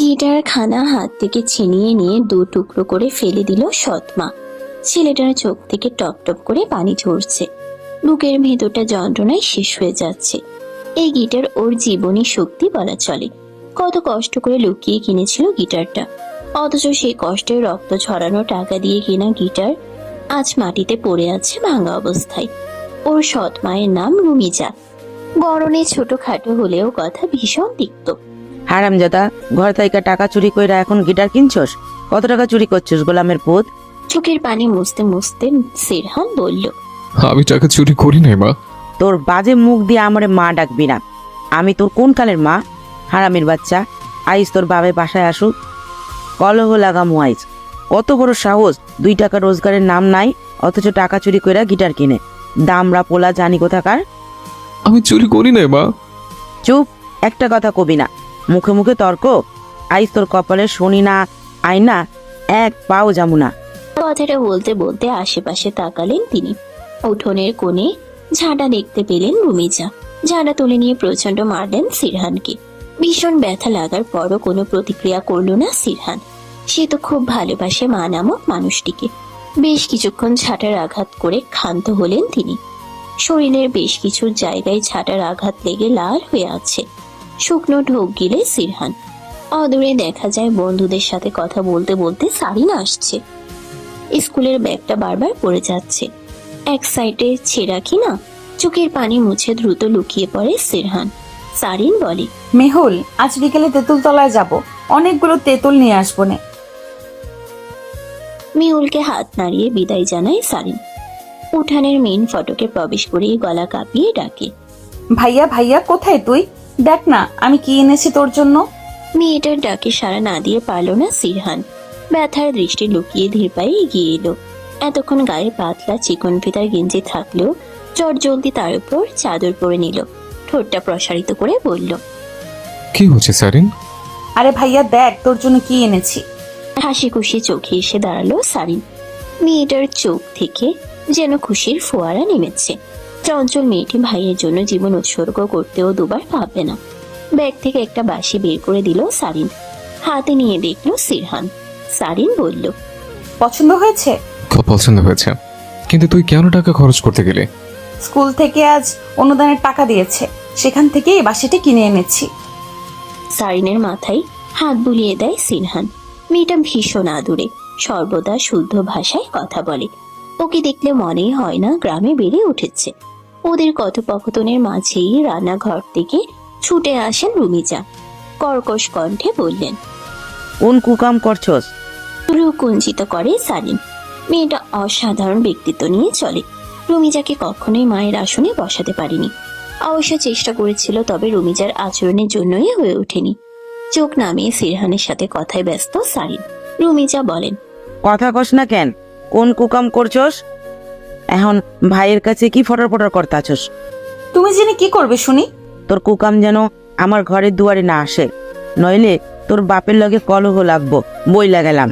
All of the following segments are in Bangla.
গিটার খানা হাত থেকে ছিনিয়ে নিয়ে দু টুকরো করে ফেলে দিল সৎমা। ছেলেটার চোখ থেকে টপ টপ করে পানি ঝরছে, বুকের ভেতরটা যন্ত্রণায় শেষ হয়ে যাচ্ছে। এই গিটার ওর জীবনী শক্তি বলা চলে। কত কষ্ট করে লুকিয়ে কিনেছিল গিটারটা, অথচ সেই কষ্টের রক্ত ঝরানো টাকা দিয়ে কেনা গিটার আজ মাটিতে পড়ে আছে ভাঙা অবস্থায়। ওর সৎ মায়ের নাম রুমিজা। গড়নে ছোটখাটো হলেও কথা ভীষণ তিক্ত। হারামজাদা, ঘর থেকে টাকা চুরি কইরা এখন গিটার কিনছস? কত টাকা চুরি করছিস গোলামের পুত? চোখের পানি মুছতে মুছতে সিরহান বলল, আমি টাকা চুরি করি নাই মা। তোর বাজে মুখ দিয়ে আমারে মা ডাকবি না। আমি তোর কোন কালের মা? হারামির বাচ্চা, আইস তোর বাবে বাসায় আসুক, কলহ লাগামু আইস। কত বড় সাহস, 2 টাকা রোজগারের নাম নাই, অথচ টাকা চুরি কইরা গিটার কিনে। দামরা পোলা জানি কোথাকার। আমি চুরি করি নাই মা। চুপ, একটা কথা কবি না, মুখে মুখে তর্ক। আইস তোর কপালে শনি না আয়না, এক পাও যামু না। কথাটা বলতে বলতে আশেপাশে তাকালেন তিনি। উঠোনের কোণে ঝাঁটা দেখতে পেলেন রুমিজা। ঝাঁটা তুলে নিয়ে প্রচন্ড মারলেন সিরহানকে। ভীষণ ব্যথা লাগার পরও কোনো প্রতিক্রিয়া করল না সিরহান। সে তো খুব ভালোবাসে মা নামক মানুষটিকে। বেশ কিছুক্ষণ ঝাঁটার আঘাত করে ক্ষান্ত হলেন তিনি। শরীরের বেশ কিছু জায়গায় ঝাঁটার আঘাত লেগে লাল হয়ে আছে। শুকনো ঢোক গিলে সিরহান। অদূরে দেখা যায় বন্ধুদের সাথে কথা বলতে বলতে সারিন আসছে। স্কুলের ব্যাগটা বারবার পড়ে যাচ্ছে, এক সাইডে ছেঁড়া কিনা। চোখের পানি মুছে দ্রুত লুকিয়ে পড়ে সিরহান। সারিন বলে, মেহুল, আজ বিকেলে তেঁতুল তলায় যাব, অনেকগুলো তেঁতুল নিয়ে আসবো নে। মিউলকে হাত নাড়িয়ে বিদায় জানায় সারিন। উঠানের মেইন ফটকে প্রবেশ করেই গলা কাঁপিয়ে ডাকে, ভাইয়া ভাইয়া, কোথায় তুই? দেখ না আমি কি এনেছি তোর জন্য। মেয়েটার ডাকে সাড়া না দিয়ে পারল না সিরহান। ব্যথার দৃষ্টি লুকিয়ে ধীর পায়ে এগিয়ে এলো। এতক্ষণ গায়ে পাতলা চিকন ফিতার গেঞ্জি থাকলেও চট জলদি তার উপর চাদর পরে নিল। ঠোঁটটা প্রসারিত করে বলল, কি হচ্ছে সারিন? আরে ভাইয়া দেখ তোর জন্য কি এনেছি। হাসি খুশি চোখে এসে দাঁড়ালো সারিন। মেয়েটার চোখ থেকে যেন খুশির ফোয়ারা নেমেছে। চঞ্চল মেয়েটি ভাইয়ের জন্য জীবন উৎসর্গ করতেও দুবার ভাববে না। ব্যাগ থেকে একটা বাঁশি বের করে দিল সারিন। হাতে নিয়ে দেখলো সিরহান। সারিন বলল, পছন্দ হয়েছে? খুব পছন্দ হয়েছে, কিন্তু তুই কেন টাকা খরচ করতে গেলে? স্কুল থেকে আজ অনুদানের টাকা দিয়েছে, সেখান থেকে এই বাসিটা কিনে এনেছি। সারিনের মাথায় হাত বুলিয়ে দেয় সিরহান। মেয়েটা ভীষণ আদুরে, সর্বদা শুদ্ধ ভাষায় কথা বলে। ওকে দেখলে মনেই হয় না গ্রামে বেড়ে উঠেছে। ওদের কথোপকথনের মাঝেই রান্নাঘর থেকে ছুটে আসেন রুমিজা। কর্কশ কণ্ঠে বললেন, কোন কুকাম করছস? ভ্রু কুঞ্চিত করে সারিন। মেয়েটা অসাধারণ ব্যক্তিত্ব নিয়ে চলে। রুমিজাকে কখনোই মায়ের আসনে বসাতে পারেনি। অবশ্য চেষ্টা করেছিল, তবে রুমিজার আচরণের জন্যই হয়ে ওঠেনি। চোখ নামিয়ে সিরহানের সাথে কথায় ব্যস্ত সারিন। রুমিজা বলেন, কথা কস না কেন? কোন কুকাম করছস? এখন ভাইয়ের কাছে কি ফটর ফটর করতাছস? তুমি জেনে কি করবে শুনি? তোর কুকাম যেন আমার ঘরের দুয়ারে না আসে, নইলে তোর বাপের লগে কলহ লাগবো, বই লাগালাম।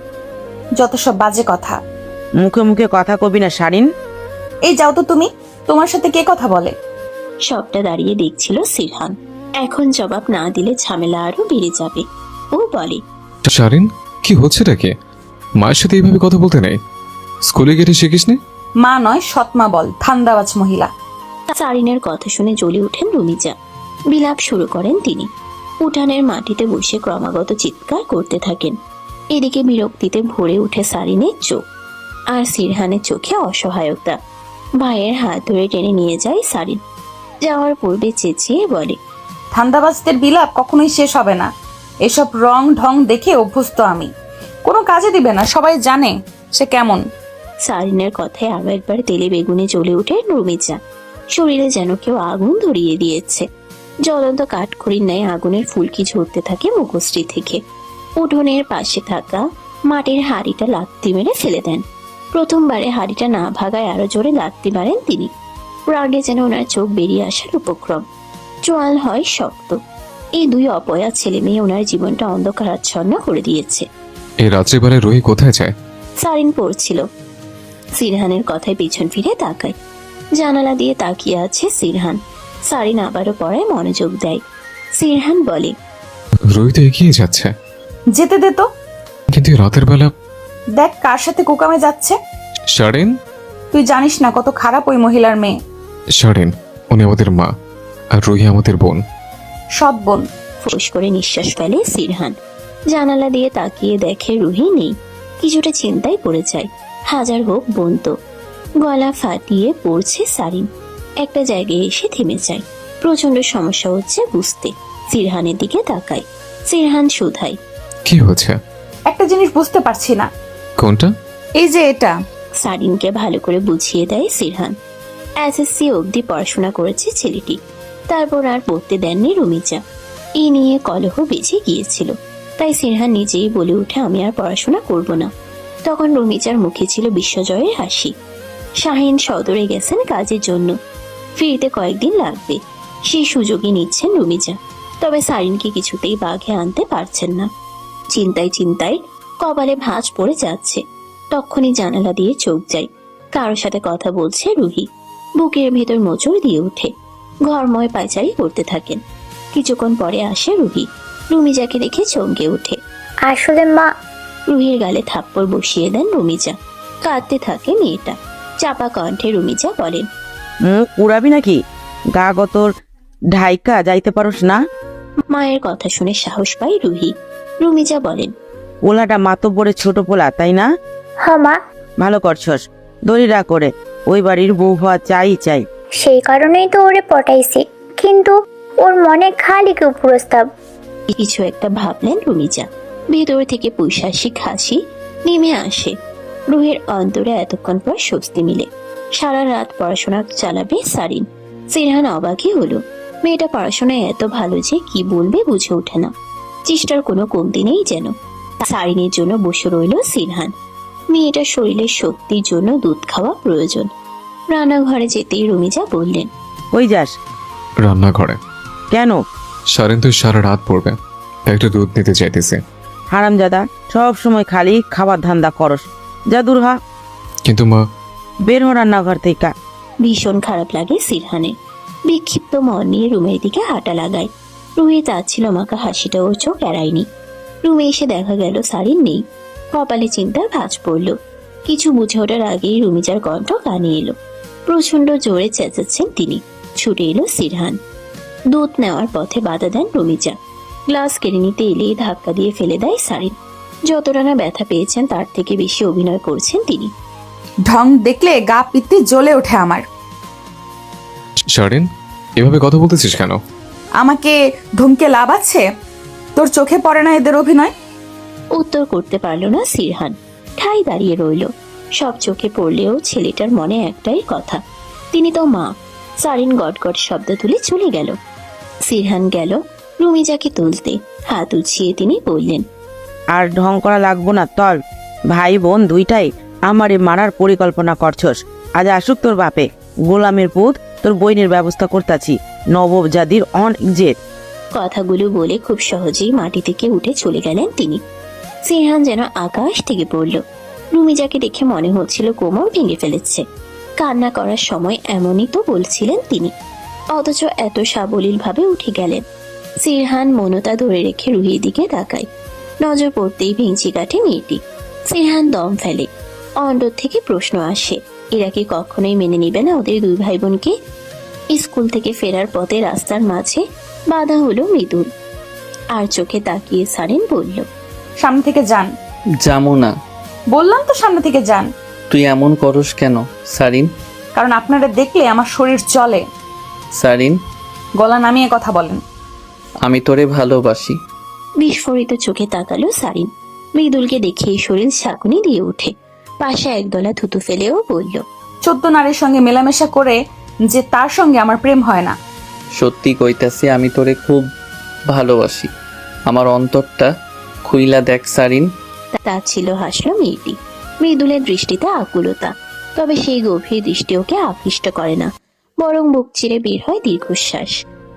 যত সব বাজে কথা। মুখে মুখে কথা কবি না সারিন। এই যাও তো তুমি, তোমার সাথে কে কথা বলে? সবটা দাঁড়িয়ে দেখছিল সিরহান। এখন জবাব না দিলে ঝামেলা আরো বেড়ে যাবে। ও বলে, সারিন, কি হচ্ছেটা কি? মায়ের সাথে এইভাবে কথা বলতে নেই। স্কুলে গেটে শিখিস নি? মা নয় সৎমা বল, ধান্দাবাজ মহিলা। সারিনের কথা শুনে জ্বলে ওঠেন রুমিজা। বিলাপ শুরু করেন তিনি। উঠানের মাটিতে বসে ক্রমাগত চিৎকার করতে থাকেন। এদিকে বিরক্তিতে ভরে উঠে সারিনের চোখ, আর সিরহানের চোখে অসহায়তা। ভাইয়ের হাত ধরে টেনে নিয়ে যায় সারিন। যাওয়ার পূর্বে চেঁচিয়ে বলে, ধান্দাবাজদের বিলাপ কখনোই শেষ হবে না। এসব রং ঢং দেখে অভ্যস্ত আমি। কোনো কাজে দিবে না, সবাই জানে সে কেমন। সারিনের কথায় আরো একবার তেলে বেগুনে জ্বলে ওঠে রুমিজা। শরীরে যেন কেউ আগুন ধরিয়ে দিয়েছে। জ্বলন্ত কাঠখড়ির ন্যায় আগুনের ফুলকি ঝরতে থাকে মুখশ্রী থেকে। উঠোনের পাশে থাকা মাটির হাঁড়িটা লাত্তি মেরে ফেলে দেন। প্রথমবারে হাঁড়িটা না ভাগায় আরো জোরে লাত্তি মারেন তিনি। রাগে যেন ওনার চোখ বেরিয়ে আসার উপক্রম। চোয়াল হয় শক্ত। এই দুই অপয়া ছেলে মেয়ে ওনার জীবনটা অন্ধকারাচ্ছন্ন করে দিয়েছে। এই রাত্রিবেলায় রোহি কোথায় যায়? সারিন পড়ছিল। সিরহানের কথায় পিছন ফিরে তাকায়। জানালা দিয়ে তাকিয়ে আছে সিরহান। সারিন আবারও পড়ায় মনোযোগ দেয়। সিরহান বলে, রোহি তো এগিয়ে যাচ্ছে। যেতে দে তো। কিন্তু এই রাতের বেলা। দেখ কার সাথে কুকামে যাচ্ছে। শারিন। তুই জানিস না কত খারাপ ওই মহিলার মেয়ে। শারিন, উনি আমাদের মা আর রুহি আমাদের বোন। সৎ বোন। ফোঁস করে নিঃশ্বাস ফেলে সিরহান। জানালা দিয়ে তাকিয়ে দেখে রুহি নেই। কিছুটা চিন্তায় পড়ে যায়। হাজার হোক বোন তো। গলা ফাটিয়ে পড়ছে সারিন। একটা জায়গায় এসে থেমে যায়। প্রচন্ড সমস্যা হচ্ছে বুঝতে। সিরহানের দিকে তাকায়। সিরহান শুধায়, কি হয়েছে? একটা জিনিস বুঝতে পারছি না। কোনটা? এই যে এটা। সারিনকে ভালো করে বুঝিয়ে দেয় সিরহান। এসএসসি অবধি পড়াশোনা করেছে ছেলেটি। তারপর আর পড়তে দেননি রুমিজা। এই নিয়ে কলহ বেঁচে গিয়েছিল। তাই সিরহান নিজেই বলে উঠে, আমি আর পড়াশোনা করব না। তখন রুমিজার মুখে ছিল বিশ্বজয়ের হাসি। শাহিন সদরে গেছেন কাজের জন্য। ফিরতে কয়েকদিন লাগবে। সেই সুযোগই নিচ্ছেন রুমিজা। তবে সারিনকে কিছুতেই বাঘে আনতে পারছেন না। চিন্তায় চিন্তায় কপালে ভাঁজ পড়ে যাচ্ছে। তখনই জানালা দিয়ে চোখ যায়। কারোর সাথে কথা বলছে রুহি। বুকের ভেতর মোচড় দিয়ে ওঠে। ঘরময় পায়চারি করতে থাকেন। কিছুক্ষণ পরে আসে রুহি। রুমিজাকে দেখে চমকে ওঠে। আসলে মা, রুহির গালে থাপ্পড় বসিয়ে দেন রুমিজা। কাঁদতে থাকে মেয়েটা। চাপা কণ্ঠে রুমিজা বলেন, মুখ উড়াবি নাকি? গা গতর ঢাইকা যাইতে পারোস না? মায়ের কথা শুনে সাহস পায় রুহি। রুমিজা বলেন, পোলাটা মাতব্বরে ছোট পোলা, তাই না? হ্যাঁ মা, ভালো করছস। দড়িরা করে ওই বাড়ির বউ হওয়া চাই চাই। সেই কারণেই তো ওরে পটাইছি, কিন্তু ওর মনে খালি কেউ প্রস্তাব। কিছু একটা ভাবলেন রুমিজা। ভেতর থেকে পৈশাসিক হাসি নেমে আসে। রুহির অন্তরে এতক্ষণ পর স্বস্তি মিলে। সারা রাত পড়াশোনা চালাবে সারিন। সিরহান অবাকই হলো। মেয়েটা পড়াশোনায় এত ভালো যে কি বলবে বুঝে ওঠে না। চেষ্টার কোনো কমতি নেই যেন। সারিনের জন্য বসে রইল সিরহান। মেয়েটার শরীরের শক্তির জন্য দুধ খাওয়া প্রয়োজন। রান্নাঘরে যেতেই রুমিজা বললেন, ওই যাস রান্নাঘরে। কেন? শারিন তো সারা রাত পড়বে, তাই একটু দুধ নিতে চাইতেছে। হারামজাদা, সব সময় খালি খাবার ধান্দা করস। যা দূর হ। কিন্তু মা। বের হ রান্নাঘর থেকে। ভীষণ খারাপ লাগে সিরহানের। বিক্ষিপ্ত মন নিয়ে রুমের দিকে হাঁটা লাগায়। রুহি চাচ্ছিল মাকা হাসিটা ওর চোখ এড়ায়নি। রুমে এসে দেখা গেল সারিন নেই। কপালে চিন্তার ভাঁজ পড়ল। কিছু বুঝে ওঠার আগেই রুমিজার কণ্ঠ কানে এলো। প্রচন্ড জোরে চেঁচাচ্ছেন তিনি। ছুটে এলো সিরহান। দুধ নেওয়ার পথে বাধা দেন রুমিজা। গ্লাস কেড়ে নিতে এলেই ধাক্কা দিয়ে ফেলে দেয় সারিন। যতটা না ব্যথা পেয়েছেন তার থেকে বেশি অভিনয় করছেন তিনি। ঢং দেখলে গা পিত্তি জ্বলে ওঠে আমার। শারিন, এভাবে কথা বলতেছিস কেন? আমাকে ধমকে লাভ আছে? তোর চোখে পড়ে না এদের অভিনয়? উত্তর করতে পারল না সিরহান। ঠাই দাঁড়িয়ে রইল। সব চোখে পড়লেও ছেলেটার মনে একটাই কথা, তিনি তো মা। সারিন গটগট শব্দ তুলে চলে গেল। সিরহান গেল রুমিজাকে তুলতে। হাত উছিয়ে তিনি বললেন, আর ঢং করা লাগবো না তল। ভাই বোন দুইটাই আমারে মারার পরিকল্পনা করছস। আজ আসুক তোর বাপে। গোলামের পুত, তোর বইনের ব্যবস্থা করতাছি। নবজাদির অনেক জেদ। কথাগুলো বলে খুব সহজেই মাটি থেকে উঠে চলে গেলেন তিনি। সিরহান যেন আকাশ থেকে পড়ল। রুমিজাকে দেখে মনে হচ্ছিল কোমর ভেঙে ফেলেছে। কান্না করার সময় এমনই তো বলছিলেন তিনি, অথচ এত সাবলীল ভাবে উঠে গেলেন। সিরহান মনতা ধরে রেখে রুহির দিকে তাকায়। নজর পড়তেই ভেঙচি কাটে মেয়েটি। সিরহান দম ফেলে। অন্তর থেকে প্রশ্ন আসে, এরা কি কখনোই মেনে নিবে না ওদের দুই ভাই বোনকে? স্কুল থেকে ফেরার পথে রাস্তার মাঝে বাধা হলো মৃদুল। আর চোখে তাকিয়ে সারিন বলল, সামনে থেকে যান। যাবো না। বললাম তো সামনে থেকে যান। তুই এমন করস কেন সারিন? কারণ আপনারা দেখলে আমার শরীর চলে। সারিন, গলা নামিয়ে কথা বলেন। আমি তোরে ভালোবাসি। বিস্ফোরিত চোখে তাকালো সারিন। মৃদুলকে দেখেই শরীর শাকুনি দিয়ে ওঠে। পাশে একদলা থুতু ফেলেও বলল, 14 নারীর সঙ্গে মেলামেশা করে যে তার সঙ্গে আমার প্রেম হয় না। সত্যি কইতাছি, আমি তোরে খুব ভালোবাসি। আমার অন্তরটা খুইলা দেখ সারিন। তা ছিল হাসলো মেয়েটি। মৃদুলের দৃষ্টিতে আকুলতা, তবে সেই গভীর দৃষ্টি ওকে আকৃষ্ট করে না, বরং বুক চিরে বের হয় দীর্ঘশ্বাস।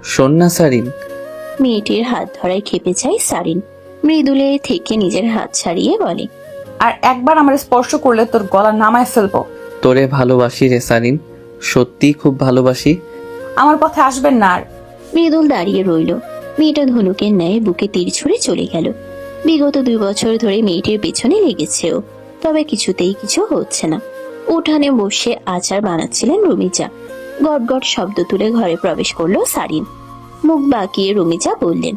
শোন না সারিন। মেয়েটির হাত ধরায় খেপে যায় সারিন। মৃদুলের থেকে নিজের হাত ছাড়িয়ে বলে, আর একবার আমার স্পর্শ করলে তোর গলা নামায় ফেলবো। তোরে ভালোবাসি রে সারিন, সত্যি খুব ভালোবাসি। আমার পথে আসবেন না আর। মৃদুল দাঁড়িয়ে রইল। মেয়েটা ধনুকের ন্যায় বুকে তীর ছুঁড়ে চলে গেল। বিগত 2 বছর ধরে মেয়েটির পেছনে লেগেছেও, তবে কিছুতেই কিছু হচ্ছে না। উঠানে বসে আচার বানাচ্ছিলেন রুমিজা। গট গট শব্দ তুলে ঘরে প্রবেশ করলো সারিন। মুখ বাঁকিয়ে রুমিজা বললেন,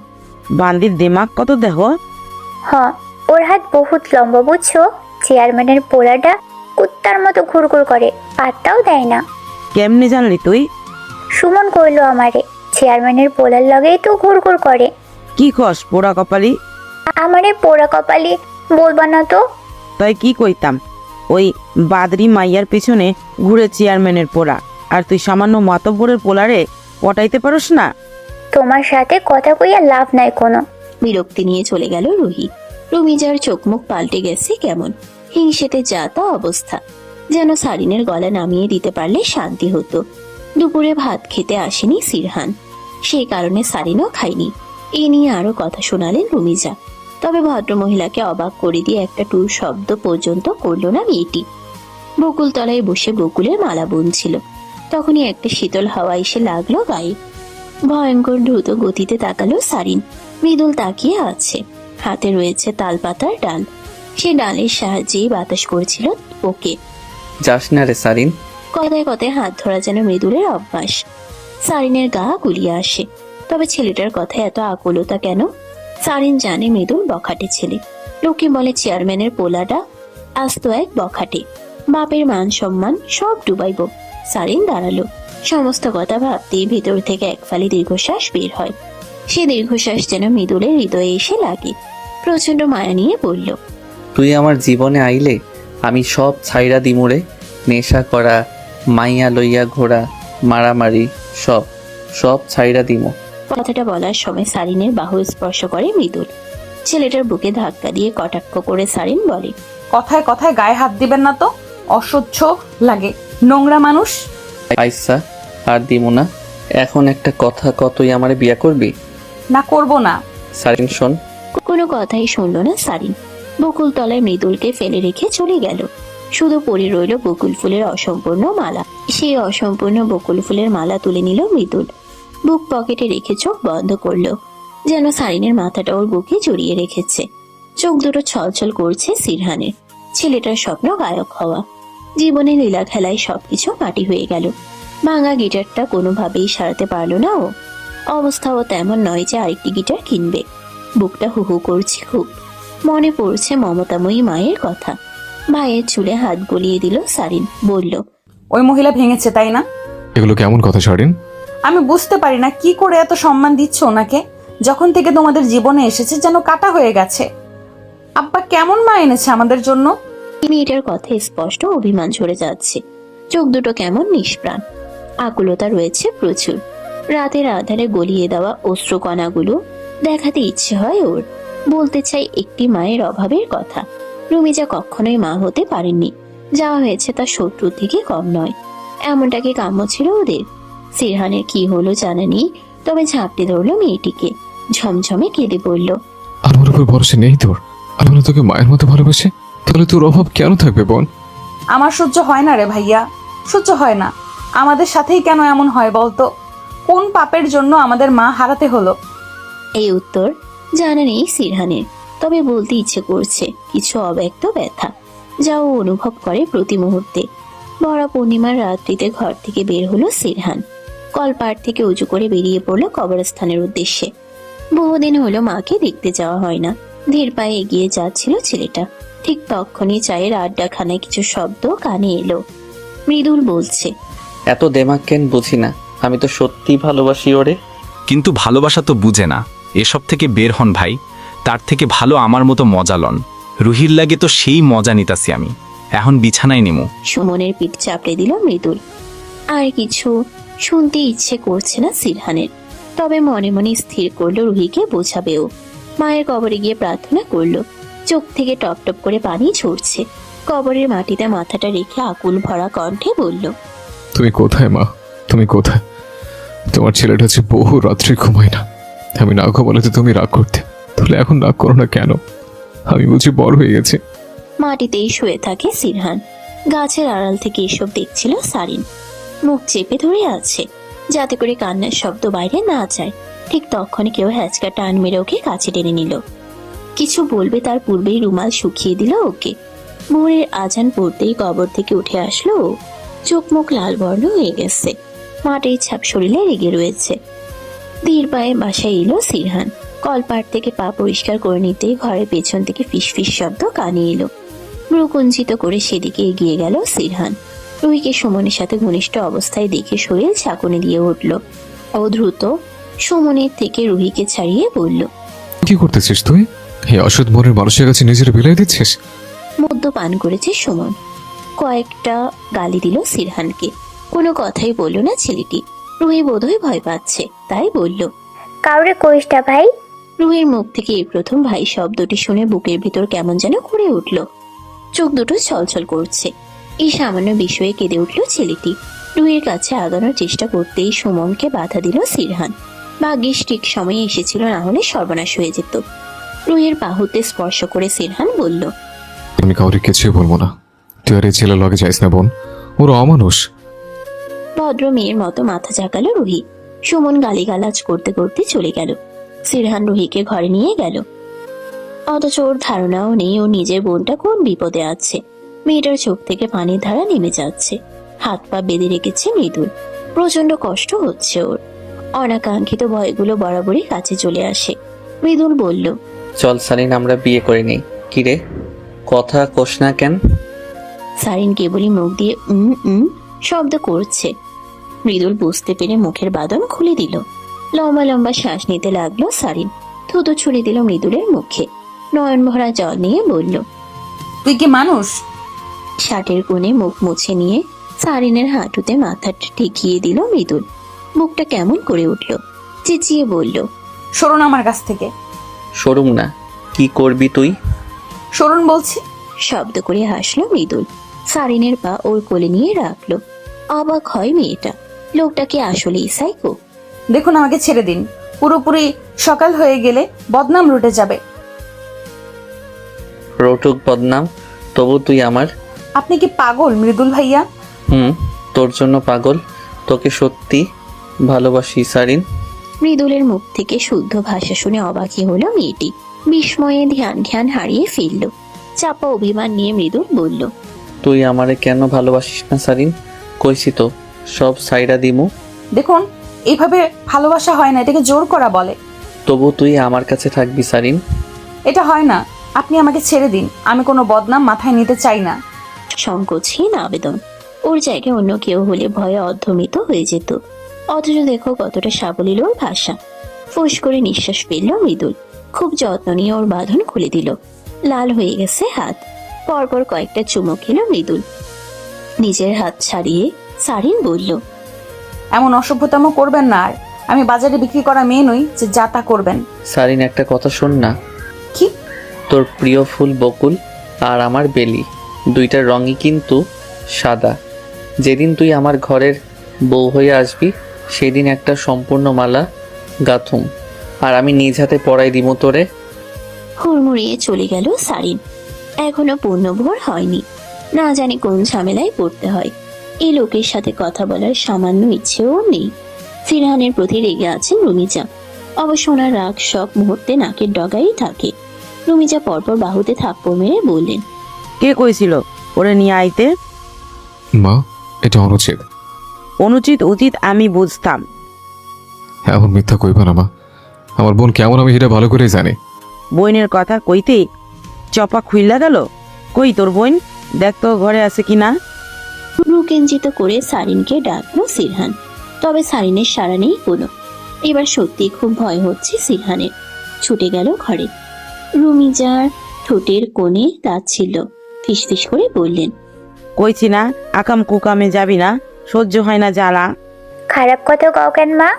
বান্দির দিমাগ কত দেখো। হ, ওর হাত বহুত লম্বা বুঝছো। চেয়ারম্যানের পোলাটা কুত্তার মতো ঘুরঘুর করে, পাত্তাও দেয় না। কেমনি জানলি তুই? সুমন কইলো আমারে, চেয়ারম্যানের পোলার লগেই তো ঘুরঘুর করে। কি কস পোড়া কপালি? আমারে পোড়া কপালি বলবা না তো। তাই কি কইতাম, ওই বাদরি মাইয়ার পিছনে ঘুরে চেয়ারম্যানের পোড়া, আর তুই সামান্য মাতব্বরের পোলারে পটাইতে পারস না? তোমার সাথে কথা কইয়া লাভ নাই কোনো। বিরক্তি নিয়ে চলে গেল রুহি। রুমিজার চোখ মুখ পাল্টে গেছে কেমন, হিংসেতে যা তা অবস্থা। যেন সারিনের গলা নামিয়ে দিতে পারলে শান্তি হতো। দুপুরে ভাত খেতে আসেনি সিরহান, সেই কারণে সারিনও খায়নি। এ নিয়ে আরো কথা শোনালেন রুমিজা। তবে ভদ্রমহিলাকে অবাক করে দিয়ে একটা টুর শব্দ পর্যন্ত করলো না মেয়েটি। বকুল তলায় বসে বকুলের মালা বুনছিল, তখনই একটা শীতল হাওয়া এসে লাগলো গায়ে। ভয়ঙ্কর দ্রুত গতিতে তাকালো সারিন। মৃদুল তাকিয়ে আছে, হাতে রয়েছে তালপাতার ডাল। সে ডালের সাহায্যেই বাতাস করছিল ওকে। যাস না রে সারিন। কথায় কথায় হাত ধরা যেন মৃদুলের অভ্যাস। সারিনের গা গুলিয়ে আসে, তবে ছেলেটার কথায় এত আকুলতা কেন? সারিন জানে মৃদুল বখাটে ছেলে। লোকে বলে চেয়ারম্যানের পোলাটা আস্ত এক বখাটে, বাপের মান সম্মান সব ডুবাইব। সারিন দাঁড়ালো। সমস্ত কথা ভাবতেই ভিতর থেকে এক ফালি দীর্ঘশ্বাস বের হয়। সে দীর্ঘশ্বাস যেন মৃদুলের হৃদয়ে এসে লাগে। প্রচন্ড মায়া নিয়ে বলল, তুই আমার জীবনে আইলে আমি সব ছাইরা দিমুরে। নেশা করা, মাইয়া লইয়া ঘোরা, মারামারি, সব সব ছাইরা দিমু। কথাটা বলার সময় সারিনের বাহু স্পর্শ করে মৃদুল। ছেলেটার বুকে ধাক্কা দিয়ে কটাক্ষ করে সারিন বলে, কথায় কথায় গায়ে হাত দিবেন না তো, অসহ্য লাগে, নোংরা মানুষ। আইসা আর দিমু না। এখন একটা কথা কতই আমারে বিয়া করবি? না, করব না। সারিন শোন। কোনো কথাই শুনল না সারিন। বকুল তলায় মৃদুলকে ফেলে রেখে চলে গেল। শুধু পড়ে রইল বকুল ফুলের অসম্পূর্ণ মালা। সেই অসম্পূর্ণ বকুল ফুলের মালা তুলে নিল মৃদুল। বুক পকেটে রেখে চোখ বন্ধ করলো, যেন সারিনের মাথাটা ওর বুকে জড়িয়ে রেখেছে। চোখ দুটো ছলছল করছে সিরহানের। ছেলেটার স্বপ্ন গায়ক হওয়া। জীবনে লীলা খেলায় সবকিছু মাটি হয়ে গেল। ভাঙা গিটারটা কোনোভাবেই সারাতে পারলো না ও। অবস্থাও তেমন নয় যে আরেকটি গিটার কিনবে। বুকটা হু হু করছে খুব। মনে পড়ছে মমতাময়ী মায়ের কথা। ভাইয়ের চুলে হাত গলিয়ে দিল সারিন, বলল, ওই মহিলা ভেঙেছে, তাই না? এগুলো কেমন কথা সারিন? আমি বুঝতে পারি না কি করে এত সম্মান দিচ্ছ ওনাকে। যখন থেকে তোমাদের জীবনে এসেছে যেন কাটা হয়ে গেছে। আব্বা কেমন মা এনেছে আমাদের জন্য। মেয়েটার কথায় স্পষ্ট অভিমান ঝরে যাচ্ছে। চোখ দুটো কেমন নিষ্প্রাণ। আকুলতা রয়েছে প্রচুর। রাতের আধারে গলিয়ে দেওয়া অশ্রুকণাগুলো দেখাতে ইচ্ছে হয় ওর। বলতে চাই একটি মায়ের অভাবের কথা। রুমিজা কখনোই মা হতে পারেননি। যাওয়া হয়েছে তার শত্রু থেকে কম নয়। এমনটা কি কাম্য ছিল ওদের? সিরহানের কি হলো জানা নেই, তবে ঝাঁপটে ধরলো মেয়েটিকে। ঝমঝমে কেঁদে বলল, আমার উপর ভরসা নেই তোর? আল্লাহ তোকে মায়ের মতো ভালোবাসে, তাহলে তোর অভাব কেন থাকবে বোন? আমার সহ্য হয় না রে ভাইয়া, সহ্য হয় না। আমাদের সাথেই কেন এমন হয় বলতো? কোন পাপের জন্য আমাদের মা হারাতে হলো? এই উত্তর জানা নেই সিরহানের, তবে বলতে ইচ্ছে করছে কিছু অব্যক্ত ব্যথা, যা ও অনুভব করে প্রতি মুহূর্তে। ভরা পূর্ণিমার রাত্রিতে ঘর থেকে বের হলো সিরহান। কলপাড় থেকে উঁচু করে বেরিয়ে পড়লো কবরস্থানের উদ্দেশ্যে। বহুদিন হলো মাকে দেখতে যাওয়া হয় না। ধীর পায়ে এগিয়ে যাচ্ছিল ছেলেটা। ঠিক তখনই চায়ের আড্ডাখানায় কিছু শব্দ কানে এলো। মৃদুল বলছে, এত দেমাক কেন বুঝি না। আমি তো সত্যি ভালোবাসি ওরে। কিন্তু ভালোবাসা তো বুঝে না। এসব থেকে বের হন ভাই। তার থেকে ভালো আমার মতো মজা লন। রুহির লাগে তো সেই মজা নিতাছি আমি। এখন বিছানায় নেমু। সুমনের পিঠ চাপড়ে দিল মৃদুল। আর কিছু শুনতে ইচ্ছে করছে না সিরহানের, তবে মনে মনে স্থির করলো রুহিকে বোঝাবেও। মায়ের কবরে গিয়ে প্রার্থনা করলো। চোখ থেকে টপ টপ করে পানি ঝরছে। কবরের মাটিতে মাথাটা রেখে আকুল ভরা কণ্ঠে বলল, তুমি কোথায় মা? তুমি কোথায়? তোমার ছেলেটা হচ্ছে বহু রাত্রে ঘুমায় না। আমি না ঘুমালে তো তুমি রাগ করতে, তাহলে এখন রাগ করো না কেন? আমি বুঝি বড় হয়ে গেছে। মাটিতেই শুয়ে থাকে সিরহান। গাছের আড়াল থেকে এসব দেখছিল সারিন। মুখ চেপে ধরে আছে, যাতে করে কান্নার শব্দ বাইরে না যায়। ঠিক তখনই কেউ হ্যাচকা টান মেরে ওকে কাছে টেনে নিল। কিছু বলবে তার পূর্বেই রুমাল শুকিয়ে দিল ওকে। ভোরের আজান পড়তেই কবর থেকে উঠে আসলো ও। চোখ মুখ লাল বর্ণ হয়ে গেছে, মাটির ছাপ শরীরে লেগে রয়েছে। ধীর পায়ে বাসায় এলো সিরহান। কলপাট থেকে পা পরিষ্কার করে নিতেই ঘরের পেছন থেকে ফিসফিস শব্দ কানে এলো। ভ্রুকুঞ্চিত করে সেদিকে এগিয়ে গেল সিরহান। রুহিকে সুমনের সাথে ঘনিষ্ঠ অবস্থায় দেখে শরীর ঝাঁকুনি দিয়ে উঠল। ও দ্রুত সুমনের থেকে রুহিকে ছাড়িয়ে বলল, কি করতেছিস তুই? এই অসৎ মনের মানুষের কাছে নিজের বিলাই দিচ্ছিস? মদ্যপান করেছে সুমন। কয়েকটা গালি দিল সিরহানকে। কোনো কথাই বলল না ছেলেটি। রুহি বোধহয় ভয় পাচ্ছে, তাই বলল, কাউরে কইসটা ভাই। রুহির মুখ থেকে এই প্রথম ভাই শব্দটি শুনে বুকের ভিতর কেমন যেন করে উঠল। চোখ দুটো ছলছল করছে। এই সামান্য বিষয়ে কেঁদে উঠল ছেলেটি। রুহির কাছে আগানোর চেষ্টা করতেই সুমনকে বাধা দিল সিরহান। ভাগ্যিস ঠিক সময়ে এসেছিল, না হলে সর্বনাশ হয়ে যেত। রুহির বাহুতে স্পর্শ করে সিরহান বলল, আমি কাউরে কিছুই বলবো না। তুই আর এই ছেলে লগে যাইস না বোন, ওরা অমানুষ। ভদ্র মেয়ের মতো মাথা ঝাঁকালো রুহি। সুমন গালিগালাজ করতে করতে চলে গেল। সিরহান রুহিকে ঘরে নিয়ে গেল, অথচ ওর ধারণাও নেই ও নিজের বোনটা কোন বিপদে আছে। মেয়েটার চোখ থেকে পানির ধারা নেমে যাচ্ছে। হাত পা বেঁধে রেখেছে মৃদুল। প্রচন্ড কষ্ট হচ্ছে ওর। অনাকাঙ্ক্ষিত ভয়গুলো বরাবরই কাছে চলে আসে। মৃদুল বলল, চল সারিন, আমরা বিয়ে করে নিই। কিরে, কথা কোস না কেন? সারিন কেবলই মুখ দিয়ে শব্দ করছে। মৃদুল বুঝতে পেরে মুখের বাঁধন খুলে দিল। লম্বা লম্বা শ্বাস নিতে লাগলো সারিন। থুতু ছুড়ে দিল মৃদুলের মুখে। নয়ন ভরা জল নিয়ে বলল, তুই কি মানুষ? শার্টের কোণে মুখ মুছে নিয়ে সারিনের হাঁটুতে মাথা ঠেকিয়ে দিল মৃদুল। মুখটা কেমন করে উঠল। চেঁচিয়ে বলল, সরুন আমার কাছ থেকে। সরুম না। কি করবি তুই? সরুন বলছি। শব্দ করে হাসলো মৃদুল। সারিনের পা ওর কোলে নিয়ে রাখলো। অবাক হয় মেয়েটা। লোকটা কি আসলেই সাইকো? দেখুন, আমাকে ছেড়ে দিন। পুরোপুরি সকাল হয়ে গেলে বদনাম রুটে যাবে। রটুক বদনাম, তবু তুই আমার। আপনি কি পাগল মৃদুল ভাইয়া? তোর জন্য পাগল। তোকে সত্যি ভালোবাসি সারিন। মৃদুলের মুখ থেকে শুদ্ধ ভাষা শুনে অবাকই হলো মেয়েটি। বিস্ময়ে ধ্যান হারিয়ে ফেলল। চাপা অভিমান নিয়ে মৃদুল বলল, তুই আমারে কেন ভালোবাসিস না সারিন? কইছি তো, সব সাইরা দিমু। দেখুন, এইভাবে ভালোবাসা হয় না, এটাকে জোর করা বলে। তবু তুই আমার কাছে থাকবি সারিন। এটা হয় না। আপনি আমাকে ছেড়ে দিন। আমি কোনো বদনাম মাথায় নিতে চাই না। সংকোচহীন আবেদন। ওর জায়গায় অন্য কেউ হলে ভয়ে অর্ধমিত হয়ে যেত। অথচ দেখো কতটা সাবলীল ওর ভাষা। ফুস করে নিঃশ্বাস ফেলল মৃদুল। খুব যত্ন নিয়ে ওর বাঁধন খুলে দিল। লাল হয়ে গেছে হাত। পরপর কয়েকটা চুমো খেল মৃদুল। নিজের হাত ছাড়িয়ে সারিন বলল, এমন অসভ্যতাম করবেন না আর। আমি বাজারে বিক্রি করা মেয়ে নই যে যা তা করবেন। সারিন, একটা কথা শোন না। কি? তোর প্রিয় ফুল বকুল আর আমার বেলি, দুইটার রঙই কিন্তু সাদা। যেদিন তুই আমার ঘরের বউ হয়ে আসবি, সেদিন একটা সম্পূর্ণ মালা গাথুম, আর আমি নিজ হাতে পরাই দিব তোরে। হুড়মুড়িয়ে চলে গেল সারিন। এখনো পূর্ণভোর হয়নি। না জানি কোন ঝামেলায় পড়তে হয়। এই লোকের সাথে কথা বলার সামান্য ইচ্ছেও নেই। ফিরহানের প্রতি রেগে আছেন রুমিজা। অবশ্য ওনার রাগ সব মুহূর্তে নাকের ডগাই থাকে। রুমিজা পরপর বাহুতে থাপ্পড় মেরে বললেন, কে কইছিল ওরে নিয়ে আইতে? মা, এটা অনুচিত। অনুচিত উচিত আমি বুঝতাম। এমন মিথ্যা কইবা না মা। আমার বোন কেমন আমি এটা ভালো করেই জানি। বইনের কথা কইতে চপা খুইলা গেল। কই তোর বোন? দেখ তো ঘরে আছে কিনা। রুকেঞ্জিত করে সারিনকে ডাকলো সিরহান। তবে সারিনের সাড়া নেই কোনো। এবার সত্যি খুব ভয় হচ্ছে সিরহানের। ছুটে গেল ঘরে। রুমিজার ঠোঁটের কোণে দাঁত ছিল। ফিসফিস করে বললেন, কইছি না আকাম কুকামে যাবি না, সহ্য হয় না জ্বালা। খারাপ কথা কও কেন মা?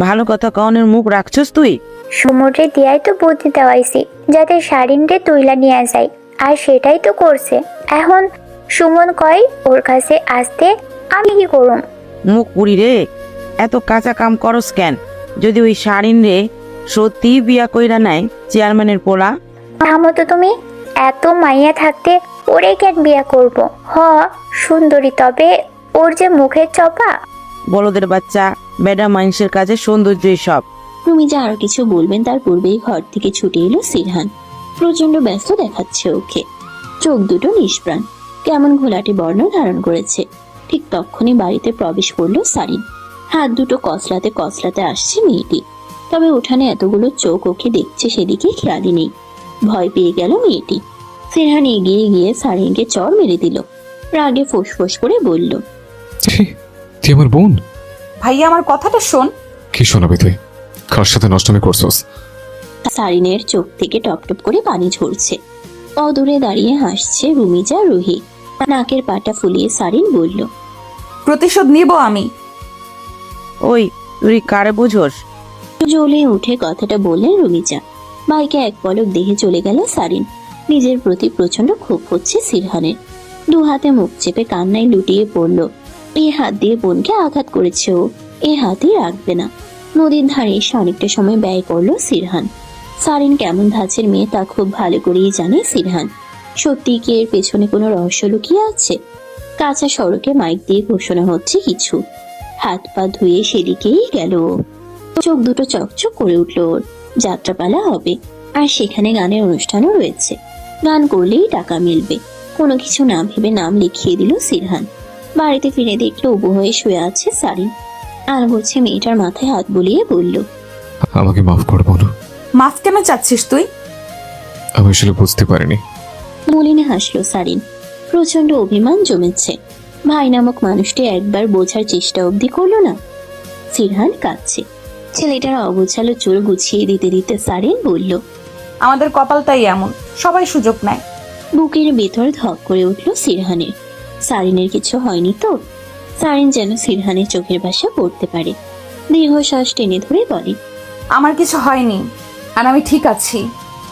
ভালো কথা কনের মুখ রাখছস তুই? সমুদ্রে দিয়াই তো বুদ্ধি দেওয়াইছি যাতে সারিনরে তুইলা নিয়ে যায়, আর সেটাই তো করছে। এখন সুমন কয় ওর কাছে আসতে, আমি কি করুম? মুখ পুরি রে, এত কাঁচা কাম করস কেন? যদি ওই শাড়িন রে সত্যি বিয়া কইরা নেয় চেয়ারম্যানের পোলা। থামো তো তুমি। এত মাইয়া থাকতে ওরে কেন বিয়া করব? সুন্দরী, তবে ওর যে মুখের চপা। বলদের বাচ্চা, বেডা মানুষের কাছে সৌন্দর্যই সব। রুমিজা আরো কিছু বলবেন তার পূর্বেই ঘর থেকে ছুটে এলো সিরহান। প্রচন্ড ব্যস্ত দেখাচ্ছে ওকে। চোখ দুটো নিষ্প্রাণ, কেমন ঘোলাটে বর্ণ ধারণ করেছে। ঠিক তখনই বাড়িতে প্রবেশ করলো সারিন। হাত দুটো কসলাতে কসলাতে আসছে মেয়েটি। তবে উঠানে এতগুলো চোখ ওকে দেখছে সেদিকে খেয়ালই নেই। ভয় পেয়ে গেল মেয়েটি। সিরহান এগিয়ে গিয়ে সারিনকে চড় মেরে দিল। রাগে ফোঁস করে বলল, ছি, তুই আমার বোন? ভাইয়া আমার কথাটা শোন। কি শোনাবি তুই? কার সাথে নষ্টমি করছস? সারিনের চোখ থেকে টপটপ করে পানি ঝরছে। অদূরে দাঁড়িয়ে হাসছে রুমিজা রুহি। নাকের পাটা ফুলিয়ে সারিন বলল, প্রতিশোধ নিব আমি। ওই তুই কারে বুঝোস? জ্বলে উঠে কথাটা বললেন রুমিজা। ভাইকে এক পলক দেখে চলে গেল সারিন। নিজের প্রতি প্রচন্ড ক্ষোভ হচ্ছে সিরহানের। দু হাতে মুখ চেপে কান্নায় লুটিয়ে পড়ল। এই হাত দিয়ে বোনকে আঘাত করেছে ও, এ হাতই রাখবে না। নদীর ধারে এসে অনেকটা সময় ব্যয় করলো সিরহান। সারিন কেমন ধাঁচের মেয়ে তা খুব ভালো করেই জানে সিরহান। সত্যি কি এর পেছনে কোনো রহস্য লুকিয়ে আছে? কাঁচা সড়কে মাইক দিয়ে ঘোষণা হচ্ছে কিছু। হাত পা ধুয়ে সেদিকেই গেল ও। চোখ দুটো চকচক করে উঠল ওর। যাত্রাপালা হবে, আর সেখানে গানের অনুষ্ঠানও রয়েছে। গান করলেই টাকা মিলবে। কোনো কিছু না ভেবে নাম লিখিয়ে দিল সিরহান। বাড়িতে ফিরে দেখলো উবু হয়ে শুয়ে আছে সারিন। আলগোছে মেয়েটার মাথায় হাত বুলিয়ে বলল, আমাকে মাফ কর বোন। মাফ কেন চাচ্ছিস তুই? আমি আসলে বুঝতে পারিনি। মলিনে হাসলো সারিন। প্রচন্ড অভিমান জমেছে। ভাই নামক মানুষটি একবার বোঝার চেষ্টা অবধি করলো না। সিরহান কাঁদছে। ছেলেটার অগোছালো চুল গুছিয়ে দিতে দিতে সারিন বলল, আমাদের কপালটাই এমন, সবাই সুযোগ নেয়। বুকের ভেতর ধক করে উঠল সিরহানের। সারিনের কিছু হয়নি তো? সারিন যেন সিরহানের চোখের ভাষা পড়তে পারে। দীর্ঘশ্বাস টেনে ধরে বলে, আমার কিছু হয়নি, আর আমি ঠিক আছি।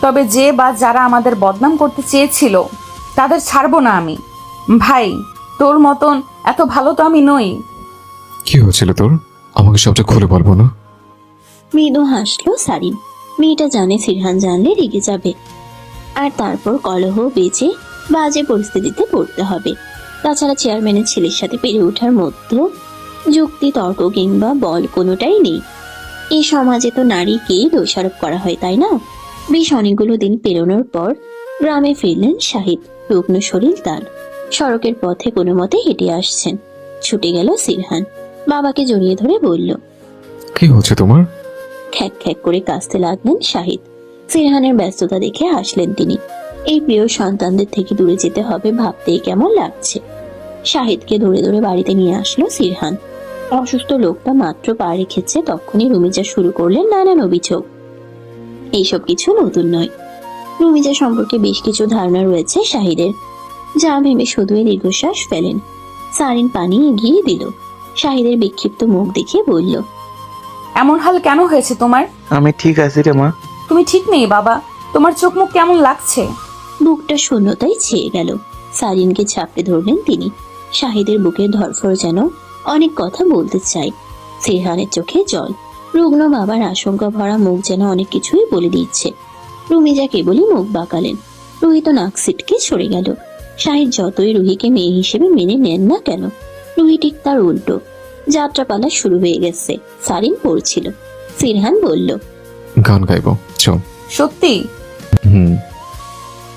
তবে যে বা যারা আমাদের বদনাম করতে চেয়েছিল তাদের ছাড়বো না আমি। ভাই, তোর মতন এত ভালো তো আমি নই। কি হয়েছিল তোর? আমাকে সবটা খুলে বলবো না? মৃদু হাসলো সারিন। মেয়েটা জানে সিরহান জানলে রেগে যাবে, আর তারপর কলহ বেজে বাজে পরিস্থিতিতে পড়তে হবে। তাছাড়া চেয়ারম্যানের ছেলের সাথে পেরে ওঠার মধ্যে যুক্তি তর্ক কিংবা বল কোনোটাই নেই। এই সমাজে তো নারীকেই দোষারোপ করা হয়, তাই না? বেশ অনেকগুলো দিন পেরোনোর পর গ্রামে ফিরলেন শাহিদ। রুগ্ন শরীর তার। সড়কের পথে কোনো মতে হেঁটে আসছেন। ছুটে গেল সিরহান। বাবাকে জড়িয়ে ধরে বলল, কি হচ্ছে তোমার? খ্যাক খ্যাক করে কাঁদতে লাগলেন শাহিদ। সিরহানের ব্যস্ততা দেখে হাসলেন তিনি। এই প্রিয় সন্তানদের থেকে দূরে যেতে হবে ভাবতেই কেমন লাগছে। শাহিদকে ধরে ধরে বাড়িতে নিয়ে আসলো সিরহান। অসুস্থ লোকটা মাত্র পা রেখেছে তখনই রুমিজা শুরু করলেন নানান অভিযোগ। এইসব কিছু নতুন নয়। রুমিজা সম্পর্কে বেশ কিছু ধারণা রয়েছে শাহিদের, যা ভেবে শুধুই দীর্ঘশ্বাস ফেলেন। সারিন পানি এগিয়ে দিল। শাহিদের বিক্ষিপ্ত মুখ দেখে বলল, এমন হাল কেন হয়েছে তোমার? আমি ঠিক আছি রে মা। তুমি ঠিক নেই বাবা, তোমার চোখ মুখ কেমন লাগছে? বুকটা শূন্যতায় ছেয়ে গেল। সারিনকে ঝাপটে ধরলেন তিনি। শাহিদের বুকে ধরফর যেন অনেক কথা বলতে চায়। সিরহানের চোখে জল। রুগ্ন বাবার আশঙ্কা ভরা মুখ যেন অনেক কিছুই বলে দিচ্ছে। রুমিজা কেবলই মুখ বাঁকালেন। রুহি তো নাক সিটকে সরে গেল। শাহিদ যতই রুহিকে মেয়ে হিসেবে মেনে নেন না কেন, রুহি ঠিক তার উল্টো। যাত্রাপালা শুরু হয়ে গেছে। সারিন পড়ছিল। সিরহান বলল, গান গাইবো, চল। সত্যি? হুম।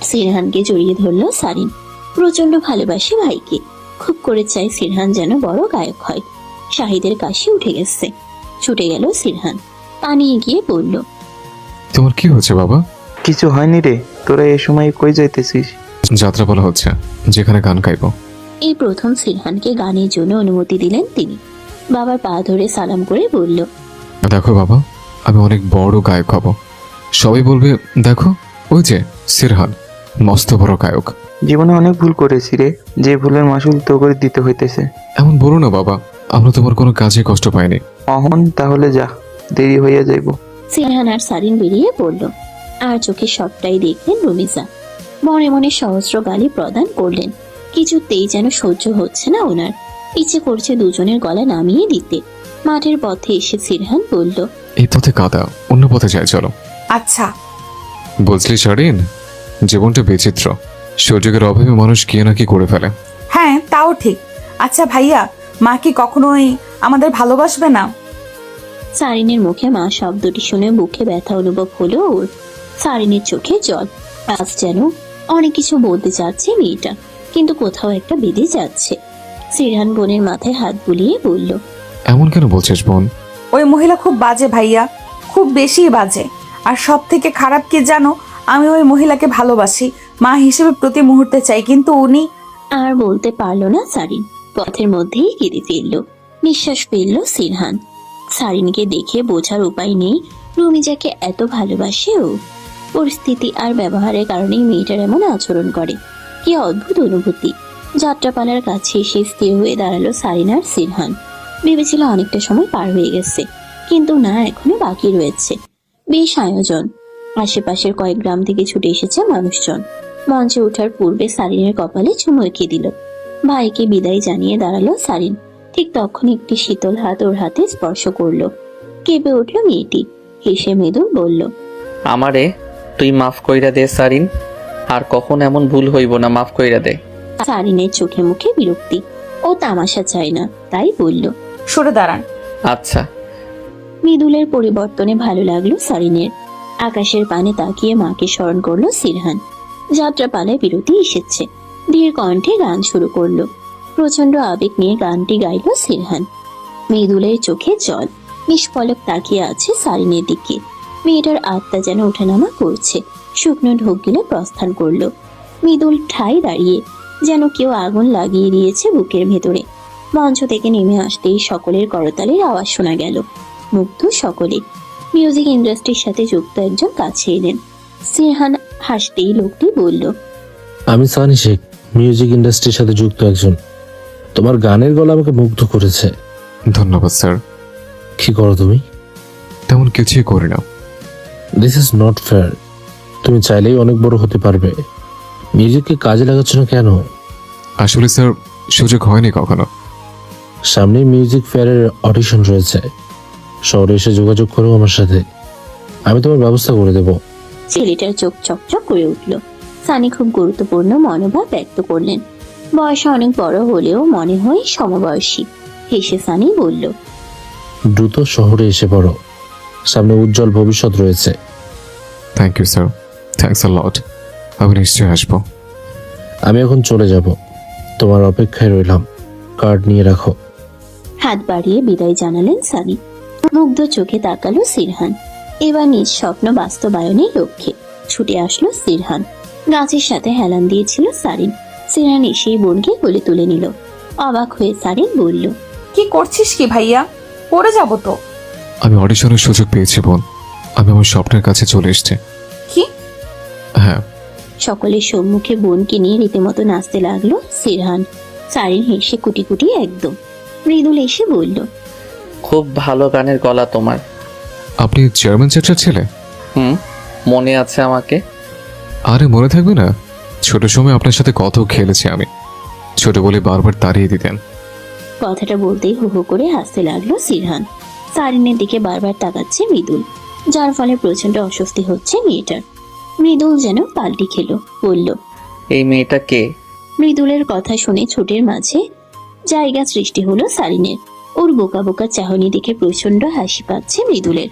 সিরহানকে জড়িয়ে ধরল সারিন। প্রচন্ড ভালোবাসে ভাইকে। খুব করে চাই সিরহান যেন বড় গায়ক হয়। শাহিদের কাশি উঠে গেছে। ছুটে গেল সিরহান। পানি গিয়ে বলল, তোমার কি হচ্ছে বাবা? কিছু হয়নি রে, তোরা এই সময় কই যাইতেছিস? যাত্রাপালা হচ্ছে, যেখানে গান গাইবো। এই প্রথম সিরহানকে গানের জন্য অনুমতি দিলেন তিনি। বাবার পা ধরে সালাম করে বলল, দেখো বাবা, আমি অনেক বড় গায়ক হব। সবাই বলবে, দেখো ওই যে সিরহান, মস্ত বড় গায়ক। জীবনে অনেক ভুল করেছি রে, যে ভুলের মাসুল তো করে দিতে হইতেছে। এমন বলো না বাবা, আমরা তোমার কোনো কাজে কষ্ট পাইনি। অহন তাহলে যা, দেরি হইয়া যাইব। সিরহান আর সারিন বেরিয়ে পড়ল। আর চোখে সবটাই দেখলেন রুমিজা। মনে মনে সহস্র গালি প্রদান করলেন। কিছুতেই যেন সহ্য হচ্ছে না ওনার। ইচ্ছে করছে দুজনের গলা নামিয়ে দিতে। মাঠের পথে এসে সিরহান বলল, এই পথে কাদা, অন্য পথে যাই চলো। আচ্ছা। বুঝলি শারিন, জীবনটা বিচিত্র। সুযোগের অভাবে মানুষ কি না কি করে ফেলে। হ্যাঁ, তাও ঠিক। আচ্ছা ভাইয়া, মা কি কখনোই আমাদের ভালোবাসবে না? সারিনের মুখে মা শব্দটি শুনে বুকে ব্যথা অনুভব হলো ওর। সারিনের চোখে জল। আজ যেন অনেক কিছু বলতে চাচ্ছে মেয়েটা, কিন্তু কোথাও একটা বেঁধে যাচ্ছে। সিরহান বোনের মাথায় হাত বুলিয়ে বলল, এমন কেন বলছিস বোন? ওই মহিলা খুব বাজে ভাইয়া, খুব বেশি বাজে। আর সব থেকে খারাপ কি জানো, আমি ওই মহিলাকে ভালোবাসি, মা হিসেবে প্রতি মুহূর্তে চাই, কিন্তু উনি। আর বলতে পারলো না সারিন, পথের মধ্যেই কেঁদে ফেলল। নিঃশ্বাস ফেলল সিরহান। সারিনকে দেখে বোঝার উপায় নেই রুমিজাকে এত ভালোবাসে ও। পরিস্থিতি আর ব্যবহারের কারণেই মেয়েটার এমন আচরণ করে। কি অদ্ভুত অনুভূতি। যাত্রাপালার কাছে এসে স্থির হয়ে দাঁড়ালো সারিন আর সিরহান। ভেবেছিল অনেকটা সময় পার হয়ে গেছে, কিন্তু না, এখনো বাকি রয়েছে। বেশ আয়োজন। আশেপাশের কয়েক গ্রাম থেকে ছুটে এসেছে মানুষজন। মঞ্চে ওঠার পূর্বে সারিনের কপালে চুমু এঁকে দিল। ভাইকে বিদায় জানিয়ে দাঁড়ালো সারিন। ঠিক তখন একটি শীতল হাত ওর হাতে স্পর্শ করলো। কেঁপে উঠল মেয়েটি। হেসে মৃদু বলল, আমারে তুই মাফ কইরা দে সারিন, আর কখন এমন ভুল হইব না, মাফ কইরা দে। সারিনের চোখে মুখে বিরক্তি। ও তামাশা চায় না, তাই বলল, সরে দাঁড়ান। আচ্ছা। মৃদুলের পরিবর্তনে ভালো লাগলো সারিনের। আকাশের পানে তাকিয়ে মাকে স্মরণ করলো সিরহান। যাত্রাপালায় বিরতি এসেছে। ধীর কণ্ঠে গান শুরু করলো। প্রচন্ড আবেগ নিয়ে গানটি গাইল সিরহান। মৃদুলের চোখে জল। নিষ্পলক তাকিয়ে আছে সারিনের দিকে। মেয়েটার আত্মা যেন ওঠানামা করছে। শুকনো ঢোক গিলে প্রস্থান করলো। মৃদুল ঠাই দাঁড়িয়ে, যেন কেউ আগুন লাগিয়ে দিয়েছে বুকের ভেতরে। মঞ্চ থেকে নেমে আসতেই সকলের করতালির আওয়াজ শোনা গেল। মুগ্ধ সকলে। মিউজিক ইন্ডাস্ট্রির সাথে যুক্ত একজন কাছে এলেন। সিরহান হাসতেই লোকটি বলল, আমি সানি শেখ, মিউজিক ইন্ডাস্ট্রির সাথে যুক্ত একজন। তোমার গানের গলা আমাকে মুগ্ধ করেছে। ধন্যবাদ স্যার। কি করো তুমি? তেমন কিছুই করি না। This is not fair. তুমি চাইলেই অনেক বড় হতে পারবে, মিউজিককে কাজে লাগাচ্ছ না কেন? আসলে স্যার, সুযোগ হয়নি কখনো। সামনেই মিউজিক ফেয়ারের অডিশন রয়েছে, শহরে এসে যোগাযোগ করো আমার সাথে, আমি তোমার ব্যবস্থা করে দেব। ছেলেটার চোখ চকচক করে উঠল। সানি খুব গুরুত্বপূর্ণ মনোভাব ব্যক্ত করলেন। বয়সে অনেক বড় হলেও মনে হয় সমবয়সী। হেসে সানি বলল, দ্রুত শহরে এসে পড়ো, সামনে উজ্জ্বল ভবিষ্যৎ রয়েছে। Thank you sir, thanks a lot. আমি নিশ্চয়ই আসবো। আমি এখন চলে যাব, তোমার অপেক্ষায় রইলাম। কার্ড নিয়ে রাখো। হাত বাড়িয়ে বিদায় জানালেন সানি। মুগ্ধ চোখে তাকালো সিরহান। এবার নিজ স্বপ্ন বাস্তবায়নের লক্ষ্যে ছুটে আসলো সিরহান। গাছের সাথে হেলান দিয়েছিল সারিন। সিরহান এসেই বোনকে কোলে তুলে নিল। অবাক হয়ে সারিন বলল, কি করছিস কি ভাইয়া? পড়ে যাব তো। আমি অডিশনের সুযোগ পেয়েছি বোন। আমি আমার স্বপ্নের কাছে চলে এসেছি। কি? হ্যাঁ। সকলের সম্মুখে বোনকে নিয়ে রীতিমতো নাচতে লাগলো সিরহান। সারিন হেসে কুটি কুটি একদম। মৃদুল এসে বলল, খুব ভালো গানের গলা তোমার। আপনি চেয়ারম্যান চাচার ছেলে? মনে আছে আমাকে? আরে মনে থাকবে না, ছোট সময় আপনার সাথে কত খেলেছি আমি। ছোট বলে বারবার তাড়িয়ে দিতেন। কথাটা বলতেই হু হু করে হাসতে লাগলো সিরহান। সারিনের দিকে বারবার তাকাচ্ছে মৃদুল, যার ফলে প্রচন্ড অস্বস্তি হচ্ছে মেয়েটার। মৃদুল যেন পাল্টি খেলো, বলল, এই মেয়েটা কে? মৃদুলের কথা শুনে ছোটের মাঝে জায়গা সৃষ্টি হলো সারিনের। ওর বোকা বোকা চাহনি দেখে প্রচন্ড হাসি পাচ্ছে মৃদুলের।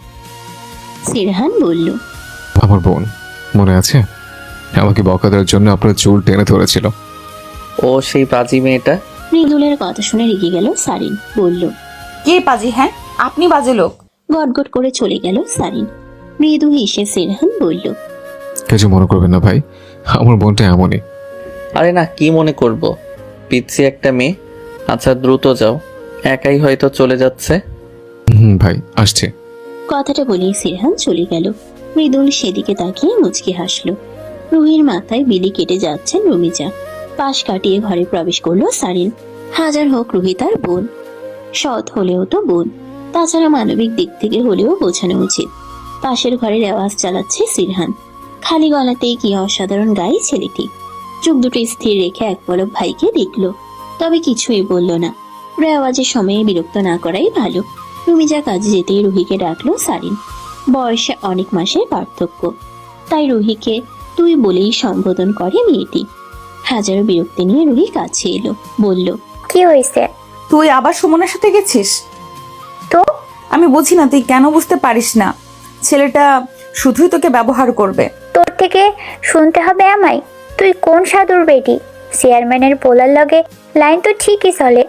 সিরহান বলল, আমার বোন, মনে আছে? আমাকে বকা দেওয়ার জন্য আপনার চুল টেনে ধরেছিল। ও সেই বাজি মেয়েটা? মৃদুলের কথা শুনে রেগে গেল সারিন। বলল, কে বাজি? হ্যাঁ, আপনি বাজে লোক। গটগট করে চলে গেল সারিন। মৃদু হেসে সিরহান বলল, কিছু মনে করবেন না ভাই, আমার বোনটা এমনই। আরে না, কি মনে করব, পিচ্ছি একটা মেয়ে। আচ্ছা দ্রুত যাও, একাই হয়তো চলে যাচ্ছে। ভাই আসছে। কথাটা বলেই সিরহান চলে গেল। মৃদুল সেদিকে তাকিয়ে মুচকি হাসলো। রুহির মাথায় বিলি কেটে যাচ্ছেন রুমিজা। পাশ কাটিয়ে ঘরে প্রবেশ করলো সারিন। হাজার হোক রুহি তার বোন, সৎ হলেও তো বোন। তাছাড়া মানবিক দিক থেকে হলেও বোঝানো উচিত। পাশের ঘরের আওয়াজ চালাচ্ছে সিরহান। খালি গলাতেই কি অসাধারণ গায়ে ছেলেটি। চোখ দুটো স্থির রেখে এক পলক ভাইকে দেখলো, তবে কিছুই বলল না। রেওয়াজের সময়ে বিরক্ত না করাই ভালো। রুমিজা কাজে যেতেই রুহিকে ডাকলো সারিন। বয়সে অনেক মাসের পার্থক্য, তাই রুহিকে তুই বলেই সম্বোধন করে মেয়েটি। হাজারো বিরক্তি নিয়ে রুহি কাছে এলো, বলল, কি হয়েছে? তুই আবার সুমনের সাথে গেছিস? তো আমি বুঝি না তুই কেন বুঝতে পারিস না। ছেলেটা শুধুই তোকে ব্যবহার করবে। তোর থেকে শুনতে হবে আমায়? তুই কোন সাধুর বেটি? চেয়ারম্যানের পোলার লগে লাইন তো ঠিকই চলে।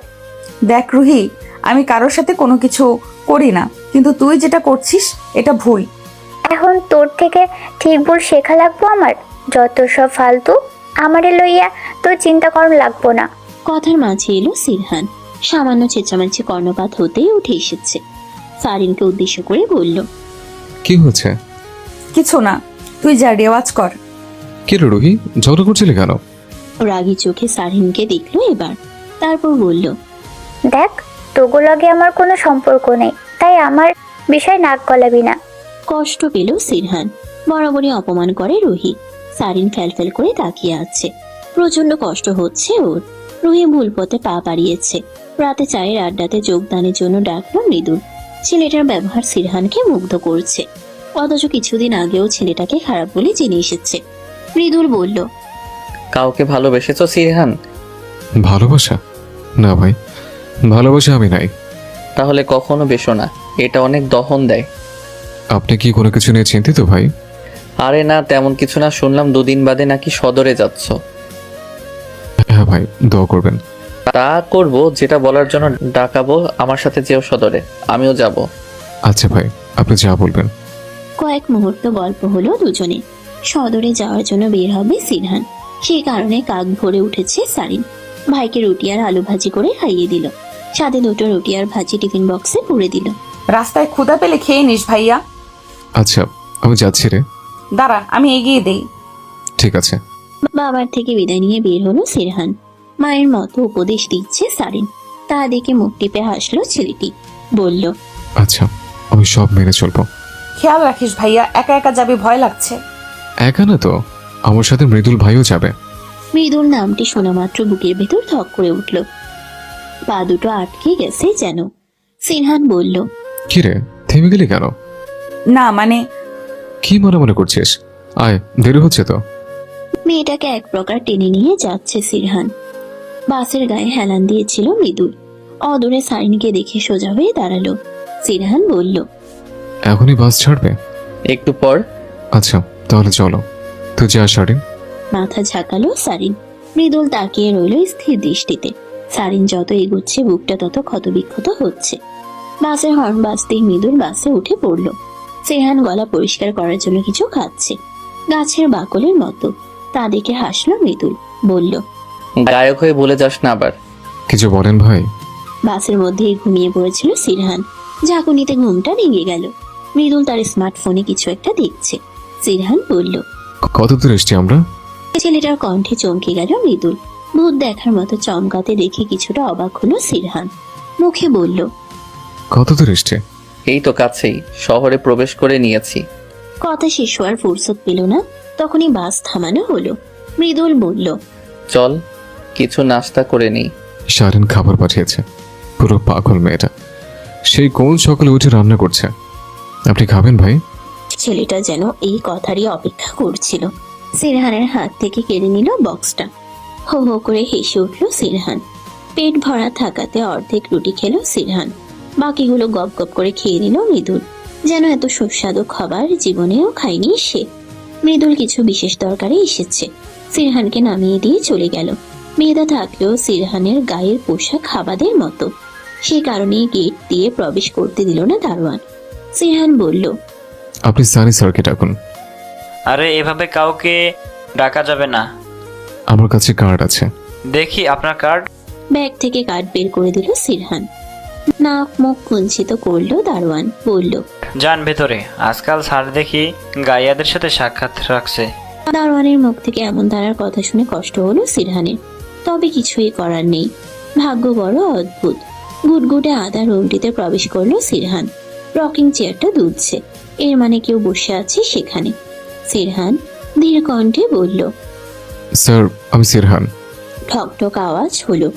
দেখ রুহি, আমি কারোর সাথে কোনো কিছু করি না, কিন্তু তুই যেটা করছিস এটা ভুল। এখন তোর থেকে ঠিক ভুল শেখা লাগবো আমার? যত সব ফালতু, আমারে লইয়া তোর চিন্তা করন লাগবো না। কথার মাঝে এলো সিরহান। সামান্য চেঁচামেচি কর্ণপাত হতেই উঠে এসেছে। সারিনকে উদ্দেশ্য করে বলল, কি হচ্ছে? কিছু না, তুই যা রেওয়াজ কর। কি রে রুহি, ঝগড়া করছিলে কেন? রাগী চোখে সারিনকে দেখলো এবার, তারপর বলল, দেখ, তোগো লগে আমার কোনো সম্পর্ক নেই, তাই আমার বিষয় নাক গলাবি না। কষ্ট পেল সিরহান। বরাবরই অপমান করে রুহি। সারিন ফ্যালফ্যাল করে তাকিয়ে আছে। প্রচন্ড কষ্ট হচ্ছে ওর। রুহি ভুল পথে পা বাড়িয়েছে। রাতে চায়ের আড্ডাতে যোগদানের জন্য ডাকলো মৃদুল। ছেলেটার ব্যবহার সিরহানকে মুগ্ধ করছে, অথচ কিছুদিন আগেও ছেলেটাকে খারাপ বলে জেনে এসেছে। মৃদুল বলল, কাউকে ভালোবেসেছো সিরহান? ভালোবাসা? না ভাই, ভালোবাসা আমি নাই। তাহলে কখনো বেশো না, এটা অনেক দহন দেয়। আপনি কি কোনো কিছু নিয়ে চিন্তিত ভাই? আরে না, তেমন কিছু না। শুনলাম দুদিন বাদে নাকি সদরে যাচ্ছ। হ্যাঁ ভাই, দোয়া করবেন। তা করব, যেটা বলার জন্য ডাকাবো। আমার সাথে যেও সদরে, আমিও যাব। আচ্ছা ভাই, আপনি যা বলবেন। কয়েক মুহূর্ত গল্প হলো দুজনে। সদরে যাওয়ার জন্য বের হবে সিরহান। সেই কারণে কাক ভরে উঠেছে সারিন। ভাইকে রুটি আর আলু ভাজি করে খাইয়ে দিল। সাথে দুটো রুটি আর ভাজি টিফিন বক্সে পুরে দিল। রাস্তায় ক্ষুধা পেলে খেয়ে নিস ভাইয়া। আচ্ছা, আমি যাচ্ছি রে। দাঁড়া, আমি এগিয়ে দেই। ঠিক আছে। বাবার থেকে বিদায় নিয়ে বের হলো সিরহান। মায়ের মতো উপদেশ দিচ্ছে সারিন। তা দেখে মুখ টিপে হাসলো ছেলেটি। বলল, আচ্ছা, আমি সব মেনে চলবো। খেয়াল রাখিস ভাইয়া, একা একা যাবে, ভয় লাগছে। একা না তো, আমার সাথে মৃদুল ভাইও যাবে। মৃদুল নামটি শোনা মাত্র বুকের ভেতর ধক করে উঠল। পা দুটো আটকে গেছে যেন। সিরহান বলল, কি রে, থেমে গেলি কেন? না মানে, কি মনে করছিস? আয়, দেরি হচ্ছে তো। মেয়েটাকে এক প্রকার টেনে নিয়ে যাচ্ছে সিরহান। বাসের গায়ে হেলান দিয়েছিল মৃদুল। অদূরে সারিনকে দেখে সোজা হয়ে দাঁড়ালো। সিরহান বলল, এখনই বাস ছাড়বে? একটু পর। আচ্ছা, তাহলে চলো। তুই যা সারিন। মাথা ঝাঁকালো সারিন। মৃদুল তাকিয়ে রইল স্থির দৃষ্টিতে। সারিন যত এগোচ্ছে বুকটা তত ক্ষতবিক্ষত হচ্ছে। বাসের হর্ন বাজতেই মৃদুল বাসে উঠে পড়ল। সিরহান গলা পরিষ্কার করার জন্য কিছু খাচ্ছে, গাছের বাকলের মতো। তা দেখে হাসলো মৃদুল। বলল, গায়ক হয়ে বলে যাস না আবার। কিছু বলেন ভাই? বাসের মধ্যেই ঘুমিয়ে পড়েছিল সিরহান। ঝাঁকুনিতে ঘুমটা ভেঙে গেল। মৃদুল তার স্মার্টফোনে কিছু একটা দেখছে। সিরহান বলল, কত দূর এসছি আমরা? ছেলেটার কণ্ঠে চমকে গেল মৃদুল। ভূত দেখার মতো চমকাতে দেখে কিছুটা অবাক হলো সিরহান। মুখে বলল, কত দূর এসছে? এই তো কাছেই, শহরে প্রবেশ করে নিয়েছি। কথা শেষ হওয়ার ফুরসত পেল না, তখনই বাস থামানো হলো। মৃদুল বলল, চল কিছু নাস্তা করে নেই। সারিন খাবার পাঠিয়েছে। পুরো পাগল মেয়েটা, সেই কোন সকালে উঠে রান্না করছে। আপনি খাবেন ভাই? ছেলেটা যেন এই কথারই অপেক্ষা করছিল। সিরহানের হাত থেকে কেড়ে নিল বক্সটা। হো হো করে হেসে উঠল সিরহান। পেট ভরা থাকাতে অর্ধেক রুটি খেলো সিরহান। বাকিগুলো গপ গপ করে খেয়ে নিল মৃদুল। যেন এত সুস্বাদু খাবার জীবনেও খায়নি সে। মৃদুল কিছু বিশেষ দরকারে এসেছে, সিরহানকে নামিয়ে দিয়ে চলে গেল। মেয়েটা থাকলেও সিরহানের গায়ের পোশাক হাবাদের মতো। সে কারণেই গেট দিয়ে প্রবেশ করতে দিল না দারোয়ান। সিরহান বলল, আপনি সানি স্যারকে ডাকুন। আরে এভাবে কাউকে ডাকা যাবে না। আমার কাছে কার্ড আছে। দেখি আপনার কার্ড। ব্যাগ থেকে কার্ড বের করে দিল সিরহান। নাক মুখ কুঞ্চিত করলো দারোয়ান। বলল, যান ভেতরে, আজকাল স্যার দেখি গাইয়াদের সাথে সাক্ষাৎ রাখছে। দারোয়ানের মুখ থেকে এমন ধারার কথা শুনে কষ্ট হলো সিরহানের। তবে কিছুই করার নেই। ভাগ্য বড় অদ্ভুত। গুটগুটে আদা রুমটিতে প্রবেশ করলো সিরহান। রকিং চেয়ারটা দুলছে, এর মানে কেউ বসে আছে সেখানে। সিরহান ধীর কণ্ঠে বলল, স্যার, আমি সিরহান। ঠকঠক আওয়াজ হলো।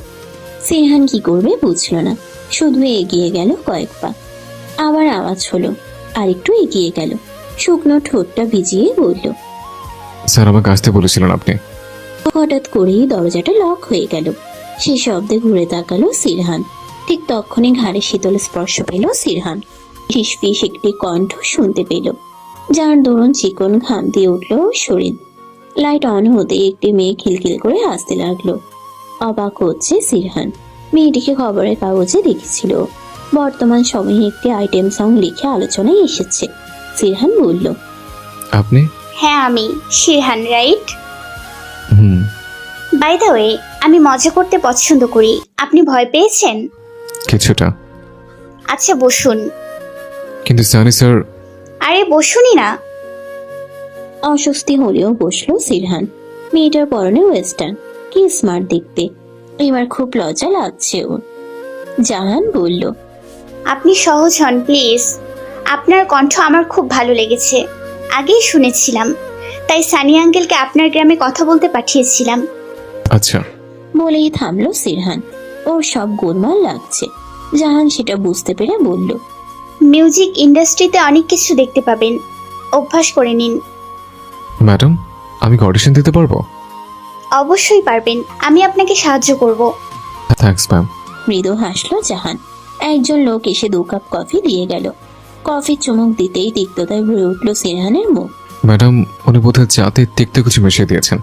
সিরহান কি করবে বুঝলো না, শুধু এগিয়ে গেল কয়েক পা। আবার আওয়াজ হলো, আরেকটু এগিয়ে গেল। শুকনো ঠোঁটটা ভিজিয়ে বলল, স্যার, আমাকে আসতে বলেছিলেন আপনি। হঠাৎ করেই দরজাটা লক হয়ে গেল। সে শব্দে ঘুরে তাকালো সিরহান। ঠিক তখনই ঘাড়ে শীতল স্পর্শ পেল সিরহান। ফিসফিস একটি কণ্ঠ শুনতে পেল, যার দরুন চিকন ঘাম দিয়ে উঠলো ওর শরীর। লাইট অন হতে একটি মেয়ে খিলখিল করে হাসতে লাগলো। অবাক হচ্ছে সিরহান। মেয়েটিকে খবরের কাগজে দেখেছিল। বর্তমান সময়ে একটি আইটেম সং লিখে আলোচনায় এসেছে। সিরহান বলল, আপনি? হ্যাঁ আমি Shirhan, right? Hmm. By the way, আমি মজা করতে পছন্দ করি। আপনি ভয় পেয়েছেন? কিছুটা। আচ্ছা বসুন। কিন্তু সানি স্যার। আরে বসুনই না। অস্বস্তি হলেও বসলো সিরহান। মেয়েটার পরনে ওয়েস্টার্ন, কি স্মার্ট দেখতে। এবার খুব লজ্জা লাগছে ওর। জাহান বলল, আপনি সহজ হন প্লিজ। আপনার কণ্ঠ আমার খুব ভালো লেগেছে, আগেই শুনেছিলাম, তাই সানি আঙ্কেলকে আপনার গ্রামে কথা বলতে পাঠিয়েছিলাম। আচ্ছা। বলেই থামলো সিরহান। ওর সব গোলমাল লাগছে। জাহান সেটা বুঝতে পেরে বলল, মিউজিক ইন্ডাস্ট্রিতে অনেক কিছু দেখতে পাবেন, অভ্যাস করে নিন। ম্যাডাম, আমি কি অডিশন দিতে পারবো? অবশ্যই পারবেন, আমি আপনাকে সাহায্য করব। Thanks ma'am. মৃদু হাসলো জাহান। একজন লোক এসে 2 কাপ কফি দিয়ে গেল। কফির চুমুক দিতেই তিক্ততায় ভরে উঠল সিরহানের মুখ। ম্যাডাম, উনি বোধহয় চাতে তিক্ত কিছু মিশিয়ে দিয়েছেন।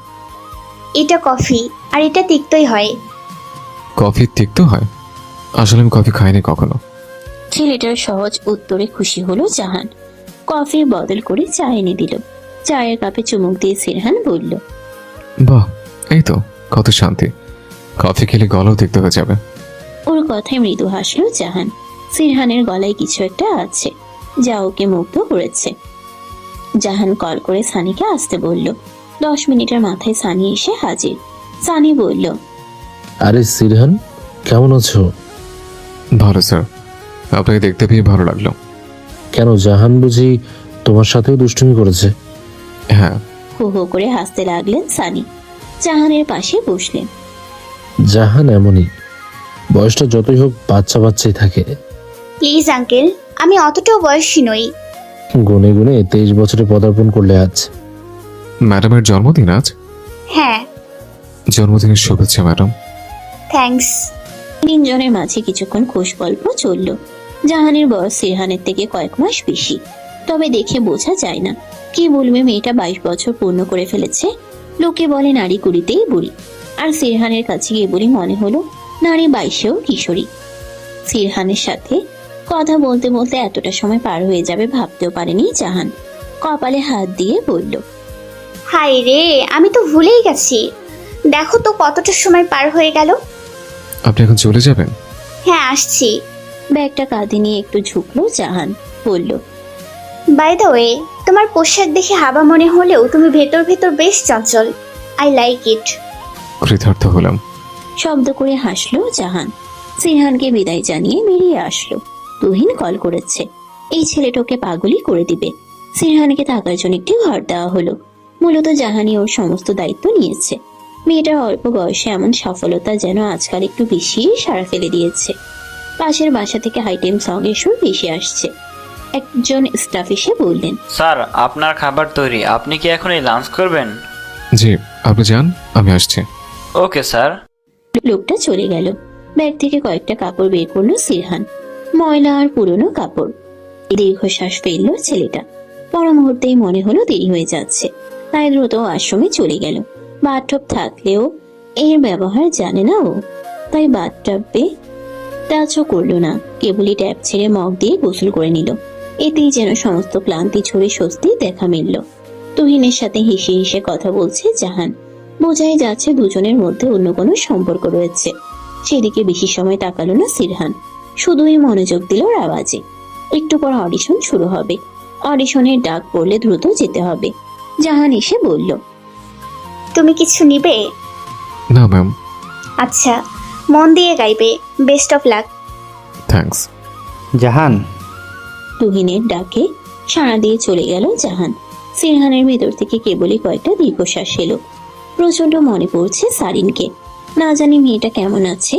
এটা কফি, আর এটা তিক্তই হয়। কফি তিক্ত হয়? আসলে আমি কফি খাইনি কখনো। ছেলেটার সহজ উত্তরে খুশি হলো জাহান। কফির বদল করে চা এনে দিল। চায়ের কাপে চুমুক দিয়ে সিরহান বলল, বাহ, এই তো কত শান্তি। কফি খেলে গলাও তিক্ত হয়ে যাবে। ওর কথায় মৃদু হাসলো জাহান। সিরহানের গলায় কিছু একটা আছে যা ওকে মুগ্ধ করেছে। জাহান কল করে সানিকে আসতে বলল। 10 মিনিটের মাথায় সানি এসে হাজির। সানি বলল, আরে সিরহান, কেমন আছো? ভালো স্যার, আপনাকে দেখতে পেয়ে ভালো লাগলো। কেন, জাহান বুঝি তোমার সাথেও দুষ্টুমি করেছে? হ্যাঁ। হু হু করে হাসতে লাগলেন সানি। জাহানের পাশে বসলেন। জাহান এমনই, বয়সটা যতই হোক বাচ্চা বাচ্চাই থাকে। প্লিজ আঙ্কেল, আমি অতটাও বয়সী নই। গুনে গুনে 23 বছরে পদার্পণ করলে আজ। ম্যাডামের জন্মদিন আজ? হ্যাঁ। জন্মদিনের শুভেচ্ছা ম্যাডাম। থ্যাঙ্কস। 3 জনের মাঝে কিছুক্ষণ খোশ গল্প চলল। জাহানের বয়স সিরহানের থেকে কয়েক মাস বেশি, তবে দেখে বোঝা যায় না। কি বলবে, মেয়েটা 22 বছর পূর্ণ করে ফেলেছে। লোকে বলে নারী 20তেই বুড়ি, আর সিরহানের কাছে গিয়ে বলি মনে হলো নারী 22এও কিশোরী। সিরহানের সাথে কথা বলতে বলতে এতটা সময় পার হয়ে যাবে ভাবতেও পারেনি জাহান। কপালে হাত দিয়ে বলল, হাই রে, আমি তো ভুলেই গেছি। দেখো তো কতটা সময় পার হয়ে গেল। আপনি এখন চলে যাবেন? হ্যাঁ আসছি। ব্যাগটা কাঁধে নিয়ে একটু ঝুঁকলো জাহান। বলল, বাই দ্য ওয়ে, তোমার পোশাক দেখে হাবা মনে হলেও তুমি ভেতর ভেতর বেশ চঞ্চল। I like it. কৃতার্থ হলাম। শব্দ করে হাসলো জাহান। সিরহানকে বিদায় জানিয়ে বেরিয়ে আসলো। তুহিন কল করেছে। এই ছেলেটাকে পাগলই করে দিবে। সিরহানকে থাকার জন্য একটি ঘর দেওয়া হলো। মূলত জাহানই ওর সমস্ত দায়িত্ব নিয়েছে। মেয়েটার অল্প বয়সে এমন সফলতা যেন আজকাল একটু বেশি সাড়া ফেলে দিয়েছে। পাশের বাসা থেকে হাইটেম সঙ্গের সুর বেশি আসছে। একজন স্টাফ এসে বললেন, স্যার আপনার খাবার তৈরি, আপনি কি এখন এই লাঞ্চ করবেন? জি, আপনি যান, আমি আসছি। Okay sir. লোকটা চলে গেল। ব্যাগ থেকে কয়েকটা কাপড় বের করলো সিরহান। ময়লা আর পুরনো কাপড়। দীর্ঘশ্বাস ফেললো ছেলেটা। পর মুহূর্তেই মনে হলো দেরি হয়ে যাচ্ছে, তাই দ্রুত আশ্রমে চলে গেল। বাথটব থাকলেও এর ব্যবহার জানে না ও, তাই বাথটবে টাচও করলো না। কেবলই ট্যাপ ছেড়ে মগ দিয়ে গোসল করে নিল। এতেই যেন সমস্ত ক্লান্তি ছড়ে স্বস্তি দেখা মিলল। তুহিনের সাথে হেসে হেসে কথা বলছে জাহান। বোঝাই যাচ্ছে দুজনের মধ্যে অন্য কোনো সম্পর্ক রয়েছে। সেদিকে বেশি সময় তাকালো না সিরহান, শুধুই মনোযোগ দিল আওয়াজে। একটু পর অডিশন শুরু হবে। অডিশনের ডাক পড়লে দ্রুত যেতে হবে। জাহান এসে বলল, তুমি কিছু নিবে? না ম্যাম। আচ্ছা, মন দিয়ে গাইবে। Best of luck. থ্যাঙ্কস। জাহান, তুহিনের ডাকে সাড়া দিয়ে চলে গেল জাহান। সিরহানের ভেতর থেকে কেবলই কয়েকটা দীর্ঘশ্বাস এলো। প্রচন্ড মনে পড়ছে সারিনকে। না জানি মেয়েটা কেমন আছে।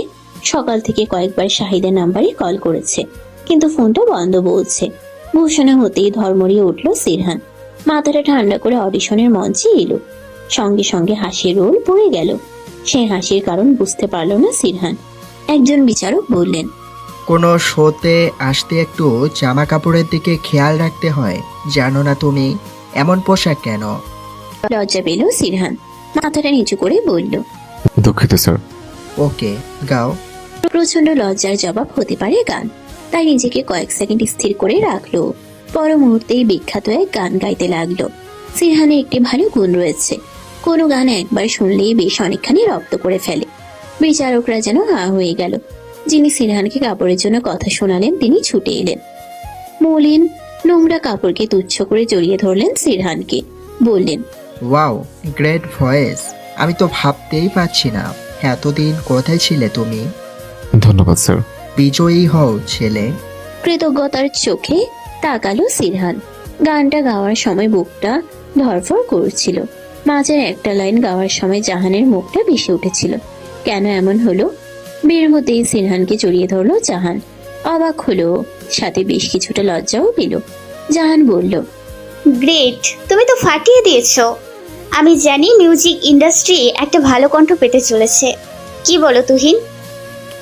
সকাল থেকে কয়েকবার শাহিদের নাম্বারে কল করেছে, কিন্তু ফোনটা বন্ধ বলছে। ঘোষণা হতেই ধর্মড়িয়ে উঠল সিরহান। মাথাটা ঠান্ডা করে অডিশনের মঞ্চে এলো। সঙ্গে সঙ্গে হাসির রোল পড়ে গেল। সেই হাসির কারণ বুঝতে পারল না সিরহান। একজন বিচারক বললেন, কোনো শোতে আসতে একটু জামা কাপড়ের দিকে খেয়াল রাখতে হয়, জানো না তুমি? এমন পোশাক কেন? লজ্জা পেল সিরহান, মাথাটা নিচু করে বলল, দুঃখিত স্যার। ওকে, গাও। প্রচন্ড লজ্জার জবাব হতে পারে গান, তাই নিজেকে কয়েক সেকেন্ড স্থির করে রাখলো। পর মুহূর্তেই বিখ্যাত এক গান গাইতে লাগলো। সিরহানের একটি ভালো গুণ রয়েছে, কোনো গান একবার শুনলেই বেশ অনেকখানি রপ্ত করে ফেলে। বিচারকরা যেন হা হয়ে গেল। যিনি সিরহানকে কাপড়ের জন্য কথা শোনালেন তিনি ছুটে এলেন। মলিন নোংরা কাপড়কে তুচ্ছ করে জড়িয়ে ধরলেন সিরহানকে, বললেন, ওয়াও, গ্রেট ভয়েস। আমি তো ভাবতেই পারছি না এতদিন কোথায় ছিলে তুমি। ধন্যবাদ স্যার। বিজয়ী হও ছেলে। কৃতজ্ঞতার চোখে তাকালো সিরহান। গানটা গাওয়ার সময় বুকটা ধরফর করছিল। মাঝের একটা লাইন গাওয়ার সময় জাহানের মুখটা ভেসে উঠেছিল। কেন এমন হলো? বের হতেই সিরহানকে জড়িয়ে ধরলো জাহান। অবাক হলো, সাথে বেশ কিছুটা লজ্জাও পেল। জাহান বলল, গ্রেট, তুমি তো ফাটিয়ে দিয়েছো। আমি জানি মিউজিক ইন্ডাস্ট্রি একটা ভালো কণ্ঠ পেতে চলেছে। কি বলো তুহিন?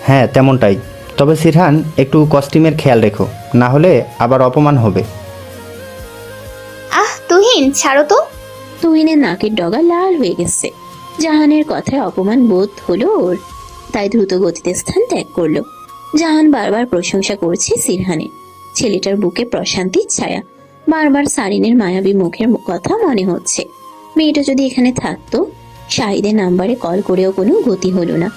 হ্যাঁ, তেমনটাই। তবে সিরহান, একটু কস্টিউমের খেয়াল রেখো, না হলে আবার অপমান হবে। তুহিন, ছাড়ো তো। তুহিনের নাকের ডগা লাল হয়ে গেছে। জাহানের কথায় অপমান বোধ হলো ওর, তাই দ্রুত গতিতে স্থান ত্যাগ করলো। জাহান বারবার প্রশংসা করছে সিরহানের। ছেলেটার বুকে প্রশান্তির ছায়া। বারবার সারিনের মায়াবী মুখের কথা মনে হচ্ছে। মেয়েটা যদি এখানে থাকতো। শাহিদের নাম্বারে কল করেও কোনো গতি হলো না।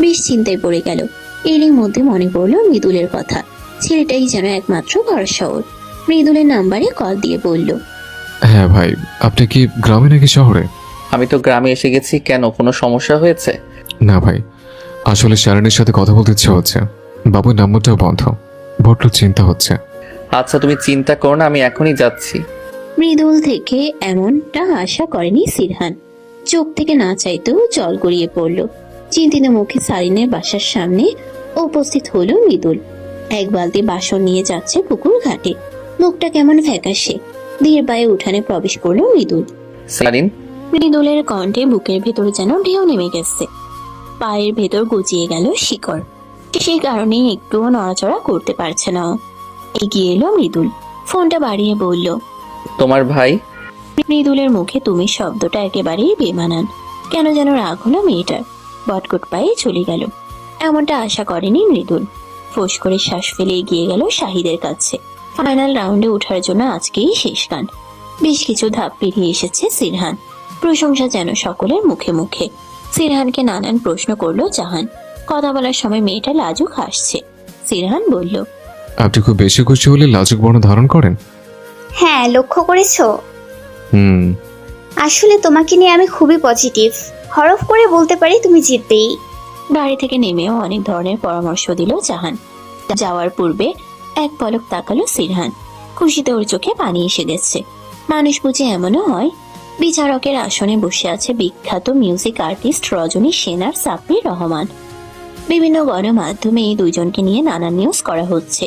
বেশ চিন্তায় পড়ে গেল। এরই মধ্যে মনে পড়লো মৃদুলের কথা। ছেলেটাই যেন একমাত্র ভরসা ওর। মৃদুলের নাম্বারে কল দিয়ে বলল, হ্যাঁ ভাই, আপনি কি গ্রামে নাকি শহরে? আমি তো গ্রামে এসে গেছি, কেন কোনো সমস্যা হয়েছে? না ভাই, আসলে শারণীর সাথে কথা বলতে ইচ্ছে হচ্ছে। বাবুর নাম্বারটাও বন্ধ, বড্ড চিন্তা হচ্ছে। আচ্ছা, তুমি চিন্তা করো না, আমি এখনই যাচ্ছি। মৃদুল থেকে এমনটা আশা করেনি সিরহান। চোখ থেকে না চাইতেও জল গড়িয়ে পড়ল। চিন্তিত মুখে সারিনের বাসার সামনে উপস্থিত হলো মৃদুল। এক বালতি বাসন নিয়ে যাচ্ছে পুকুর ঘাটে। মুখটা কেমন ফ্যাকাশে। ধীর পায়ে উঠানে প্রবেশ করলো মৃদুল। সারিন। মৃদুলের কণ্ঠে বুকের ভেতর যেন ঢেউ নেমে গেছে। পায়ের ভেতর গুজিয়ে গেল শিকড়। সেই কারণে একটুও নড়াচড়া করতে পারছে না। এগিয়ে এলো মৃদুল, ফোনটা বাড়িয়ে বলল, তোমার ভাই। মৃদুলের মুখে তুমি শব্দটা একেবারেই বেমানান। কেন যেন রাগ হলো মেয়েটার। বটকট পায়ে চলে গেল। এমনটা আশা করেনি মৃদুল। ফোঁস করে শ্বাস ফেলে এগিয়ে গেল শাহিদের কাছে। ফাইনাল রাউন্ডে ওঠার জন্য আজকেই শেষ গান। বেশ কিছু ধাপ পেরিয়ে এসেছে সিরহান। প্রশংসা যেন সকলের মুখে মুখে। সিরহানকে নানান প্রশ্ন করলো জাহান। কথা বলার সময় মেয়েটা লাজুক হাসছে। সিরহান বলল, আপনি খুব বেশি খুশি হলে লাজুক বর্ণ ধারণ করেন? হ্যাঁ, লক্ষ্য করেছো? হুম। আসলে তোমাকে নিয়ে আমি খুবই পজিটিভ। হরফ করে বলতে পারি তুমি জিতবেই। গাড়ি থেকে নেমেও অনেক ধরনের পরামর্শ দিল জাহান। যাওয়ার পূর্বে এক পলক তাকালো সিরহান। খুশিতে ওর চোখে পানি এসে গেছে। মানুষ বুঝে এমনও হয়। বিচারকের আসনে বসে আছে বিখ্যাত মিউজিক আর্টিস্ট রজনী সেন আর সাব্বির রহমান। বিভিন্ন গণমাধ্যমে এই দুইজনকে নিয়ে নানান নিউজ করা হচ্ছে।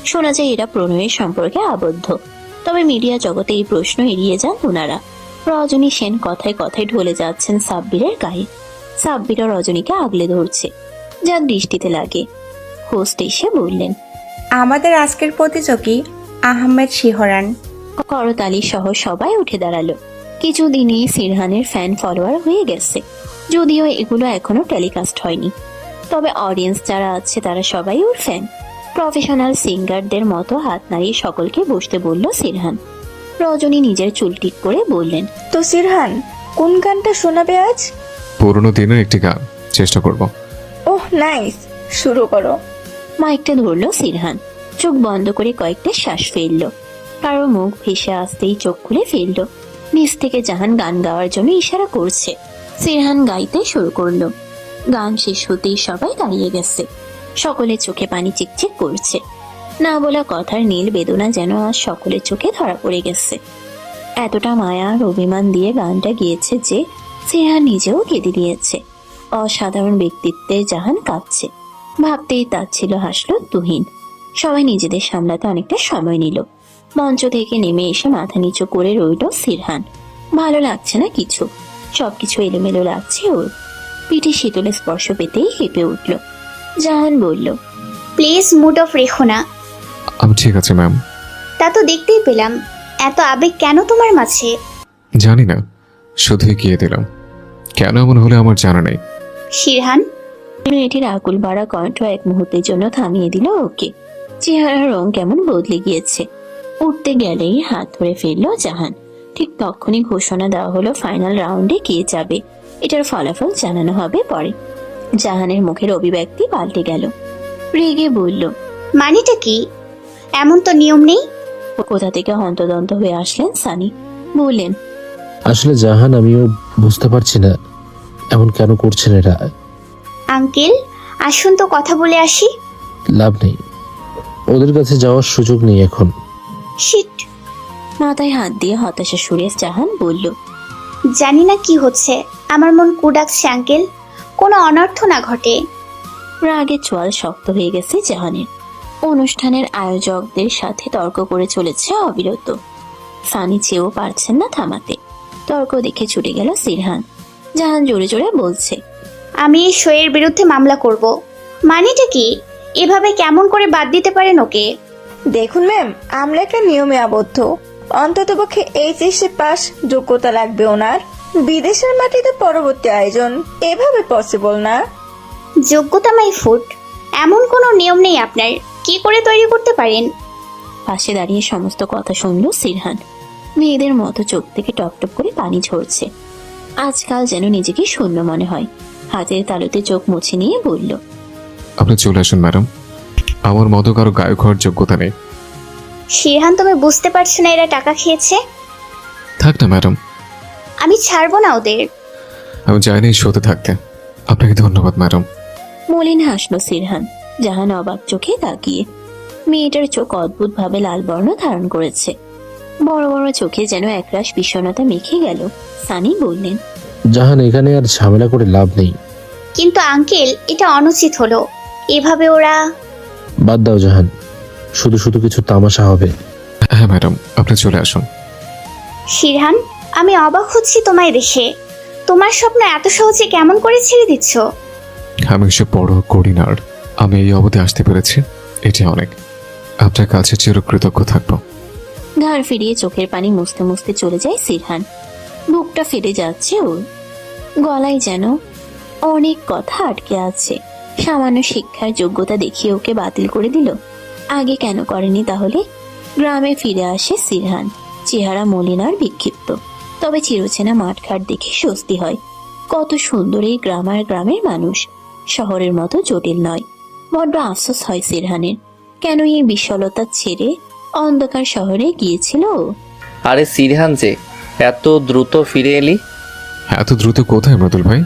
শোনা যায় এরা প্রণয়ের সম্পর্কে আবদ্ধ। তবে মিডিয়া জগতে এই প্রশ্ন এড়িয়ে যান ওনারা। রজনী সেন কথায় কথায় ঢলে যাচ্ছেন সাব্বিরের গায়ে। সাব্বির রজনীকে আগলে ধরছে, যা দৃষ্টিতে লাগে। হোস্ট এসে বললেন, আমাদের আজকের প্রতিযোগী আহমেদ শিহরান। করতালি সহ সবাই উঠে দাঁড়ালো। কিছুদিনই সিরহানের ফ্যান ফলোয়ার হয়ে গেছে, যদিও এগুলো এখনো টেলিকাস্ট হয়নি। তবে অডিয়েন্স যারা আছে তারা সবাই ওর ফ্যান। প্রফেশনাল সিঙ্গারদের মতো হাত নাড়িয়ে সকলকে বসতে বলল সিরহান। রজনী নিজের চুল ঠিক করে বললেন, তো সিরহান, কোন গানটা শোনাবে আজ? পুরোনো দিনের একটি গান চেষ্টা করব। ওহ নাইস, শুরু করো। মাইকটা ধরলো সিরহান। চোখ বন্ধ করে কয়েকটা শ্বাস ফেললো। কারো মুখ ভেসে আসতেই চোখ খুলে ফেললো। নিচ থেকে জাহান গান গাওয়ার জন্য ইশারা করছে। সিরহান গাইতে শুরু করলো। গান শেষ হতেই সবাই দাঁড়িয়ে গেছে। সকলের চোখে পানি চিকচিক করছে। না বলা কথার নীল বেদনা যেন আজ সকলের চোখে ধরা পড়ে গেছে। এতটা মায়া আর অভিমান দিয়ে গানটা গিয়েছে যে সিরহান নিজেও কেঁদে দিয়েছে। অসাধারণ ব্যক্তিত্বের জাহান কাঁদছে। ভাবতেই তাচ্ছিল হাসলো তুহিন। সবাই নিজেদের সামলাতে অনেকটা সময় নিল। মঞ্চ থেকে নেমে এসে মাথা নিচু করে রইল সিরহান। ভালো লাগছে না কিছু। সবকিছু এলোমেলো লাগছে ওর। পিঠে শীতলে স্পর্শ পেতেই হেঁপে উঠল। জাহান বলল, প্লিজ মুড অফ রেখো না। আমি ঠিক আছে ম্যাম। তা তো দেখতেই পেলাম, এত আবেগ কেন তোমার মাঝে? জানি না, শুধুই গিয়ে দিলাম। কেন এমন হলে আমার জানা নেই। শিরহান, মেয়েটির আকুল বাড়া কণ্ঠ এক মুহূর্তের জন্য থামিয়ে দিল ওকে। চেহারার রং কেমন বদলে গিয়েছে। উঠতে গেলেই হাত ধরে ফেললো জাহান। ঠিক তখনই ঘোষণা দেওয়া হলো ফাইনাল রাউন্ডে কে যাবে। এটার ফলাফল জানানো হবে পরে। জাহানের মুখের অভিব্যক্তি পাল্টে গেল। রেগে বলল, মানেটা কি? এমন তো নিয়ম নেই। কোথা থেকে হন্তদন্ত হয়ে আসলেন সানি। বললেন, আসলে জাহান, আমিও বুঝতে পারছি না এমন কেন করছেন এরা। আঙ্কেল আসুন তো কথা বলে আসি। লাভ নেই, ওদের কাছে যাওয়ার সুযোগ নেই এখন। শিট। মাথায় হাত দিয়ে হতাশা সুরে জাহান বলল, জানি না কি হচ্ছে, আমার মন কুডাকছে আঙ্কেল, কোনো অনর্থ না ঘটে। রাগে চোয়াল শক্ত হয়ে গেছে জাহানের। অনুষ্ঠানের আয়োজকদের সাথে তর্ক করে চলেছে অবিরত। সানি চেয়েও পারছেন না থামাতে। তর্ক দেখে ছুটে গেল সিরহান। জাহান জোরে জোরে বলছে, আমি এই শোয়ের বিরুদ্ধে মামলা করব। মানেটা কি? এভাবে কেমন করে বাদ দিতে পারেন ওকে? দেখুন ম্যাম, আমরা একটা নিয়মে আবদ্ধ। অন্ততপক্ষে এইচএসসি পাস যোগ্যতা লাগবে ওনার। বিদেশের মাটিতে পরবর্তী আয়োজন এভাবে পসিবল না। যোগ্যতা মাই ফুট, এমন কোনো নিয়ম নেই আপনার। কি করে তৈরি করতে পারেন? পাশে দাঁড়িয়ে সমস্ত কথা শুনল সিরহান। মেয়েদের মতো চোখ থেকে টপটপ করে পানি ঝরছে। আজকাল যেন নিজেকে শূন্য মনে হয়। হাতের তালুতে চোখ মুছে নিয়ে বলল, আপনি চলে আসুন ম্যাডাম, আমার মতো কারো গায়ক হওয়ার যোগ্যতা নেই। শিরহান, তুমি বুঝতে পারছো না এরা টাকা খেয়েছে? থাক না ম্যাডাম, আমি ছাড়বো না ওদের। আমি চাইনি শোতে থাকতে। আপনাকে ধন্যবাদ ম্যাডাম। মলিন হাসল সিরহান। জাহান অবাক চোখে তাকিয়ে। মেয়েটার চোখ অদ্ভুত ভাবে লাল বর্ণ ধারণ করেছে। বড় বড় চোখে যেন একরাশ বিষণ্ণতা মেখে গেল। সানি বললেন, জাহান, এখানে আর ঝামেলা করে লাভ নেই। কিন্তু আঙ্কেল, এটা অনুচিত হলো। এভাবে ওরা। বাদ দাও জাহান, শুধু শুধু কিছু তামাশা হবে। হ্যাঁ ম্যাডাম, আপনি চলে আসুন। শিরহান, আমি অবাক হচ্ছি তোমায় দেখে। তোমার স্বপ্ন এত সহজে কেমন করে ছেড়ে দিচ্ছ? আমি এসব বড় করি না, আর আমি এই অবধি আসতে পেরেছি, এটা অনেক। আপনার কাছে চিরকৃতজ্ঞ থাকবো। ঘাড় ফিরিয়ে চোখের পানি মুছতে মুছতে চলে যায় সিরহান। বুকটা ফেটে যাচ্ছে ওর। গলায় যেন অনেক কথা আটকে আছে। সামান্য শিক্ষার যোগ্যতা দেখিয়ে ওকে বাতিল করে দিল। আগে কেন করেনি তাহলে? গ্রামে ফিরে আসে সিরহান। চেহারা মলিন আর বিক্ষিপ্ত, তবে চিরচেনা মাঠঘাট দেখে স্বস্তি হয়। কত সুন্দর এই গ্রাম আর গ্রামের মানুষ। শহরের মতো জটিল নয়। বড্ড আফসোস হয় সিরহানের। কেন এই বিশালতা ছেড়ে অন্ধকার শহরে গিয়েছিল? আরে সিরহান, যে এত দ্রুত ফিরে এলি? এত দ্রুত কোথায় মৃদুল ভাই?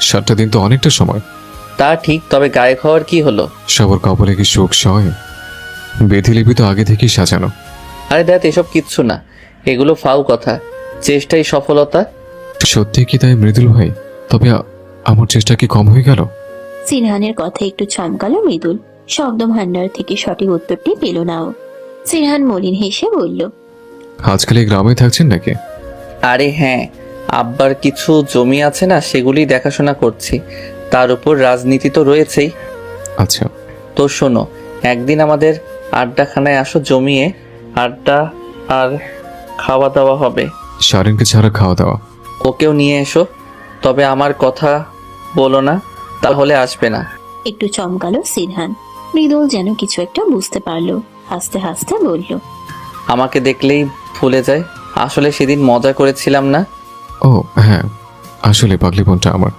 7টা দিন তো অনেকটা সময়। তা ঠিক, তবে গায়ক হওয়ার কি হলো? সবার কপালে কি শোক সয়? বেধিলিপি তো আগে থেকেই সাজানো। আরে দেখ, এসব কিচ্ছু না, এগুলো ফাউ কথা। চেষ্টাই সফলতা। সত্যি কি তাই মৃদুল ভাই? তবে আমার চেষ্টা কি কম হয়ে গেল? সিরহানের কথা একটু চমকালো মৃদুল। শব্দ ভান্ডার থেকে সঠিক উত্তরটি পেল না ও। সিরহান মলিন হেসে বলল, আজকাল এই গ্রামে থাকছেন নাকি? আরে হ্যাঁ, আব্বার কিছু জমি আছে না, সেগুলি দেখাশোনা করছি। তার উপর রাজনীতি তো রয়েছেই। আচ্ছা, তো শোনো, একদিন আমাদের আড্ডাখানায় আসো, জমিয়ে আড্ডা আর খাওয়া দাওয়া হবে। শারিনকে ছাড়া খাওয়া দাওয়া? ওকেও নিয়ে এসো, তবে আমার কথা বলো না, তাহলে আসবে না। একটু চমকালো সিরহান। মৃদুল যেন কিছু একটা বুঝতে পারলো। হাসতে হাসতে বলল, আমাকে দেখলেই ভুলে যায়। আসলে সেদিন মজা করেছিলাম না? ও হ্যাঁ, আসলে পাগলি বোনটা আমার।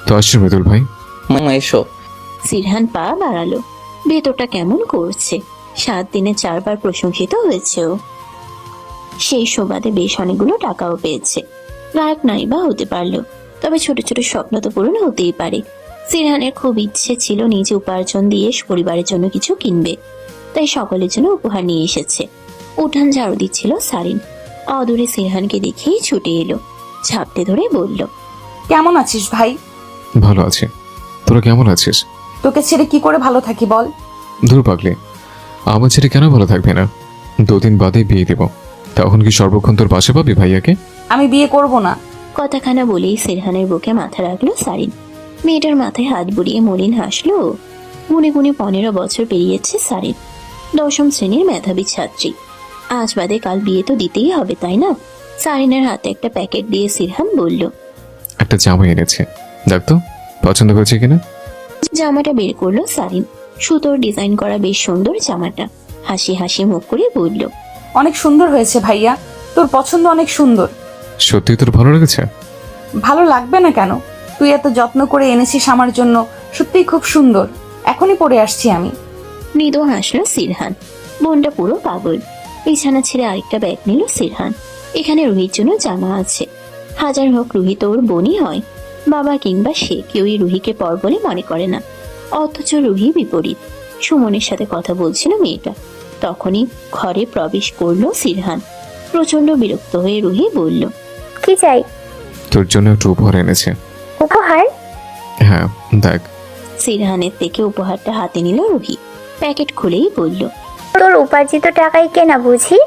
তো আসছি মৃদুল ভাই। এসো। সিরহান পা বাড়ালো। ভেতরটা কেমন করছে। 7 দিনে 4 বার প্রশংসিত হয়েছে ও। সেই সুবাদে বেশ অনেকগুলো টাকাও পেয়েছে। গায়ক নাই বা হতে পারলো, তবে ছোট ছোট স্বপ্ন তো পূরণ হতেই পারে। সিরহানের খুব ইচ্ছে ছিল নিজে উপার্জন দিয়ে পরিবারের জন্য কিছু কিনবে। তাই সকলের জন্য উপহার নিয়ে এসেছে। উঠান ঝাড়ু দিচ্ছিল সারিন। অদূরে সিরহানকে দেখেই ছুটে এলো। ঝাপটে ধরে বলল, কেমন আছিস ভাই? ভালো আছি, তোরা কেমন আছিস? তোকে ছেড়ে কি করে ভালো থাকি বল? দূর পাগলি, আমার ছেড়ে কেন ভালো থাকবে না? 2 দিন বাদে বিয়ে দেব, তখন কি সর্বক্ষণ তোর পাশে পাবি ভাইয়াকে? আমি বিয়ে করব না। কথাখানা বলেই সিরহানের বুকে মাথা রাখলো সারিন। মেয়েটার মাথায় হাত বুলিয়ে মলিন হাসলো। গুনে গুনে 15 বছর পেরিয়েছে সারিন। 10ম শ্রেণীর মেধাবী ছাত্রী। আজ বাদে কাল বিয়ে তো দিতেই হবে, তাই না? সারিনের হাতে একটা প্যাকেট দিয়ে সিরহান বলল, একটা জামা এনেছে, দেখ তো পছন্দ হয়েছে কিনা। জামাটা বের করলো সারিন। সুতোর ডিজাইন করা বেশ সুন্দর জামাটা। হাসি হাসি মুখ করে বলল, অনেক সুন্দর হয়েছে ভাইয়া, তোর পছন্দ অনেক সুন্দর। সত্যি তোর ভালো লেগেছে? ভালো লাগবে না কেন? তুই এত যত্ন করে এনেছিস আমার জন্য, সত্যিই খুব সুন্দর। এখনই পরে আসছি আমি। মৃদু হাসলো সিরহান। বোনটা পুরো পাগল। বিছানা ছেড়ে আরেকটা ব্যাগ নিল সিরহান। এখানে রুহির জন্য জামা আছে। হাজার হোক রুহি তো ওর বোনই হয়। বাবা কিংবা সে কেউই রুহিকে পর বলে মনে করে না। অথচ রুহি বিপরীত। সুমনের সাথে কথা বলছিল মেয়েটা। তখনই ঘরে প্রবেশ করলো সিরহান। প্রচন্ড বিরক্ত হয়ে রুহি বলল, কি চাই? তোর জন্য একটু উপহার এনেছে। উপহার? হ্যাঁ দেখ। সিরহানের থেকে উপহারটা হাতে নিল রুহি। প্যাকেট খুলেই বলল, তোর উপার্জিত টাকাই কেনা বুঝি?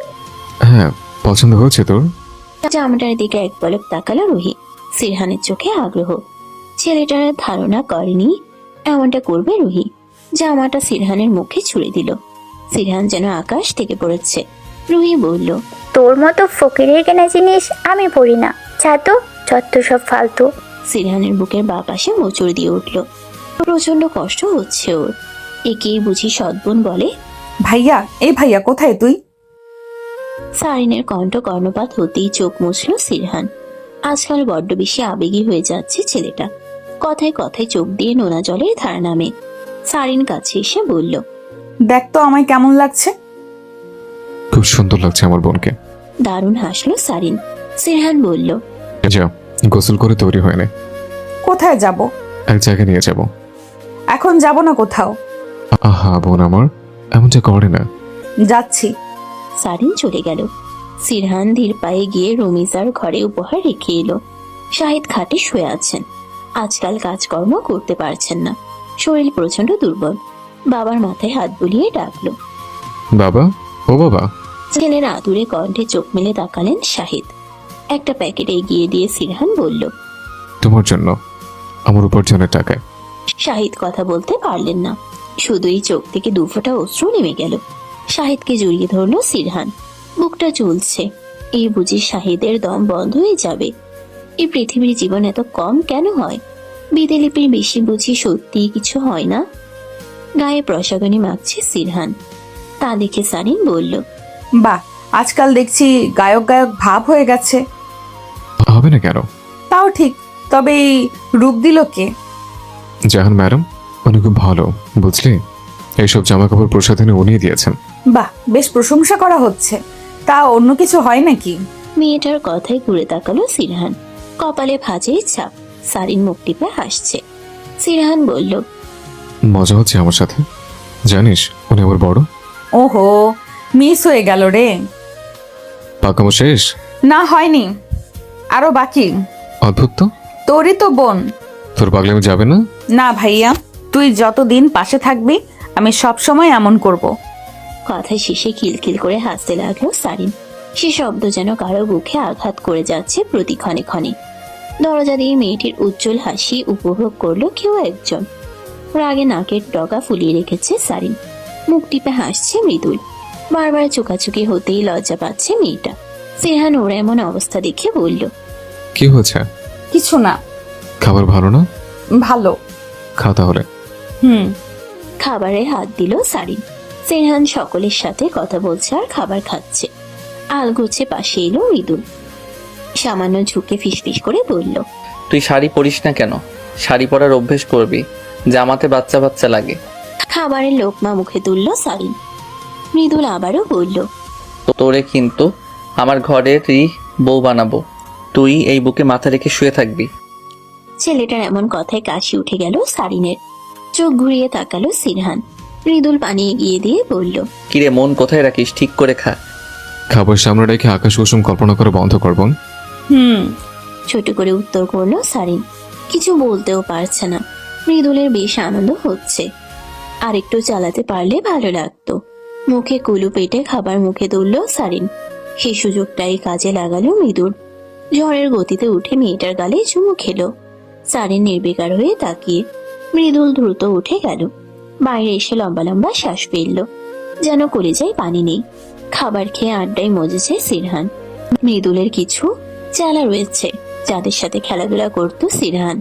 হ্যাঁ, পছন্দ হয়েছে তোর? জামাটার দিকে এক পলক তাকালো রুহি। সিরহানের চোখে আগ্রহ। ছেলেটার ধারণা করেনি এমনটা করবে রুহি। জামাটা সিরহানের মুখে ছুড়ে দিল। সিরহান যেন আকাশ থেকে পড়েছে। রুহি বলল, তোর মতো ফকিরের কেনা জিনিস আমি পড়ি না। যা তো, যত সব ফালতু। সিরহানের বুকের বাঁ পাশে মোচড় দিয়ে উঠল। প্রচন্ড কষ্ট হচ্ছে ওর। একেই বুঝি সদ্বোন বলে। ভাইয়া, এই ভাইয়া কোথায় তুই? সারিনের কণ্ঠ কর্ণপাত হতেই চোখ মুছল সিরহান। আজকাল বড্ড বেশি আবেগী হয়ে যাচ্ছে ছেলেটা। কথায় কথায় চোখ দিয়ে নোনা জলের ধার নামে। সারিন কাছে এসে বলল, দেখ তো আমায় কেমন লাগছে। খুব সুন্দর লাগছে আমার বোনকে। দারুণ হাসলো সারিন। সিরহান বলল, যা গোসল করে তৈরি হয়ে নে। কোথায় যাব? এক জায়গায় নিয়ে যাব। এখন যাব না কোথাও। আহা বোন আমার, এমনটা করে না। যাচ্ছি। সারিন চলে গেল। সিরহান ধীর পায়ে গিয়ে রমিজার ঘরে উপহার রেখে এলো। শাহিদ খাটে শুয়ে আছেন। আজকাল কাজকর্ম করতে পারছেন না। শরীর প্রচন্ড দুর্বল। বাবার মাথায় হাত বুলিয়ে ডাকলো, বাবা, ও বাবা। ছেলের আদুরে কণ্ঠে চোখ মেলে তাকালেন শাহিদ। একটা প্যাকেট এগিয়ে দিয়ে সিরহান বলল, তোমার জন্য, আমার উপার্জনের টাকায়। শাহিদ কথা বলতে পারলেন না। শুধুই চোখ থেকে দুফোঁটা অশ্রু নেমে গেল। শাহিদকে জড়িয়ে ধরলো সিরহান। বুকটা চলছে। এই বুঝি শাহিদের দম বন্ধ হয়ে যাবে? এই পৃথিবীর জীবন এত কম কেন হয়? বিদেলিপির বেশি বুঝি সত্যি কিছু হয় না? গায়ে প্রসাদনী মাখছে সিরহান। তা দেখে সারিন বলল, বাহ, আজকাল দেখছি গায়ক গায়ক ভাব হয়ে গেছে। হবে না কেন? তাও ঠিক, তবে এই রূপ দিল কে? জাহান ম্যাডাম, উনি খুব ভালো বুঝলি। এইসব জামা কাপড় প্রসাধনী উনি দিয়েছেন। বাহ, বেশ প্রশংসা করা হচ্ছে। তা অন্য কিছু হয় নাকি? মেয়েটার কথায় ঘুরে তাকালো সিরহান। কপালে ভাঁজের ছাপ। সারিন মুখ টিপে হাসছে। সিরহান বলল, মজা হচ্ছে আমার সাথে। জানিস উনি আমার বড়। ওহো, মিস হয়ে গেল রে। পাকামো শেষ? না, হয়নি, আরো বাকি। অদ্ভুত তো। তোরই তো বোন। তোর পাগলামি যাবে না? না ভাইয়া, তুই যতদিন পাশে থাকবি আমি সব সময় এমন করব। কথায় শেষে খিলখিল করে হাসতে লাগলো সারিন। সে শব্দ যেন কারো বুকে আঘাত করে যাচ্ছে প্রতি ক্ষণে ক্ষণে। দরজা দিয়ে মেয়েটির উজ্জ্বল হাসি উপভোগ করলো কেউ একজন। রাগে নাকের ডগা ফুলিয়ে রেখেছে সারিন। মুখ টিপে হাসছে মৃদুল। বারবার চোকাচুকি হতেই লজ্জা পাচ্ছে মেয়েটা। সিরহান ওর এমন অবস্থা দেখে বলল, কি হয়েছে? কিছু না। খাবার ভালো না? ভালো। খা তাহলে। খাবারে হাত দিল সারিন। সিরহান সকলের সাথে কথা বলছে আর খাবার খাচ্ছে। আলগোছে পাশে এলো মৃদুল। সামান্য ঝুঁকে ফিসফিস করে বলল, তুই শাড়ি পরিস না কেন? শাড়ি পরার অভ্যেস করবি, জামাতে বাচ্চা বাচ্চা লাগে। খাবারের লোকমা মুখে তুলল সারিন। মৃদুল আবারও বলল, তোরে কিন্তু আমার ঘরেরই বউ বানাবো। তুই এই বুকে মাথা রেখে শুয়ে থাকবি। ছেলেটার এমন কথায় কাশি উঠে গেল সারিনের। চোখ ঘুরিয়ে তাকালো সিরহান। মৃদুল পানি এগিয়ে দিয়ে বলল, কিরে মন কোথায় রাখিস? ঠিক করে খা। খাবার সামনে রেখে আকাশ কুসুম কল্পনা করে বন্ধ করবো। ছোট করে উত্তর করলো সারিন। কিছু বলতেও পারছে না। মৃদুলের বেশ আনন্দ হচ্ছে। আরেকটু চালাতে পারলে ভালো লাগতো। মুখে কুলু পেটে খাবার মুখে তুলল সারিন। সেই সুযোগটাই কাজে লাগালো মৃদুল। ঝড়ের গতিতে উঠে মেয়েটার গালে চুমু খেলো। সারিন নির্বিকার হয়ে তাকিয়ে। মৃদুল দ্রুত উঠে গেল। বাইরে এসে লম্বা লম্বা শ্বাস ফেলল, যেন কলিজায় পানি নেই। খাবার খেয়ে আড্ডায় মজেছে সিরহান। মৃদুলের কিছু চেলা রয়েছে যাদের সাথে খেলাধুলা করতো সিরহান।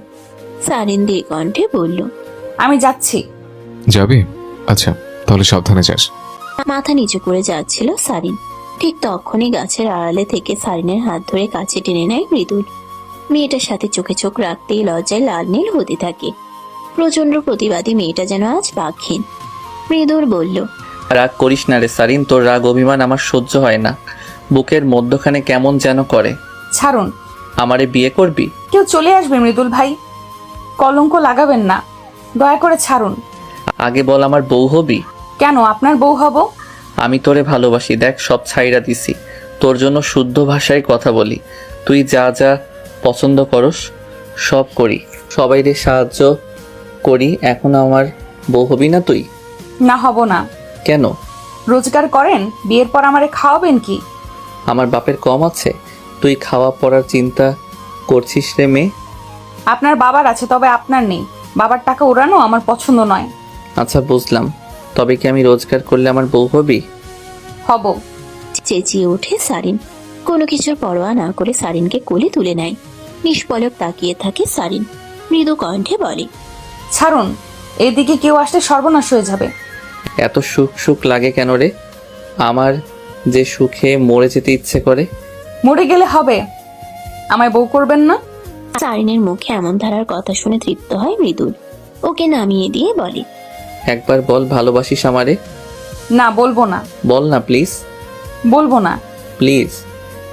সারিন দিয়ে কণ্ঠে বলল, আমি যাচ্ছি। যাবি? আচ্ছা, তাহলে সাবধানে যাস। মাথা নিচু করে যাচ্ছিল সারিন। ঠিক তখনই গাছের আড়ালে থেকে সারিনের হাত ধরে কাছে টেনে নেয় মৃদুল। মেয়েটার সাথে চোখে চোখ রাখতেই লজ্জায় লাল নীল হতে থাকে। প্রচন্ড প্রতিবাদী মেয়েটা যেন আজ বাঘহীন। মৃদুল বলল, রাগ করিস না রে সারিন, তোর রাগ অভিমান আমার সহ্য হয় না। বুকের মধ্যখানে কেমন যেন করে। ছাড়ুন। আমারে বিয়ে করবি? কেউ চলে আসবে মৃদুল ভাই, কলঙ্ক লাগাবেন না, দয়া করে ছাড়ুন। আগে বল আমার বউ হবি? কেন আপনার বউ হব? আমি তোরে ভালোবাসি, দেখ সব ছাইরা দিছি, তোর জন্য শুদ্ধ ভাষায় কথা বলি। তুই যা যা পছন্দ করস সব করি, সবাইরে সাহায্য করি। এখন আমার বউ হবি না তুই? না, হব না। কেন? রোজগার করেন, বিয়ের পর আমারে খাওয়াবেন কি? আমার বাপের কম আছে? তুই খাওয়া পড়ার চিন্তা করছিস রে মেয়ে? আপনার বাবার আছে, তবে আপনার নেই। বাবার টাকা উড়ানো আমার পছন্দ নয়। আচ্ছা বুঝলাম, তবে কি আমি রোজগার করলে আমার বউ হবি? হব। চেঁচিয়ে ওঠে সারিন। কোনো কিছুর পরোয়া না করে সারিনকে কোলে তুলে নেয়। নিষ্পলক তাকিয়ে থাকে সারিন। মৃদু কণ্ঠে বলে, ছাড়ুন, এদিকে কেউ আসলে সর্বনাশ হয়ে যাবে। এত সুখ সুখ লাগে কেন রে? আমার যে সুখে মরে যেতে ইচ্ছে করে। মরে গেলে হবে, আমায় বউ করবেন না? সারিনের মুখে এমন ধারার কথা শুনে তৃপ্ত হয় মৃদুল। ওকে নামিয়ে দিয়ে বলে, একবার বল ভালোবাসিস আমারে? না, বলবো না। বল না প্লিজ। বলবো না। প্লিজ।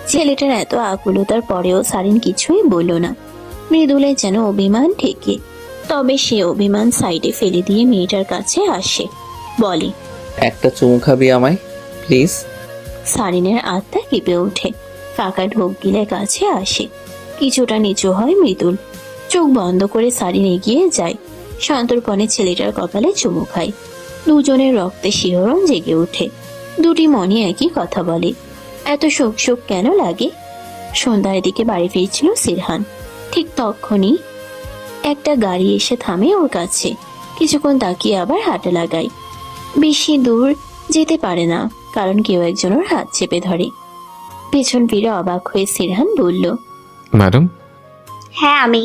ছেলেটার এত আকুলতার পরেও সারিন কিছুই বলল না। মৃদুলের যেন অভিমান ঠেকে। তবে সে অভিমান সাইডে ফেলে দিয়ে মেয়েটার কাছে আসে, বলে, একটা চুমু খাবি আমায় প্লিজ? সারিনের আত্মা কেঁপে ওঠে। ফাঁকা ঢোক গিলে কাছে আসে। কিছুটা নিচু হয় মৃদুল। চোখ বন্ধ করে সারিন এগিয়ে যায়। সন্তর্পণে ছেলেটার কপালে চুমু খায়। দুজনের রক্তে শিহরণ জেগে ওঠে। দুটি মনে একই কথা বলে, এত শোক শোক কেন লাগে? সন্ধ্যার দিকে বাড়ি ফিরছিল সিরহান। ঠিক তখনই একটা গাড়ি এসে থামে ওর কাছে। কিছুক্ষণ তাকিয়ে আবার হাঁটা লাগায়। বেশি দূর যেতে পারে না, কারণ কেউ একজন ওর হাত চেপে ধরে। পেছন ফিরে অবাক হয়ে সিরহান বলল, ম্যাডাম? হ্যাঁ আমি।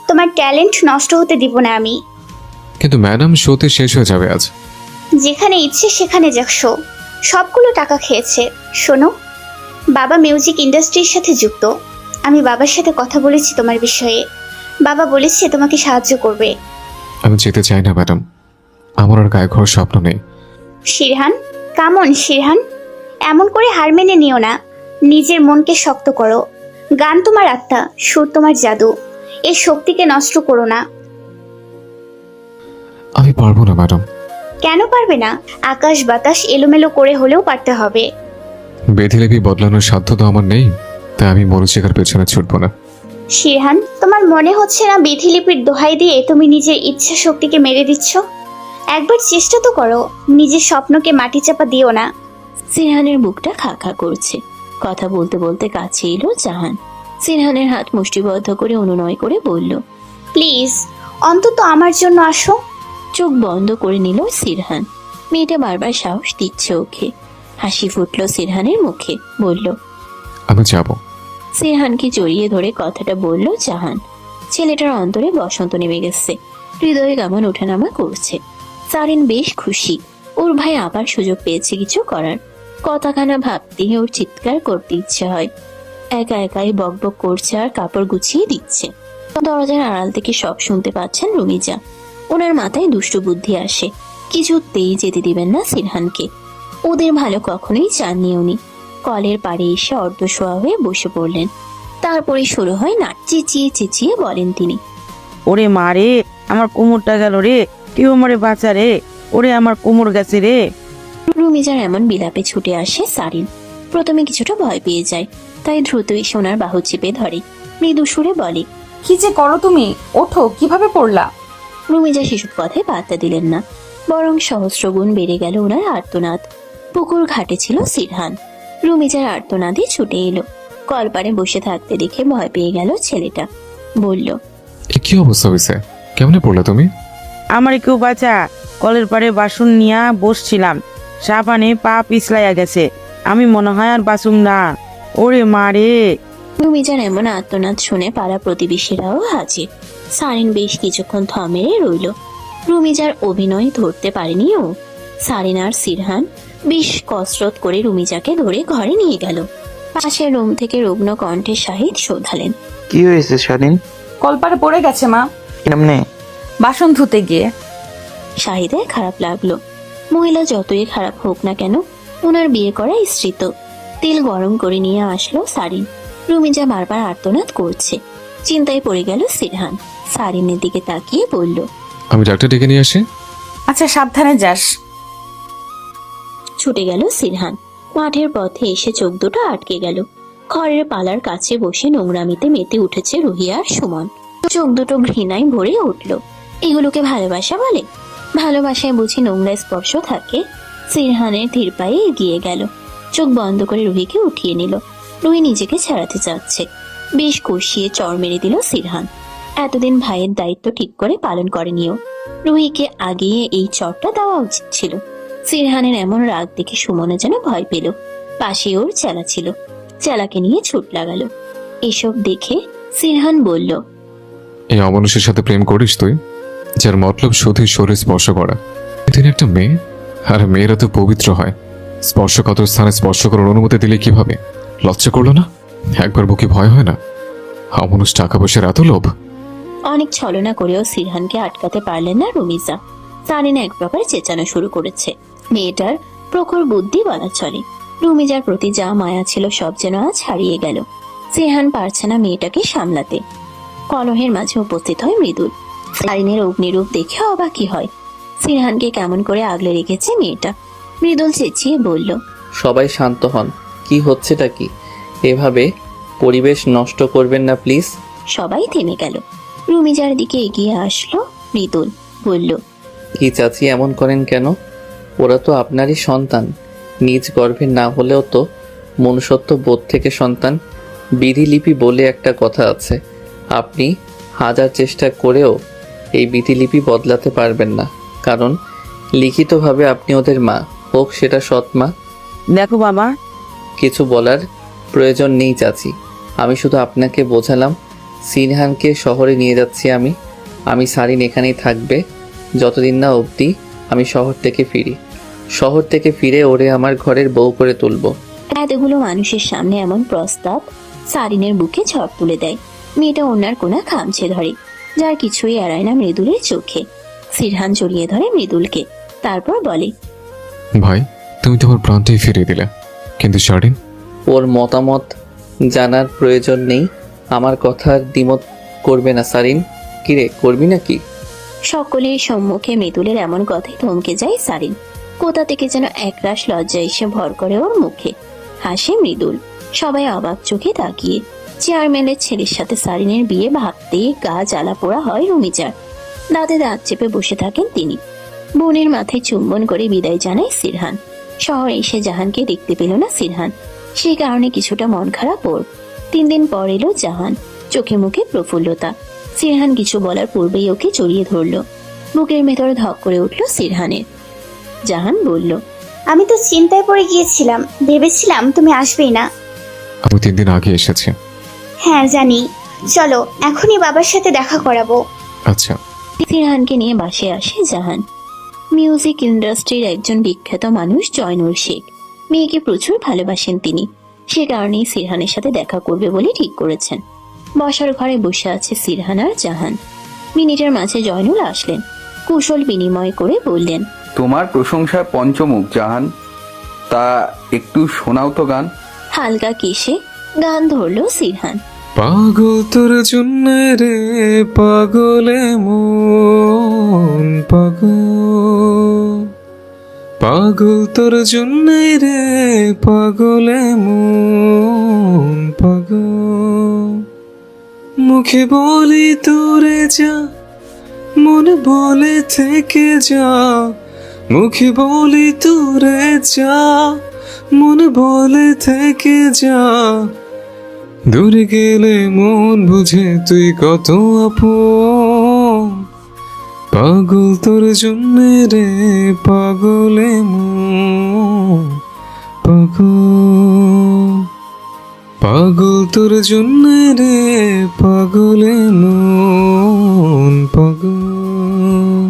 তোমার ট্যালেন্ট নষ্ট হতে দিব না আমি। কিন্তু ম্যাডাম, শোতে শেষ হয়ে যাবে আজ। যেখানে ইচ্ছে সেখানে যাক শো, সবগুলো টাকা খেয়েছে। শোনো, বাবা মিউজিক ইন্ডাস্ট্রির সাথে যুক্ত। আমি বাবার সাথে কথা বলেছি তোমার বিষয়ে। বাবা বলেছে তোমাকে সাহায্য করবে। আমি যেতে চাই না ম্যাডাম, আমার আর গায়ে ঘর স্বপ্ন নেই। শিরহান, কামন শিরহান, এমন করে হার মেনে নিও না। নিজের মনকে শক্ত করো। গান তোমার আত্মা, সুর তোমার জাদু। এই শক্তিকে নষ্ট করো না। আমি পারবো না ম্যাডাম। কেন পারবে না? আকাশ বাতাস এলোমেলো করে হলেও পারতে হবে। বেধিলিপি বদলানোর সাধ্য তো আমার নেই, তাই আমি মরুচিকার পেছনে ছুটবো না। শিরহান, তোমার মনে হচ্ছে না বিধিলিপির দোহাই দিয়ে তুমি নিজের ইচ্ছা শক্তিকে মেরে দিচ্ছ? একবার চেষ্টা তো করো, নিজের স্বপ্নকে মাটি চাপা দিও না। সিরহানের বুকটা খা খা করছে। কথা বলতে বলতে কাছে এলো জাহান। সিরহানের হাত মুষ্টিবদ্ধ করে অনুনয় করে বলল, প্লিজ অন্তত আমার জন্য আসো। চোখ বন্ধ করে নিল সিরহান। মেয়েটা বারবার সাহস দিচ্ছে ওকে। হাসি ফুটল সিরহানের মুখে। বলল, আমি যাব। সিরহানকে জড়িয়ে ধরে কথাটা বলল জাহান। ছেলেটার অন্তরে বসন্ত নেমে গেছে। হৃদয়ে কেমন ওঠানামা করছে। সারিন বেশ খুশি। ওর ভাই আবার সুযোগ পেয়েছে কিছু করার। কথাখানা ভাবতে ওর চিৎকার করতে ইচ্ছে হয়। একা একাই বকবক করছে আর কাপড় গুছিয়ে দিচ্ছে। দরজার আড়াল থেকে সব শুনতে পাচ্ছেন রুমিজা। ওনার মাথায় দুষ্ট বুদ্ধি আসে। কিছুতেই যেতে দিবেন না সিরহানকে। ওদের ভালো কখনোই চাননি উনি। কলের পাড়ে এসে অর্ধশোয়া হয়ে বসে পড়লেন। তারপরে শুরু হয় নাচ। চেঁচিয়ে চেঁচিয়ে বলেন তিনি, ওরে মা রে, আমার কোমরটা গেল রে, কেউ আমারে বাঁচা রে, ওরে আমার কোমর গেছে রে। রুমিজার এমন বিলাপে ছুটে আসে সারিন। প্রথমে কিছুটা ভয় পেয়ে যায়, তাই দ্রুত এসে ওনার বাহু চেপে ধরে। মৃদু সুরে বলে, কি যে করো তুমি, ওঠো, কিভাবে পড়লা? রুমিজা সেসব কথায় পাত্তা দিলেন না, বরং সহস্রগুণ বেড়ে গেল ওনার আর্তনাদ। পুকুর ঘাটে ছিল সিরহান। রুমিজার আর্তনাদে ছুটে এলো। কলপারে বসে থাকতে দেখে ভয় পেয়ে গেল ছেলেটা। বলল, কি অবস্থা হয়েছে? কেমনে পড়লে তুমি? আমারে কেউ বাঁচা, কলের পাড়ে বাসন নিয়ে বসছিলাম, সাবানে পা পিছলাইয়া গেছে, আমি মনে হয় আর বাসুম না। ওরে মা রে! রুমিজার এমন আর্তনাদ শুনে পাড়া প্রতিবেশীরাও হাজির। সারিন বেশ কিছুক্ষণ থমে রইল। রুমিজার অভিনয় ধরতে পারেনি ও। সারিন আর সিরহান বেশ কসরত করে রুমিজাকে ধরে ঘরে নিয়ে গেল। পাশের রুম থেকে রুগ্ন কণ্ঠে শাহিদ শোধালেন, কি হয়েছে শালীন? কলপারে পড়ে গেছে মা, কেমনে? বাসন ধুতে গিয়ে। শাহিদের খারাপ লাগলো। মহিলা যতই খারাপ হোক না কেন, ওনার বিয়ে করা স্ত্রী তো। তেল গরম করে নিয়ে আসলো সারিন। রুমিজা বারবার আর্তনাদ করছে। চিন্তায় পড়ে গেল সিরহান। সারিনের দিকে তাকিয়ে বলল, আমি ডাক্তার ডেকে নিয়ে আসি। আচ্ছা, সাবধানে যাস। ছুটে গেল সিরহান। মাঠের পথে এসে চোখ দুটো আটকে গেল। খড়ের পালার কাছে বসে নোংরামিতে মেতে উঠেছে রুহি আর সুমন। চোখ দুটো ঘৃণায় ভরে উঠল। এগুলোকে ভালোবাসা বলে? ভালোবাসায় বুঝি নোংরা স্পর্শ থাকে? সিরহানের ধীর পায়ে এগিয়ে গেল। চোখ বন্ধ করে রুহিকে উঠিয়ে নিল। রুহি নিজেকে ছাড়াতে চাচ্ছে। বেশ কষিয়ে চড় মেরে দিল সিরহান। এতদিন ভাইয়ের দায়িত্ব ঠিক করে পালন করেনিও। রুহিকে আগিয়ে এই চড়টা দেওয়া উচিত ছিল। সিরহানের এমন রাগ দেখে সুমনে যেন ভয় পেল। পাশে ওর চেলা ছিল, চেলাকে নিয়ে ছুট লাগালো। এসব দেখে সিরহান বলল, এই অমানুষের সাথে প্রেম করিস তুই, যার মতলব শুধুই শরীর স্পর্শ করা? তিনি একটা মেয়ে, আর মেয়েরা তো পবিত্র হয়। স্পর্শকাতর স্থানে স্পর্শ করার অনুমতি দিলে কিভাবে? লজ্জা করলো না? একবার বুকে ভয় হয় না? অমানুষ টাকা পয়সার এত লোভ! অনেক ছলনা করেও সিরহানকে আটকাতে পারলেন না রুমিজা। সারিন এক প্রকার চেঁচানো শুরু করেছে। মেয়েটার প্রখর বুদ্ধি বলা চলে। রুমিজার প্রতি যা মায়া ছিল সব যেন আজ হারিয়ে গেল। সিরহান পারছে না মেয়েটাকে সামলাতে। কলহের মাঝে উপস্থিত হয় মৃদুল। সারিনের অগ্নিরূপ দেখে অবাকই হয়। সিরহানকে কেমন করে আগলে রেখেছে মেয়েটা। মৃদুল চেঁচিয়ে বলল, সবাই শান্ত হন। কি হচ্ছেটা কি? এভাবে পরিবেশ নষ্ট করবেন না প্লিজ। সবাই থেমে গেল। রুমিজার দিকে এগিয়ে আসলো মৃদুল। বলল, কি চাচি এমন করেন কেন? ওরা তো আপনারই সন্তান। নিজ গর্ভে না হলেও তো মনুষ্যত্ব বোধ থেকে সন্তান। বিধিলিপি বলে একটা কথা আছে, আপনি হাজার চেষ্টা করেও এই বিধিলিপি বদলাতে পারবেন না, কারণ লিখিতভাবে আপনি ওদের মা, হোক সেটা সৎ মা। দেখো বাবা, কিছু বলার প্রয়োজন নেই চাচি। আমি শুধু আপনাকে বোঝালাম। সিনহানকে শহরে নিয়ে যাচ্ছি আমি সারিন এখানেই থাকবে যতদিন না অবধি আমি শহর থেকে ফিরি। শহর থেকে ফিরে ওরে আমার ঘরের বউ করে তুলব। এতগুলো মানুষের সামনে এমন প্রস্তাব সারিনের বুকে ঝড় তুলে দেয়। মেয়েটা ওনার কোনা খামছে ধরে, যার কিছুই এড়ায় না মৃদুলের চোখে। সিরহান জড়িয়ে ধরে মৃদুলকে, তারপর বলে, ভাই, তুমি তোমার প্রাণটাই ফিরিয়ে দিলে, কিন্তু শারিন? ওর মতামত জানার প্রয়োজন নেই। আমার কথার দ্বিমত করবে না সারিন। কিরে, করবি নাকি? সকলের সম্মুখে মৃদুলের এমন কথায় থমকে যায় সারিন। কোথা থেকে যেন একরাশ লজ্জা এসে ভর করে ওর মুখে। হাসে মৃদুল। সবাই অবাক চোখে তাকিয়ে। চেয়ারম্যানের ছেলের সাথে সারিনের বিয়ে ভাবতে গা জ্বালা পোড়া হয় রুমিজার। দাঁতে দাঁত চেপে বসে থাকেন তিনি। বোনের মাথায় চুম্বন করে বিদায় জানায় সিরহান। শহরে এসে জাহানকে দেখতে পেল না সিরহান, সেই কারণে কিছুটা মন খারাপ ওর। 3 দিন পর এলো জাহান। চোখে মুখে প্রফুল্লতা। সিরহান কিছু বলার পূর্বেই ওকে জড়িয়ে ধরল। বুকের ভেতরে ধক করে উঠল সিরহানের। জাহান বলল, আমি তো চিন্তায় পড়ে গিয়েছিলাম, ভেবেছিলাম তুমি আসবেই না। আমি 3 দিন আগে এসেছি। হ্যাঁ জানি, চলো এখনই বাবার সাথে দেখা করাবো। আচ্ছা। সিরহানকে নিয়ে বাসে আসে জাহান। মিউজিক ইন্ডাস্ট্রির একজন বিখ্যাত মানুষ জয়নুল শেখ। মেয়েকে প্রচুর ভালোবাসেন তিনি। সে কারণেই সিরহানের সাথে দেখা করবে বলে ঠিক করেছেন। বসার ঘরে বসে আছে সিরহান আর জাহান। মিনিটের মাঝে জয়নুল আসলেন। কুশল বিনিময় করে বললেন, তোমার প্রশংসায় পঞ্চমুখ জাহান, তা একটু শোনাও তো গান। হালকা কেশে গান ধরলো সিরহান। পাগল তোর জন্য রে পাগলে মন, পাগল তোর জন্য রে পাগলে মন, মুখে বলি তোরে যা, মন বলে থেকে যা। মুখে বলি তোরে যা, মন বলে থেকে যা। দূরে গেলে মন বুঝে তুই কত আপন, পাগল তোর জন্য রে পাগলে মন পাগল, পাগল তোর জন্য রে পাগলে মন পাগল।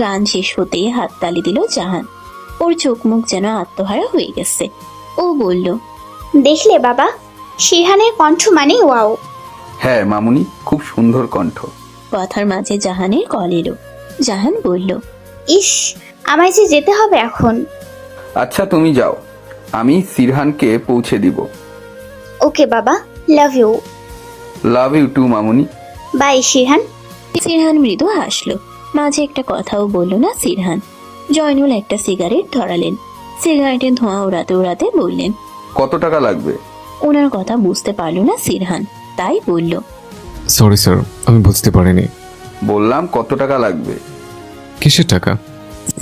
গান শেষ হতেই হাততালি দিল জাহান। ওর চোখ মুখ যেন আত্মহারা হয়ে গেছে। ও বলল, দেখলে বাবা, শিহানের কণ্ঠ মানে ওয়াও। হ্যাঁ মামুনি, খুব সুন্দর কণ্ঠ। কথার মাঝে জাহানের কল এলো। জাহান বলল, ইস, আমায় যে যেতে হবে এখন। আচ্ছা তুমি যাও, আমি সিরহানকে পৌঁছে দিব। ওকে বাবা, love you. Love you too মামুনি। বাই শিহান। সিরহান মৃদু হাসলো। মাঝে একটা কথাও বলল না সিরহান। জয়নুল একটা সিগারেট ধরালেন। সিগারেটের ধোঁয়া উড়াতে উড়াতে বললেন, কত টাকা লাগবে? ওনার কথা বুঝতে পারলো না সিরহান, তাই বলল, সরি স্যার, আমি বুঝতে পারিনি। বললাম কত টাকা লাগবে। কিসের টাকা?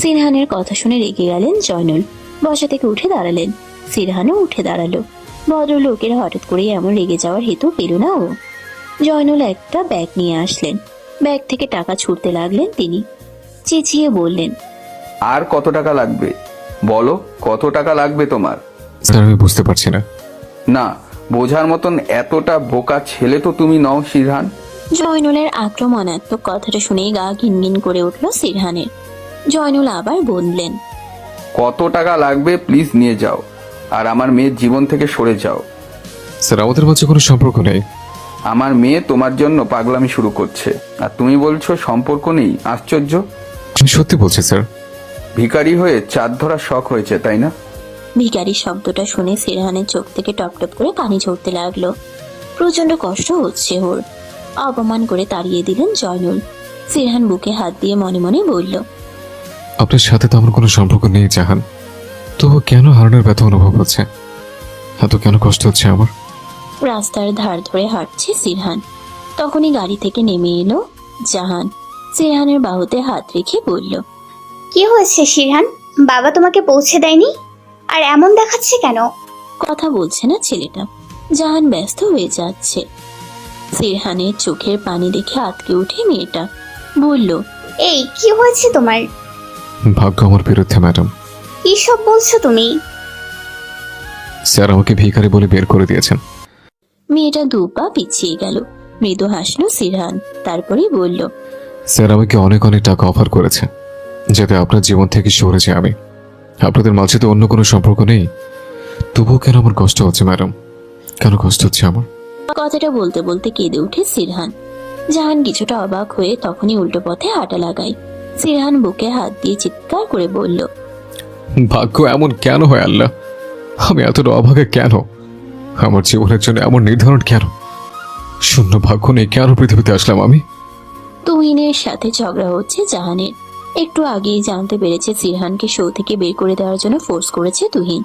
সিরহানের কথা শুনে রেগে গেলেন জয়নুল। বসা থেকে উঠে দাঁড়ালেন। সিরহানও উঠে দাঁড়ালো। ভদ্রলোকের হঠাৎ করে এমন রেগে যাওয়ার হেতু পেল না ও। জয়নুল একটা ব্যাগ নিয়ে আসলেন। ব্যাগ থেকে টাকা ছুটতে লাগলেন তিনি। চেঁচিয়ে বললেন, আর কত টাকা লাগবে বলো, কত টাকা লাগবে তোমার? স্যার আমি বুঝতে পারছি না। না, বোঝার মতন এতটা বোকা ছেলে তো তুমি নও সিরহান। জয়নুলের আক্রমণাত্মক কথাটা শুনেই গা ঘিনঘিন করে উঠল সিরহানের। জয়নুল আবার বললেন, কত টাকা লাগবে প্লিজ নিয়ে যাও, আর আমার মেয়ের জীবন থেকে সরে যাও। স্যার আমাদের মাঝে কোনো সম্পর্ক নেই। আমার মেয়ে তোমার জন্য পাগলামি শুরু করছে, আর তুমি বলছো সম্পর্ক নেই? আশ্চর্য। আমি সত্যি বলছি স্যার। ভিখারি হয়ে চাঁদ ধরা শখ হয়েছে তাই না? ভিখারি শব্দটা শুনে সিরহানের চোখ থেকে টপ টপ করে পানি ঝরতে লাগলো। প্রচন্ড কষ্ট হচ্ছে ওর। অপমান করে তাড়িয়ে দিলেন জয়নুল। সিরহান বুকে হাত দিয়ে মনে মনে বলল, আপনার সাথে তো আমার কোনো সম্পর্ক নেই জাহান, তবু কেন হারানোর ব্যথা অনুভব হচ্ছে? এত কেন কষ্ট হচ্ছে আমার? রাস্তার ধার ধরে হাঁটছে সিরহান। তখনই গাড়ি থেকে নেমে এলো জাহান। সিরহানের বাহুতে হাত রেখে বলল, কি হয়েছে শিহান? বাবা তোমাকে পৌঁছে দেয়নি? আর এমন দেখাচ্ছে কেন? কথা বলছে না ছেলেটা। জাহান ব্যস্ত হয়ে যাচ্ছে। সিরহানের চোখের পানি দেখে আটকে উঠে মেয়েটা বলল, এই কি হয়েছে তোমার? ভাগ্য আমার বিরুদ্ধে ম্যাডাম। কি সব বলছো তুমি? স্যার আমাকে ভিখারি বলে বের করে দিয়েছেন। মেয়েটা দু পা পিছিয়ে গেল। মৃদু হাসলো সিরহান, তারপরেই বলল, স্যার আমাকে অনেক অনেক টাকা অফার করেছে যাতে আপনার জীবন থেকে সরে যাই আমি। আপনাদের মাঝে তো অন্য কোনো সম্পর্ক নেই, তবুও কেন আমার কষ্ট হচ্ছে ম্যাডাম? কেন কষ্ট হচ্ছে আমার? কথাটা বলতে বলতে কেঁদে উঠে সিরহান। জাহান কিছুটা অবাক হয়ে তখনই উল্টো পথে হাঁটা লাগায়। সিরহান বুকে হাত দিয়ে চিৎকার করে বলল, ভাগ্য এমন কেন হয় আল্লাহ? আমি এতটা অভাগা কেন? আমার জীবনের জন্য এমন নির্ধারণ কেন? শূন্য ভাগ্য নেই কেন পৃথিবীতে আসলাম আমি? তুহিনের সাথে ঝগড়া হচ্ছে জাহানের। একটু আগেই জানতে পেরেছে সিরহানকে শো থেকে বের করে দেওয়ার জন্য ফোর্স করেছে তুহিন।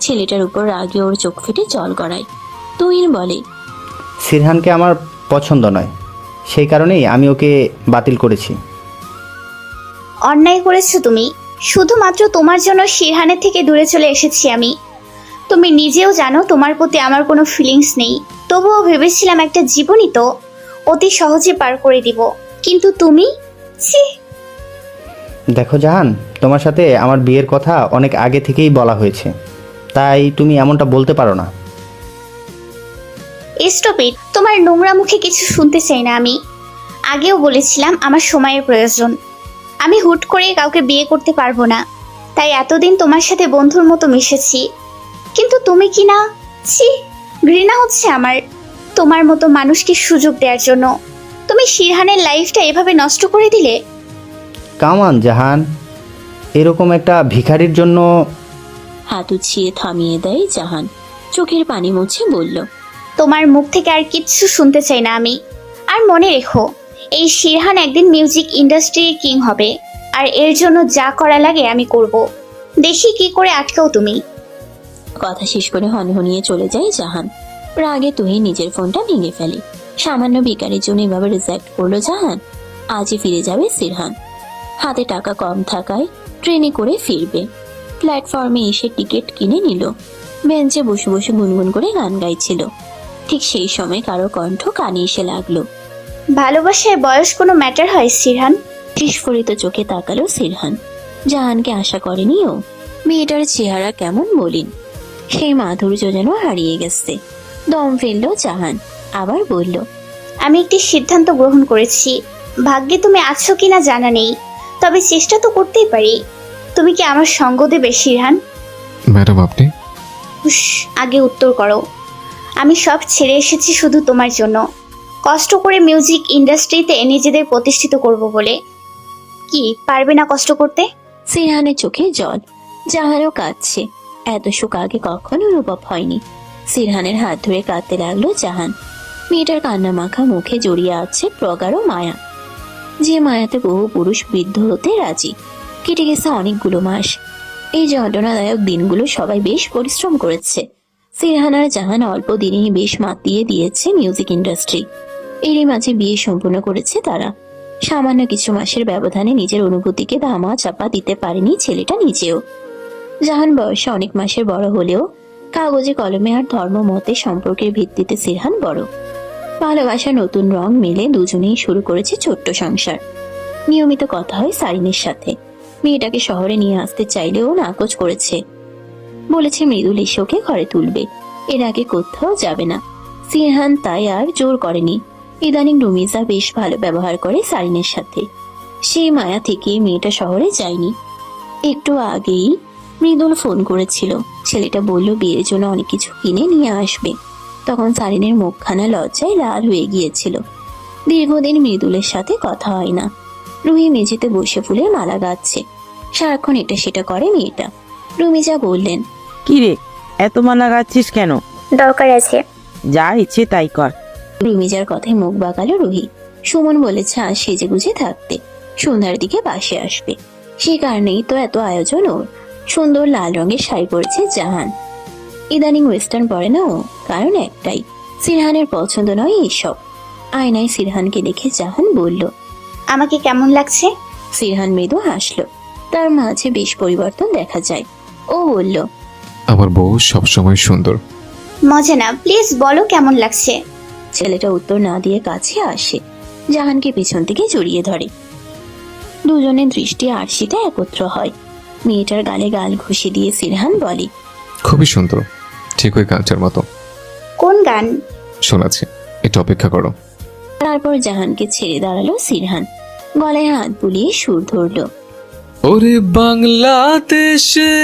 ছেলেটার উপর রাগে ওর চোখ ফেটে জল গড়ায়। তুহিন বলে, সিরহানকে আমার পছন্দ নয়, সেই কারণেই আমি ওকে বাতিল করেছি। অন্যায় করেছো তুমি। শুধুমাত্র তোমার জন্য শিরহানের থেকে দূরে চলে এসেছি আমি। তুমি নিজেও জানো তোমার প্রতি আমার কোনো ফিলিংস নেই, তবুও ভেবেছিলাম একটা জীবনই তো অতি সহজে পার করে দিব, কিন্তু তুমি ছি। দেখো জাহান, তোমার সাথে আমার বিয়ের কথা অনেক আগে থেকেই বলা হয়েছে, তাই তুমি এমনটা বলতে পারো না। Stop it. তোমার নোংরা মুখে কিছু শুনতে চাই না আমি। আগেও বলেছিলাম আমার সময়ের প্রয়োজন। আমি হুট করে কাউকে বিয়ে করতে পারবো না, তাই এতদিন তোমার সাথে বন্ধুর মতো মিশেছি। কিন্তু তুমি কি না, ছি, ঘৃণা হচ্ছে আমার তোমার মতো মানুষকে সুযোগ দেওয়ার জন্য। তুমি শিরহানের লাইফটা এভাবে নষ্ট করে দিলে। কামান জাহান, এরকম একটা ভিখারির জন্য। হাত উছিয়ে থামিয়ে দেয় জাহান। চোখের পানি মুছে বলল, তোমার মুখ থেকে আর কিচ্ছু শুনতে চাই না আমি। আর মনে রেখো, এই শিরহান একদিন মিউজিক ইন্ডাস্ট্রির কিং হবে, আর এর জন্য যা করা লাগে আমি করব। দেখি কি করে আটকাও তুমি। কথা শেষ করে হনহনিয়ে চলে যায় জাহান। রাগে তুহিন নিজের ফোনটা ভেঙে ফেলে। সামান্য ভিখারির জন্য এভাবে রিজেক্ট করলো জাহান। আজই ফিরে যাবে সিরহান। হাতে টাকা কম থাকায় ট্রেনে করে ফিরবে। প্ল্যাটফর্মে এসে টিকিট কিনে নিল। বেঞ্চে বসে বসে গুনগুন করে গান গাইছিল। ঠিক সেই সময় কারো কণ্ঠ কানে এসে লাগলো। ভালোবাসায় বয়স কোনো ম্যাটার হয় শিরহান? বিস্ফোরিত চোখে তাকালো সিরহান। জাহানকে আশা করেনি ও। মেয়েটার চেহারা কেমন মলিন, সেই মাধুর্য যেন হারিয়ে গেছে। দম ফেললো জাহান, আবার বলল, আমি একটি সিদ্ধান্ত গ্রহণ করেছি। ভাগ্যে তুমি আছো কিনা জানা নেই, তবে চেষ্টা তো করতেই পারি। তুমি কি আমার সঙ্গ দেবে শিরহান? ম্যাডাম আপনি? হুশ, আগে উত্তর করো। আমি সব ছেড়ে এসেছি শুধু তোমার জন্য, কষ্ট করে মিউজিক ইন্ডাস্ট্রিতে নিজেদের প্রতিষ্ঠিত করব বলে। কি পারবে না কষ্ট করতে? সিরহানের চোখে জল, জাহানও কাঁদছে। এত সুখ আগে কখনো অনুভব হয়নি। সিরহানের হাত ধরে কাঁদতে লাগলো জাহান। মেয়েটার কান্না মাখা মুখে জড়িয়ে আছে প্রগাঢ় মায়া, যে মায়াতে বহু পুরুষ বৃদ্ধ হতে রাজি। কেটে গেছে অনেকগুলো মাস। এই যন্ত্রণাদায়ক দিনগুলো সবাই বেশ পরিশ্রম করেছে। সিরহান আর জাহান অল্প দিনেই বেশ মাতিয়ে দিয়েছে মিউজিক ইন্ডাস্ট্রি। এরই মাঝে বিয়ে সম্পূর্ণ করেছে তারা। সামান্য কিছু মাসের ব্যবধানে নিজের অনুভূতিকে ধামা চাপা দিতে পারেনি ছেলেটা নিজেও। জাহান বয়সে অনেক মাসের বড় হলেও কাগজে কলমে আর ধর্ম মতে সম্পর্কের ভিত্তিতে সিরহান বড়। ভালোবাসার নতুন রং মেলে দুজনেই শুরু করেছে ছোট্ট সংসার। নিয়মিত কথা হয় সারিনের সাথে। মেয়েটাকে শহরে নিয়ে আসতে চাইলেও নাকচ করেছে। বলেছে মৃদুল এসে ওকে ঘরে তুলবে, এর আগে কোথাও যাবে না। সিরহান তাই আর জোর করেনি। ইদানিং রুমিজা বেশ ভালো ব্যবহার করে সারিনের সাথে। সেই মায়া থেকে মেয়েটা শহরে যায়নি। একটু আগেই মৃদুল ফোন করেছিল। ছেলেটা বলল বিয়ের জন্য অনেক কিছু কিনে নিয়ে আসবে। তখন সারিনের মুখখানা লজ্জায় লাল হয়ে গিয়েছিল। দীর্ঘদিন মৃদুলের সাথে কথা হয় না। রুহি মেঝেতে বসে ফুলের মালা গাচ্ছে। সারাক্ষণ এটা সেটা করে মেয়েটা। রুমিজা বললেন, কি রে, এত মালা গাচ্ছিস কেন? দরকার আছে। যা ইচ্ছে তাই কর। রুমিজার কথায় মুখ বাঁকালো রুহি। সুমন বলেছে আজ সেজে গুজে থাকতে, সন্ধ্যার দিকে বাসে আসবে। সে কারণেই তো এত আয়োজন ওর। সুন্দর লাল রঙের শাড়ি পরেছে জাহান। ইদানিং ওয়েস্টার্ন পরে না ও, কারণ একটাই, সিরহানের পছন্দ নয় এসব। আয়নায় সিরহানকে দেখে জাহান বলল, আমাকে কেমন লাগছে? সিরহান মৃদু হাসলো। তার মাঝে বেশ পরিবর্তন দেখা যায়। ও বলল, আমার বউ সবসময় সুন্দর। মজা না, প্লিজ বলো কেমন লাগছে। ছেলেটা উত্তর না দিয়ে কাছে আসে, জাহানকে পেছন থেকে জড়িয়ে ধরে। দুজনের দৃষ্টি আরশিতে একত্র হয়। মেয়েটার গালে গাল ঘুষি দিয়ে সিরহান বলে, খুবই সুন্দর, ঠিক ওই গানটার মতো। কোন গান? শোনাচ্ছি, একটু অপেক্ষা করো। তারপর জাহানকে ছেড়ে দাঁড়ালো সিরহান। গলায় হাত বুলিয়ে সুর ধরলো, ওরে বাংলাদেশে,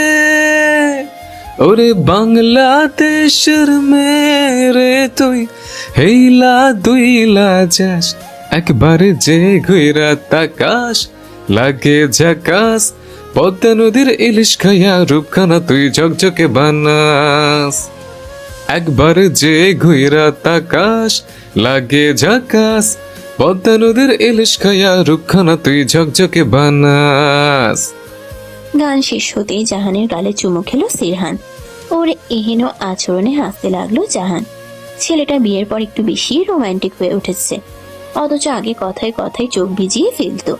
ওরে বাংলাদেশের মেরে তুই হেইলা দুইলা যাস, একবারে যে ঘুইরা তাকাস লাগে ঝাকাস, পদ্মা নদীর ইলিশ খাইয়া রূপখানা তুই ঝকঝকে বানাস, একবারে যে ঘুইরা তাকাস লাগে ঝাকাস, পদ্মা নদীর ইলিশ খাইয়া রূপখানা তুই ঝকঝকে বানাস। গান শেষ হতেই জাহানের গালে চুমু খেলো সিরহান। ওর এহেন আচরণে হাসতে লাগলো জাহান। ছেলেটা বিয়ের পর একটু বেশি রোমান্টিক হয়ে উঠেছে, অথচ আগে কথায় কথায় চোখ ভিজিয়ে ফেলতো।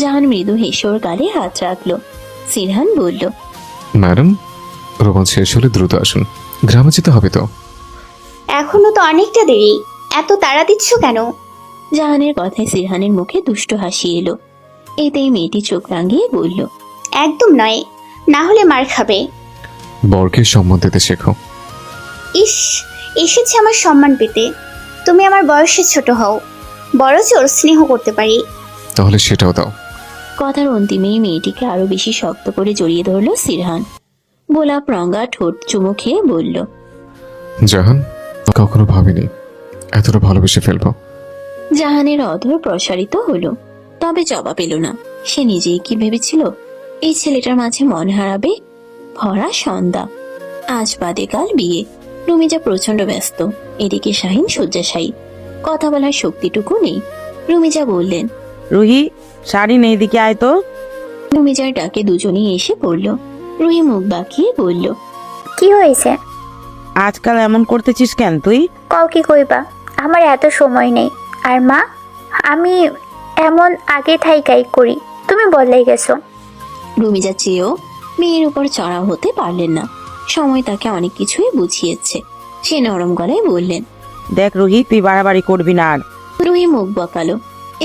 জাহান মৃদু হেসে ওর গালে হাত রাখলো। সিরহান বলল, ম্যাডাম, রোমান শেষ হলে দ্রুত আসুন, গ্রামে যেতে হবে তো। এখনো তো অনেকটা দেরি, এত তাড়া দিচ্ছ কেন? জাহানের কথায় সিরহানের মুখে দুষ্ট হাসি এলো। এতেই মেয়েটি চোখ রাঙিয়ে বলল, একদম নয়, না হলে মার খাবে। বরকে সম্মান দিতে শেখো। ইস, এসেছে আমার সম্মান পেতে। তুমি আমার বয়সে ছোট হও, বড় জোর স্নেহ করতে পারি। তাহলে সেটাও দাও। কথার অন্তিমেই মেয়েটিকে আরো বেশি শক্ত করে জড়িয়ে ধরলো সিরহান। গোলাপ রঙা ঠোঁট চুমু খেয়ে বলল, জাহান, কখনো ভাবিনি এতটা ভালোবেসে ফেলবো। জাহানের অধর প্রসারিত হলো, তবে জবাব এলো না। সে নিজেই কি ভেবেছিল এই ছেলেটার মাঝে মন হারাবে? ভরা সন্ধ্যা, আজ বাদে কাল বিয়ে। রুমিজা প্রচন্ড ব্যস্ত, এদিকে শাহিন শয্যাশায়ী। কথা বলার শক্তিটুকু নেই। রুমিজা বললেন, রুহি, শাড়ি নেই, দিকে আয় তো। রুমিজার ডাকে দুজনেই এসে পড়ল। রুহি মুখ বাঁকিয়ে বলল, কি হয়েছে? আজকাল এমন করতেছিস কেন তুই? কও কি কইবা, আমার এত সময় নেই। আর মা, আমি এমন আগে থাইকাই করি, তুমি বদলাই গেছো। রুমিজা চেয়েও মেয়ের উপর চড়াও হতে পারলেন না। সময় তাকে অনেক কিছুই বুঝিয়েছে। সে নরম গলায় বললেন, দেখ রুহি, তুই বাড়াবাড়ি করবি না আর। রুহি মুখ বকালো।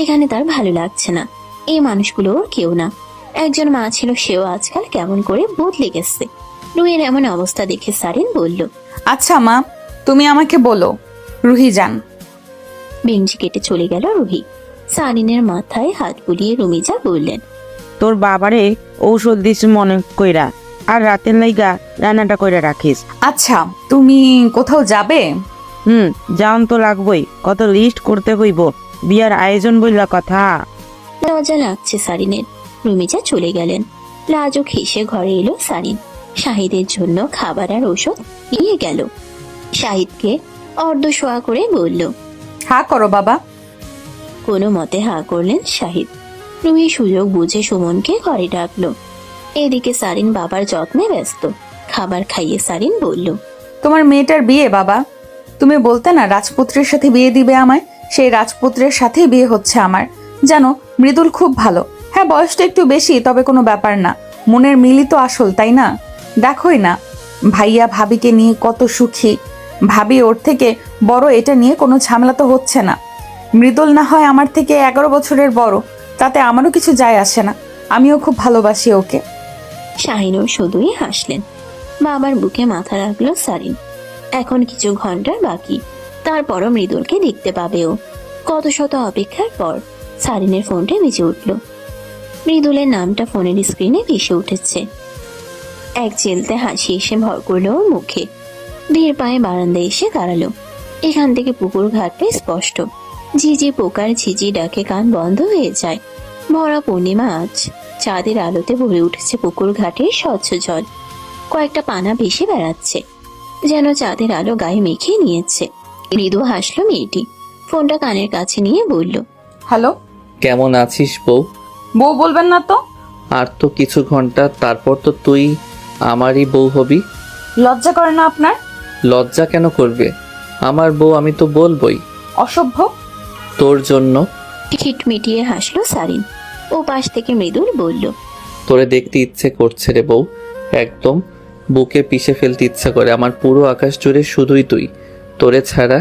এখানে তার ভালো লাগছে না। এই মানুষগুলো ওর কেউ না। একজন মা ছিল, সেও আজকাল কেমন করে বদলে গেছে। রুহির এমন অবস্থা দেখে সারিন বলল, আচ্ছা মা, তুমি আমাকে বলো, রুহি যান। বেঞ্চি কেটে চলে গেল রুহি। সারিনের মাথায় হাত বুলিয়ে রুমিজা বললেন, তোর বাবারে ঔষধ দিস মনে কইরা, আর রাতের লাইগা রান্নাটা কইরা রাখিস। আচ্ছা, তুমি কোথাও যাবে? যাওন তো লাগবই, কত লিস্ট করতে হইব, বিয়ার আয়োজন বইলা কথা। লজ্জা লাগছে সারিনের। রুমিজা চলে গেলেন। লাজুক হেসে ঘরে এলো সারিন। শাহিদের জন্য খাবার আর ওষুধ নিয়ে গেল। শাহিদকে অর্ধ শোয়া করে বলল, হা করো বাবা। কোনো মতে হা করলেন শাহিদ। রুহি সুযোগ বুঝে সুমনকে ঘরে ডাকলো। এদিকে সারিন বাবার যত্নে ব্যস্ত। খাবার খাইয়ে সারিন বলল, তোমার মেয়েটার বিয়ে বাবা, তুমি বলতে না রাজপুত্রের সাথে বিয়ে দিবে আমায়, সেই রাজপুত্রের সাথেই বিয়ে হচ্ছে আমার। জানো, মৃদুল খুব ভালো। হ্যাঁ, বয়সটা একটু বেশি, তবে কোনো ব্যাপার না। মনের মিলই তো আসল, তাই না? দেখোই না ভাইয়া ভাবিকে নিয়ে কত সুখী। ভাবি ওর থেকে বড়, এটা নিয়ে কোনো ঝামেলা তো হচ্ছে না। মৃদুল না হয় আমার থেকে 11 বছরের বড়, তাতে আমারও কিছু যায় আসে না। আমিও খুব ভালোবাসি ওকে। শাহিনও শুধুই হাসলেন। বাবার বুকে মাথা রাখলো সারিন। এখন কিছু ঘন্টার বাকি, তারপরও মৃদুলকে দেখতে পাবে ও। কত শত অপেক্ষার পর সারিনের ফোনটা বেজে উঠল। মৃদুলের নামটা ফোনের স্ক্রিনে ভেসে উঠেছে। এক চেলতে হাসি এসে ভর করলো ওর মুখে। ধীর পায়ে বারান্দায় এসে দাঁড়ালো। এখান থেকে পুকুর ঘাটটা স্পষ্ট। ঝিঝি পোকার ঝিঝি ডাকে কান বন্ধ হয়ে যায়। ভরা পূর্ণিমা আজ। চাঁদের আলোতে ভরে উঠেছে পুকুর ঘাটের স্বচ্ছ জল। কয়েকটা পানা ভেসে বেড়াচ্ছে, যেন চাঁদের আলো গায়ে মেখে নিয়েছে। মৃদু হাসলো মেয়েটি। ফোনটা কানের কাছে নিয়ে বলল, হ্যালো। কেমন আছিস বউ? বউ বলবেন না তো। আর তো কিছু ঘন্টা, তারপর তো তুই আমারই বউ হবি। লজ্জা করে না আপনার? লজ্জা কেন করবে? আমার বউ আমি তো বলবই। অসভ্য। তোর জন্য। খিট মিটিয়ে হাসলো সারিন। ও পাশ থেকে মৃদুল বলল, তোরে দেখতে ইচ্ছে করছে রে বউ, একদম বুকে পিষে ফেলতে ইচ্ছা করে। আমার পুরো আকাশ জুড়ে শুধুই তুই। তোরে ছাড়া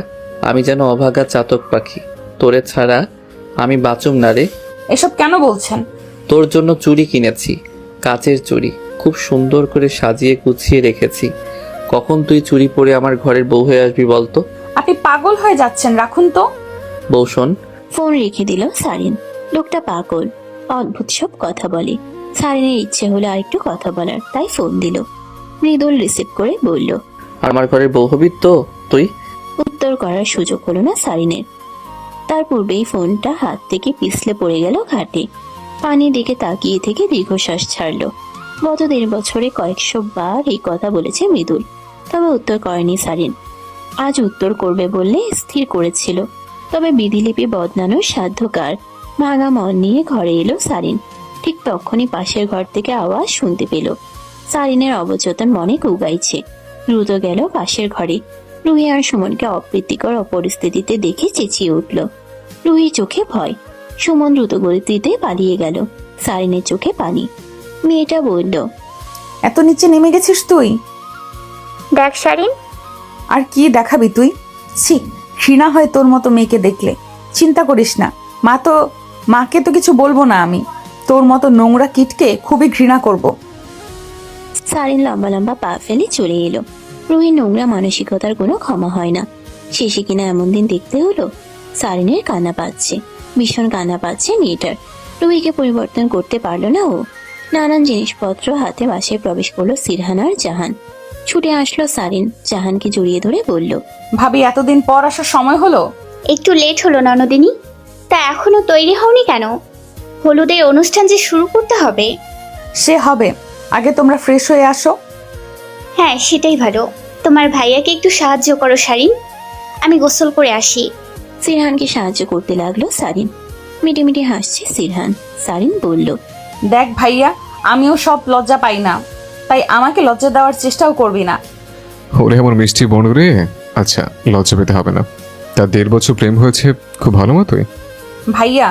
আমি যেন অভাগা চাতক পাখি। তোরে ছাড়া আমি বাঁচুম না রে। এসব কেন বলছেন? তোর জন্য চুড়ি কিনেছি, কাচের চুড়ি, খুব সুন্দর করে সাজিয়ে গুছিয়ে রেখেছি। কখন তুই চুড়ি পরে আমার ঘরের বউ হয়ে আসবি বলতো? আপনি পাগল হয়ে যাচ্ছেন, রাখুন তো। বউ শোন। ফোন রেখে দিল সারিন। লোকটা পাগল, অদ্ভুত সব কথা বলে। সারিনের ইচ্ছে হলো আরেকটু কথা বলার, তাই ফোন দিল। মৃদুল রিসিভ করে বলল, আমার ঘরের বউ হবি তো তুই? উত্তর করার সুযোগ হলো না সারিনের। তার পূর্বেই ফোনটা হাত থেকে পিছলে পড়ে গেল ঘাটে। পানির দিকে তাকিয়ে থেকে দীর্ঘশ্বাস ছাড়ল। গত 1.5 বছরে কয়েকশো বার এই কথা বলেছে মৃদুল, তবে উত্তর করেনি সারিন। আজ উত্তর করবে বললে স্থির করেছিল, তবে বিধিলিপি বদলানোর সাধ্য কার। ভাঙা মন নিয়ে ঘরে এলো সারিন। ঠিক তখনই পাশের ঘর থেকে আওয়াজ শুনতে পেল। সারিনের অবচেতন মনে কুগাইছে। দ্রুত গেল পাশের ঘরে। রুহি আর সুমনকে অপ্রীতিকর পরিস্থিতিতে দেখে চেঁচিয়ে উঠল। রুহির চোখে ভয়। সুমন দ্রুত গতিতে পালিয়ে গেল। সারিনের চোখে পানি। মেয়েটা বলল, এত নিচে নেমে গেছিস তুই? দেখ শারিন। আর কি দেখাবি তুই? ছি, ঘৃণা হয় তোর মতো মেয়েকে দেখলে। চিন্তা করিস না, মাকে তো কিছু বলবো না আমি। তোর মতো নোংরা কিটকে খুবই ঘৃণা করব। সারিন লম্বা লম্বা পা ফেলে চলে এলো। রুহির নোংরা মানসিকতার কোনো ক্ষমা হয় না। শেষে কিনা এমন দিন দেখতে হলো। সারিনের কান্না পাচ্ছে, ভীষণ কান্না পাচ্ছে মেয়েটার। রুহিকে পরিবর্তন করতে পারলো না ও। নানান জিনিসপত্র হাতে বাসায় প্রবেশ করলো সিরহান আর জাহান। ছুটে আসলো সারিন, জাহানকে জড়িয়ে ধরে বলল, ভাবি এতদিন পর আসার সময় হলো? একটু লেট হলো ননদিনী। তা এখনো তৈরি হওনি কেন? হলুদের অনুষ্ঠান যে শুরু করতে হবে। সে হবে, আগে তোমরা ফ্রেশ হয়ে আসো। হ্যাঁ, সেটাই ভালো। তোমার ভাইয়াকে একটু সাহায্য করো শারিন, আমি গোসল করে আসি। সিরহানকে সাহায্য করতে লাগলো সারিন। মিটিমিটি হাসছে সিরহান। সারিন বলল, দেখ ভাইয়া, আমিও সব লজ্জা পাই না, তাই আমাকে লজ্জা দেওয়ার চেষ্টাও করবি না। ওরে আমার মিষ্টি বনু রে। আচ্ছা, লজ্জা পেতে হবে না। তার 1.5 বছর প্রেম হয়েছে, খুব ভালো মতোই। ভাইয়া।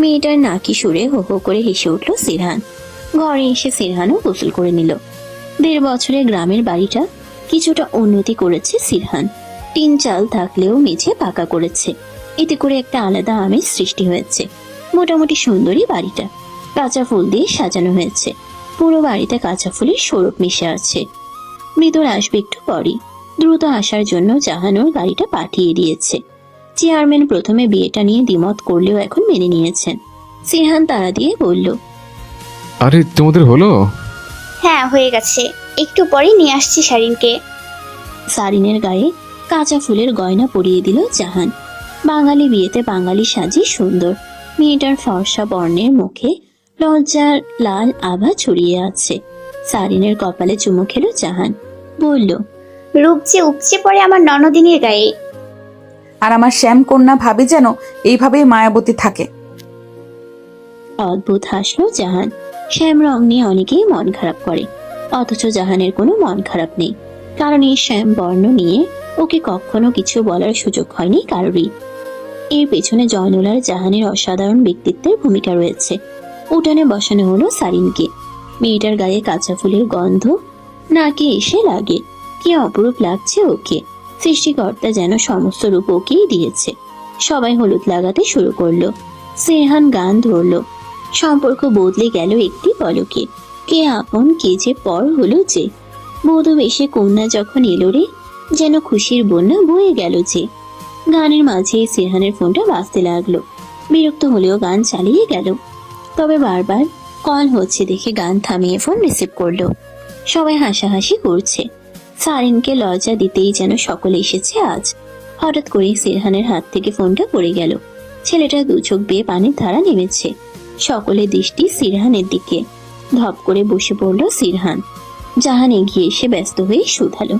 মেয়েটার নাকি সুরে হো হো করে হেসে উঠল সিরহান। ঘরে এসে সিরহানও গোসল করে নিল। 1.5 বছরের গ্রামের বাড়িটা কিছুটা উন্নতি করেছে সিরহান। টিন চাল থাকলেও মেঝে পাকা করেছে। এতে করে একটা আলাদা আমেজ সৃষ্টি হয়েছে। মোটামুটি সুন্দরী বাড়িটা, কাঁচা ফুল দিয়ে সাজানো হয়েছে। পুরো বাড়িতে কাঁচা ফুলের স্বরূপ মিশে আছে। মৃদুল আসবে একটু পরই। দ্রুত আসার জন্য জাহানুর গাড়িটা পাঠিয়ে দিয়েছে। চেয়ারম্যান প্রথমে বিয়েটা নিয়ে দ্বিমত করলেও এখন মেনে নিয়েছেন। সিরহান তাড়া দিয়ে বলল, আরে তোমাদের হলো? হ্যাঁ হয়ে গেছে, একটু পরেই নিয়ে আসছি শারিনকে। সারিনের গায়ে কাঁচা ফুলের গয়না পরিয়ে দিল জাহান। বাঙালি বিয়েতে বাঙালি সাজি সুন্দর। মেয়েটার ফর্সা বর্ণের মুখে লজ্জার লাল আভা ছড়িয়ে আছে। সারিনের কপালে চুমু খেলো জাহান, বলল, রূপ যে উপচে পড়ে আমার ননদিনীর গায়ে। আর আমার শ্যাম কন্যা ভাবি যেন এইভাবেই মায়াবতী থাকে। অদ্ভুত হাসলো জাহান। শ্যাম রং নিয়ে অনেকেই মন খারাপ করে, অথচ জাহানের কোনো মন খারাপ নেই। কারণ এই শ্যাম বর্ণ নিয়ে ওকে কখনো কিছু বলার সুযোগ হয়নি কারোরই। এর পেছনে জয়নুল আর জাহানের অসাধারণ ব্যক্তিত্বের ভূমিকা রয়েছে। উঠানে বসানো হলো সারিনকে। মেয়েটার গায়ে কাঁচা ফুলের গন্ধ নাকে এসে লাগে। কি অপরূপ লাগছে ওকে। সৃষ্টিকর্তা যেন সমস্ত রূপ ওকেই দিয়েছে। সবাই হলুদ লাগাতে শুরু করলো। সিরহান গান ধরলো। সম্পর্ক বদলে গেল একটি পলকে। কে আপন কে যে পর হলো যে। বধূ বেশে কন্যা যখন এলো রে, যেন খুশির বন্যা বয়ে গেল যে। গানের মাঝে সিরহানের ফোনটা বাজতে লাগলো। বিরক্ত হলেও গান চালিয়ে গেল। তবে বারবার কল হচ্ছে দেখে গান থামিয়ে ফোন রিসিভ করলো। সবাই হাসাহাসি করছে। সারিনকে লজ্জা দিতেই যেন সকলে এসেছে আজ। হঠাৎ করে সিরহানের হাত থেকে ফোনটা পড়ে গেল। ছেলেটা দু চোখ বেয়ে পানির ধারা নেমেছে। সকলের দৃষ্টি সিরহানের দিকে। ধপ করে বসে পড়ল সিরহান। জাহান এগিয়ে এসে ব্যস্ত হয়ে শুধালো,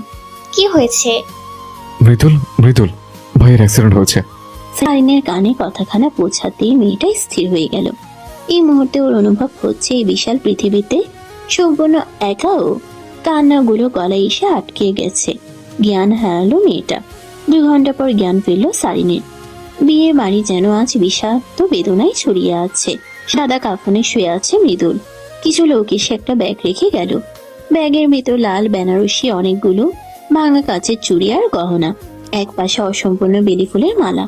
কি হয়েছে? মৃদুল, মৃদুল ভাইয়ের অ্যাক্সিডেন্ট হয়েছে। সারিনের কানে কথাখানা পৌঁছাতেই মেয়েটা স্থির হয়ে গেল। এই মুহূর্তে ওর অনুভব হচ্ছে এই বিশাল পৃথিবীতে সম্পূর্ণ একা ও। কান্নাগুলো গলায় এসে আটকে গেছে। জ্ঞান হারালো মেয়েটা। 2 ঘন্টা পর জ্ঞান ফিরল সারিনের। বিয়ে বাড়ি যেন আজ বিষাক্ত বেদনায় ছড়িয়ে আছে। সাদা কাফনে শুয়ে আছে মৃদুল। কিছু লোক এসে একটা ব্যাগ রেখে গেল। ব্যাগের ভিতর লাল বেনারসি অনেকগুলো ভাঙা কাচের চুড়ি আর গহনা। এক পাশে অসম্পূর্ণ বেলি ফুলের মালা।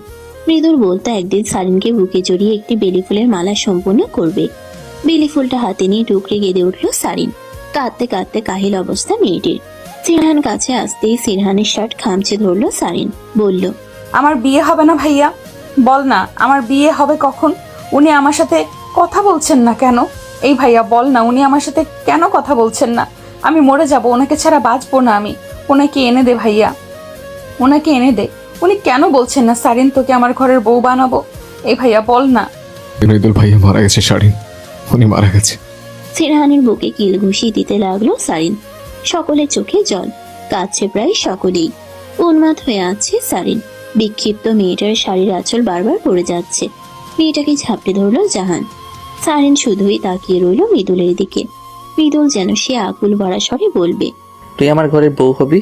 মৃদুল বলতো একদিন সারিনকে বুকে জড়িয়ে একটি বেলি ফুলের মালা সম্পূর্ণ করবে। বেলি ফুলটা হাতে নিয়ে টুকরে কেঁদে উঠল সারিন। কাঁদতে কাঁদতে কাহিল অবস্থা মেয়েটির। সিরহান কাছে আসতেই সিরহানের শার্ট খামচে ধরলো সারিন, বলল, আমার বিয়ে হবে না ভাইয়া? বল না আমার বিয়ে হবে কখন? উনি আমার সাথে কথা বলছেন না কেন? এই ভাইয়া বল না, উনি আমার সাথে কেন কথা বলছেন না? আমি মরে যাব, ওনাকে ছাড়া বাঁচবো না আমি। ওনাকে এনে দে ভাইয়া, ওনাকে এনে দে। উনি কেন বলছেন না সারিন তোকে আমার ঘরের বউ বানাবো? এই ভাইয়া বল না। মৃদুল ভাইয়া মারা গেছে শারিন, উনি মারা গেছে। সিরহানের বুকে কিল ঘুষি দিতে লাগলো সারিন। সকলের চোখে জল। কাছে প্রায় সকলেই। উন্মাদ হয়ে আছে সারিন। বিক্ষিপ্ত মেয়েটার শাড়ির আঁচল বারবার পড়ে যাচ্ছে। মেয়েটাকে ঝাপটে ধরলো জাহান। সারিন শুধুই তাকিয়ে রইল মৃদুলের দিকে। মৃদুল যেন সে আকুল ভরা স্বরে বলবে, তুই আমার ঘরের বউ হবি।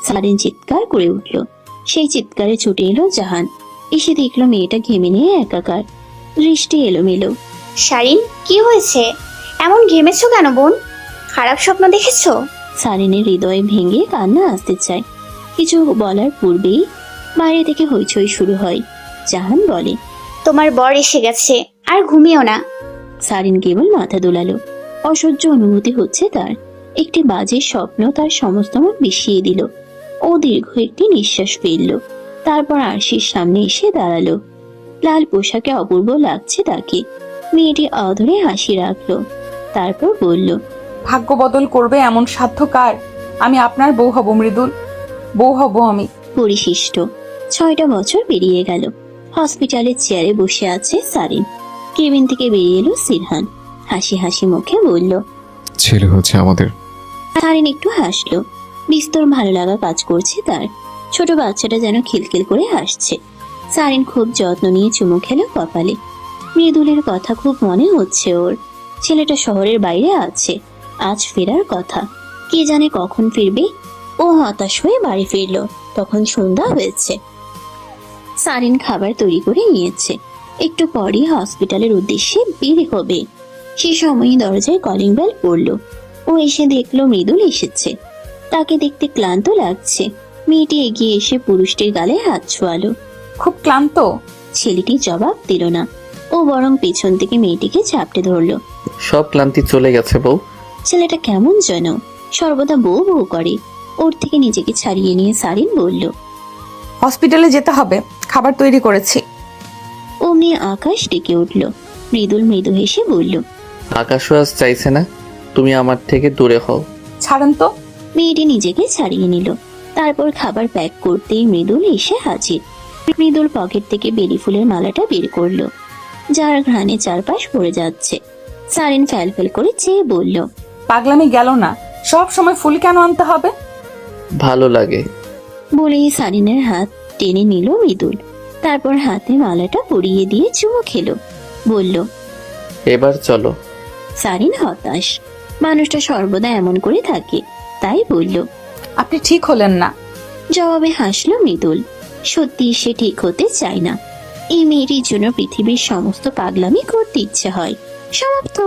সারিন চিৎকার করে উঠল। সেই চিৎকারে ছুটে এলো জাহান। এসে দেখলো মেয়েটা ঘেমে নিয়ে একাকার, দৃষ্টি এলোমেলো। শারিন কি হয়েছে? এমন ঘেমেছো কেন বোন? খারাপ স্বপ্ন দেখেছো? সারিনের হৃদয় ভেঙে কান্না আসতে চায়। কিছু বলার পূর্বেই বাইরে থেকে হইচই শুরু হয়। জাহান বলে, তোমার বর এসে গেছে, আর ঘুমিও না। সারিন কেবল মাথা দোলালো। অসহ্য অনুভূতি হচ্ছে তার। একটি বাজে স্বপ্ন তার সমস্ত মন বিষিয়ে দিল। ও দীর্ঘ একটি নিঃশ্বাস ফেলল। তারপর আরশির সামনে এসে দাঁড়ালো। লাল পোশাকে অপূর্ব লাগছে তাকে। মেয়েটি অধরে হাসি রাখলো। তারপর বলল, ভাগ্য বদল করবে এমন সাধ্য কার? আমি আপনার বউ হব মৃদুল, বউ হব আমি। পরিশিষ্ট 6টা বছর পেরিয়ে গেল। হসপিটালের চেয়ারে বসে আছে সারিন। কেবিন থেকে বেরিয়ে এলো সিরহান। হাসি হাসি মুখে বলল, ছেলে হচ্ছে আমাদের। সারিন একটু হাসলো। বিস্তর ভালো লাগা কাজ করছে তার। ছোট বাচ্চাটা যেন খিলখিল করে হাসছে। সারিন খুব যত্ন নিয়ে চুমু খেলো কপালে। মৃদুলের কথা খুব মনে হচ্ছে ওর। ছেলেটা শহরের বাইরে আছে, আজ ফেরার কথা। কে জানে কখন ফিরবে। ও হতাশ হয়ে বাড়ি ফিরল। তখন সন্ধ্যা হয়েছে। সারিন খাবার তৈরি করে নিয়েছে। একটু পরই হসপিটালের উদ্দেশ্যে বের হবে। সে সময়ই দরজায় কলিং বেল পড়ল। ও এসে দেখলো মৃদুল এসেছে। তাকে দেখতে ক্লান্ত লাগছে। মেয়েটি এগিয়ে এসে পুরুষটির গালে হাত ছোঁয়ালো। খুব ক্লান্ত? ছেলেটি জবাব দিল না। ও বরং পেছন থেকে মেয়েটিকে চাপটে ধরলো। সব ক্লান্তি চলে গেছে বউ। ছেলেটা কেমন যেন সর্বদা বউ বউ করে। ওর থেকে নিজেকে ছাড়িয়ে নিয়ে সারিন বলল, হসপিটালে যেতে হবে, খাবার তৈরি করেছি। অমনি আকাশ ডেকে উঠল। মৃদুল মৃদু হেসে বলল, আকাশও আজ চাইছে না তুমি আমার থেকে দূরে হও। ছাড়েন তো। মেয়েটি নিজেকে ছাড়িয়ে নিল। তারপর খাবার প্যাক করতেই মৃদুল এসে হাজির। মৃদুল পকেট থেকে বেলি ফুলের মালাটা বের করলো, যার ঘ্রাণে চারপাশ পড়ে যাচ্ছে। সারিন ফ্যাল করে চেয়ে বলল, পাগলামি গেল না, সব সময় ফুল কেন আনতে হবে? ভালো লাগে বলেই সারিনের হাত টেনে নিল মৃদুল। তারপর হাতে মালাটা পরিয়ে দিয়ে চুমু খেলো। বলল, এবার চলো। সারিন হতাশ। মানুষটা সর্বদা এমন করে থাকে, তাই বলল, আপনি ঠিক হলেন না। জবাবে হাসলো মৃদুল। সত্যি সে ঠিক হতে চায় না। এই মেয়েটির জন্য পৃথিবীর সমস্ত পাগলামি করতে ইচ্ছে হয়। সমাপ্ত।